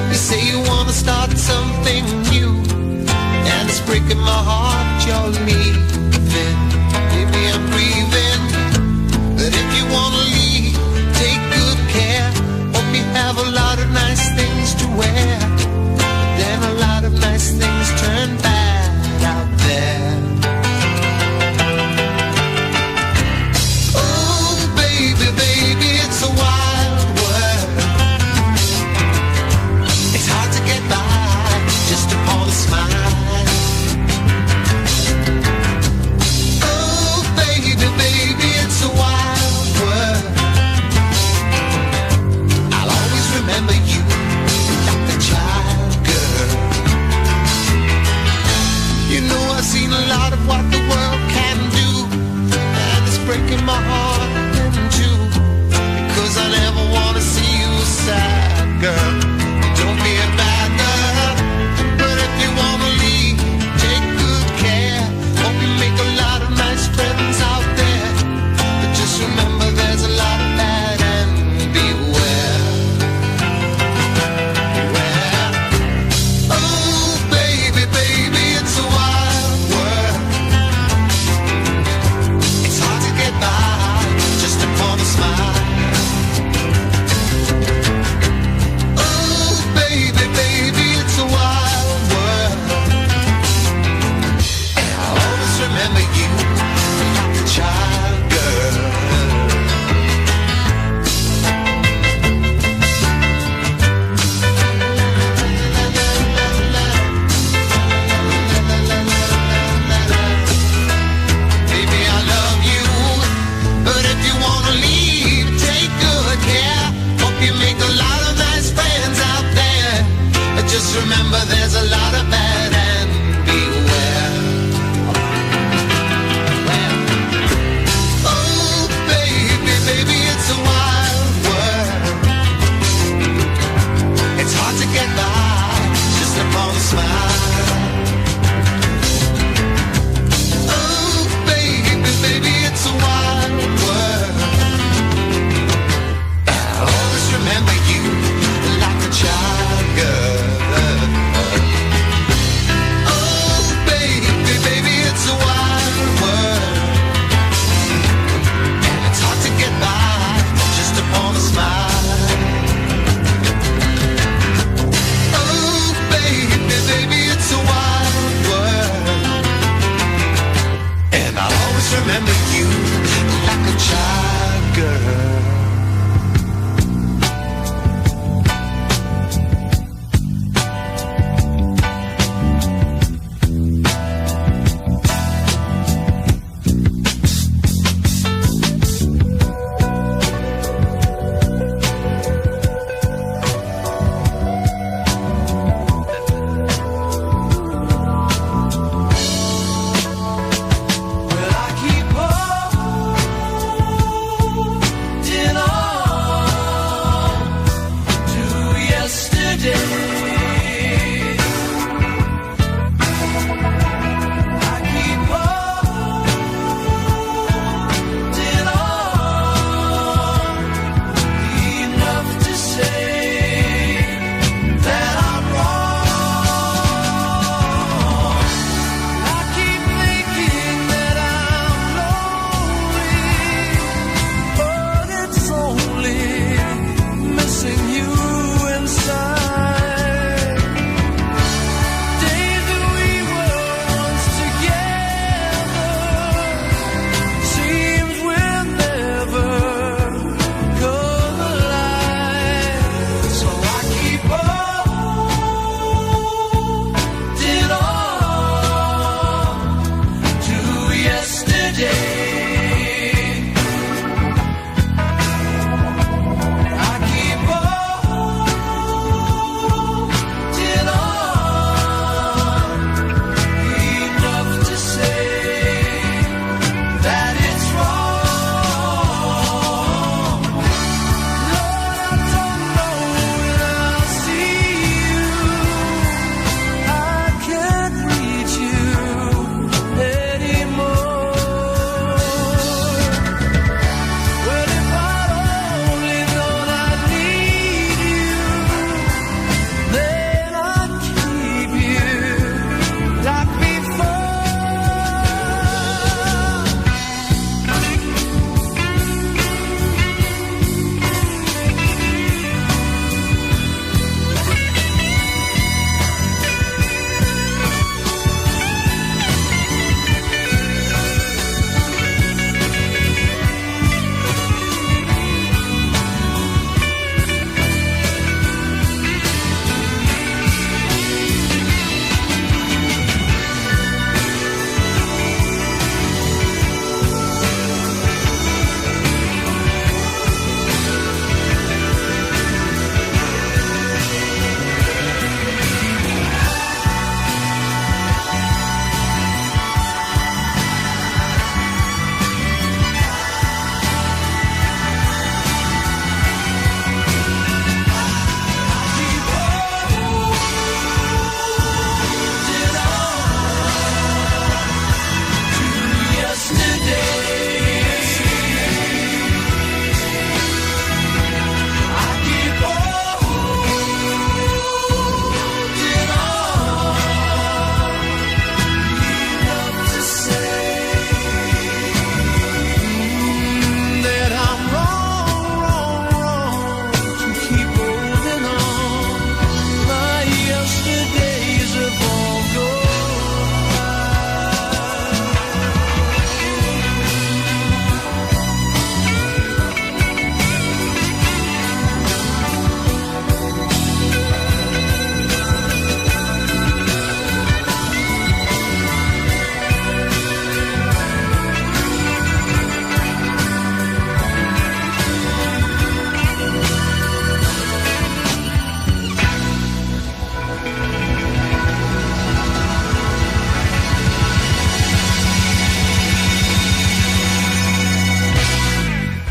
You say you want to start something new, and it's breaking my heart you're leaving. Maybe I'm grieving, but if you want to leave, take good care. Hope you have a lot of nice things to wear, but then a lot of nice things turn bad out there. Oh baby, baby, it's a wild world.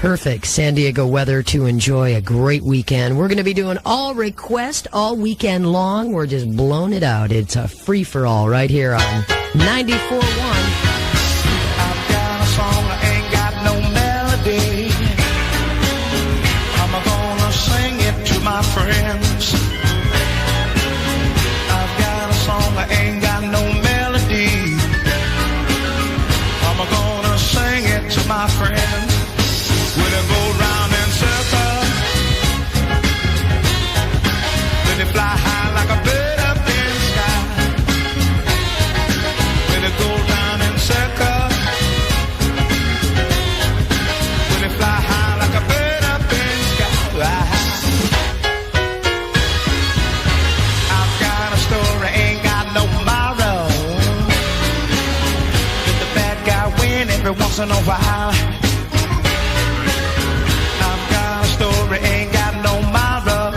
Perfect San Diego weather to enjoy a great weekend. We're going to be doing all request all weekend long. We're just blowing it out. It's a free-for-all right here on 94.1. I've got a song, I ain't got no melody. I'm gonna sing it to my friends. I've got a song, I ain't got no melody. I'm gonna sing it to my friends. When it go round in circles, when it fly high like a bird up in the sky. When it go round in circles, when it fly high like a bird up in the sky. I've got a story, ain't got no tomorrow. Let the bad guy win every once in a while. Ain't got no tomorrow.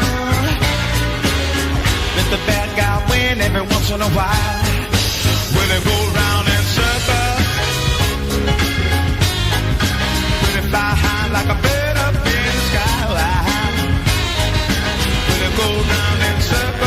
Let the bad guy win every once in a while. When it go round in circles, when it fly high like a bird up in the sky. When it go round in circles.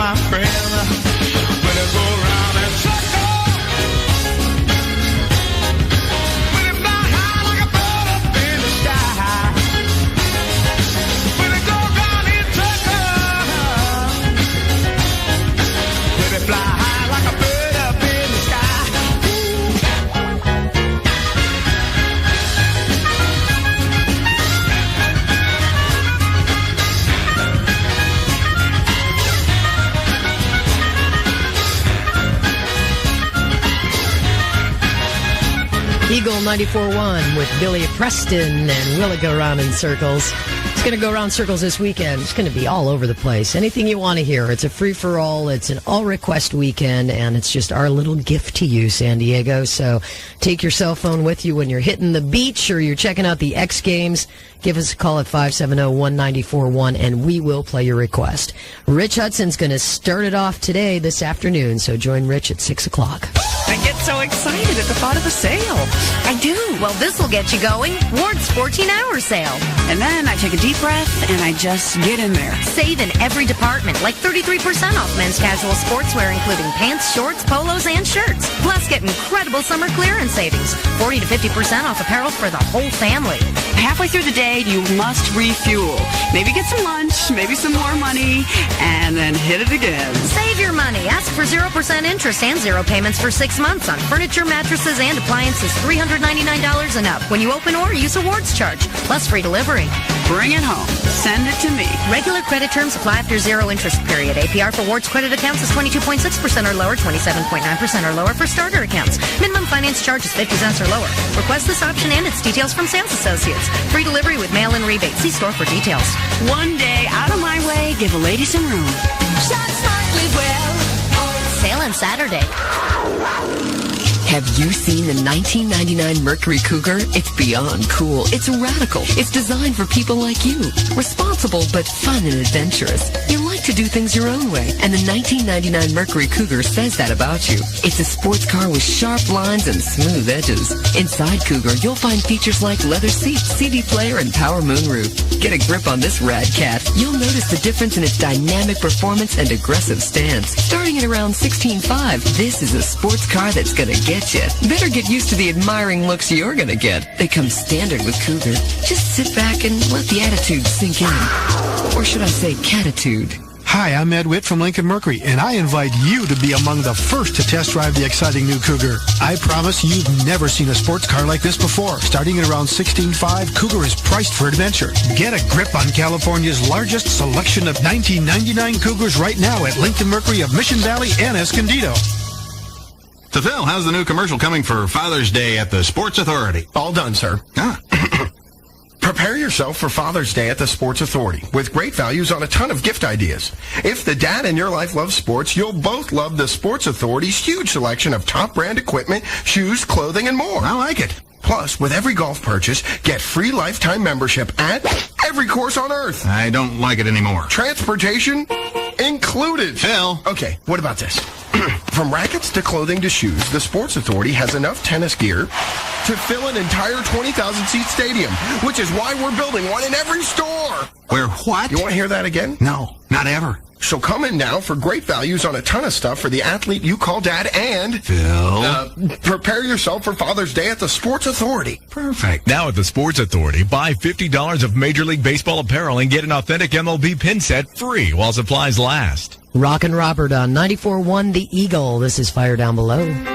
my friend. When it go round and circle, when it fly high like a bird up in the sky, when it go round and circle, when it fly high like a bird up in the sky. Eagle 94.1 with Billy Preston, and will it go round in circles? It's going to go around circles this weekend. It's going to be all over the place. Anything you want to hear. It's a free-for-all. It's an all-request weekend, and it's just our little gift to you, San Diego. So take your cell phone with you when you're hitting the beach or you're checking out the X Games. Give us a call at 570-1941, and we will play your request. Rich Hudson's going to start it off today, this afternoon, so join Rich at 6 o'clock. I get so excited at the thought of a sale. I do. Well, this will get you going. Ward's 14-hour sale. And then I take a deep breath and I just get in there. Save in every department, like 33% off men's casual sportswear, including pants, shorts, polos, and shirts. Plus, get incredible summer clearance savings. 40 to 50% off apparel for the whole family. Halfway through the day, you must refuel. Maybe get some lunch, maybe some more money, and then hit it again. Save your money. Ask for 0% interest and 0 payments for 6 months on furniture, mattresses, and appliances $399 and up when you open or use a Ward's charge, plus free delivery. Bring it home. Send it to me. Regular credit terms apply after 0 interest period. APR for Ward's credit accounts is 22.6% or lower, 27.9% or lower for starter accounts. Minimum finance charge is 50 cents or lower. Request this option and its details from sales associates. Free delivery with mail-in rebate. See store for details. One day, out of my way, give a lady some room. Shop smartly well. Sale on Saturday. Have you seen the 1999 Mercury Cougar? It's beyond cool. It's radical. It's designed for people like you. Responsible but fun and adventurous. You like to do things your own way. And the 1999 Mercury Cougar says that about you. It's a sports car with sharp lines and smooth edges. Inside Cougar, you'll find features like leather seats, CD player, and power moonroof. Get a grip on this rad cat. You'll notice the difference in its dynamic performance and aggressive stance. Starting at around $16,500, this is a sports car that's gonna get you. Better get used to the admiring looks you're gonna get. They come standard with Cougar. Just sit back and let the attitude sink in. Or should I say catitude? Hi, I'm Ed Witt from Lincoln Mercury, and I invite you to be among the first to test drive the exciting new Cougar. I promise you've never seen a sports car like this before. Starting at around $16,500, Cougar is priced for adventure. Get a grip on California's largest selection of 1999 Cougars right now at Lincoln Mercury of Mission Valley and Escondido. So, Phil, how's the new commercial coming for Father's Day at the Sports Authority? All done, sir. Prepare yourself for Father's Day at the Sports Authority with great values on a ton of gift ideas. If the dad in your life loves sports, you'll both love the Sports Authority's huge selection of top brand equipment, shoes, clothing, and more. I like it. Plus, with every golf purchase, get free lifetime membership at every course on Earth. I don't like it anymore. Transportation included. Phil. Okay, what about this? From rackets to clothing to shoes, the Sports Authority has enough tennis gear to fill an entire 20,000-seat stadium, which is why we're building one in every store. Where what? You want to hear that again? No, not ever. So come in now for great values on a ton of stuff for the athlete you call dad and... Phil. Prepare yourself for Father's Day at the Sports Authority. Perfect. Now at the Sports Authority, buy $50 of Major League Baseball apparel and get an authentic MLB pin set free while supplies last. Rockin' Robert on 94.1 The Eagle. This is Fire Down Below.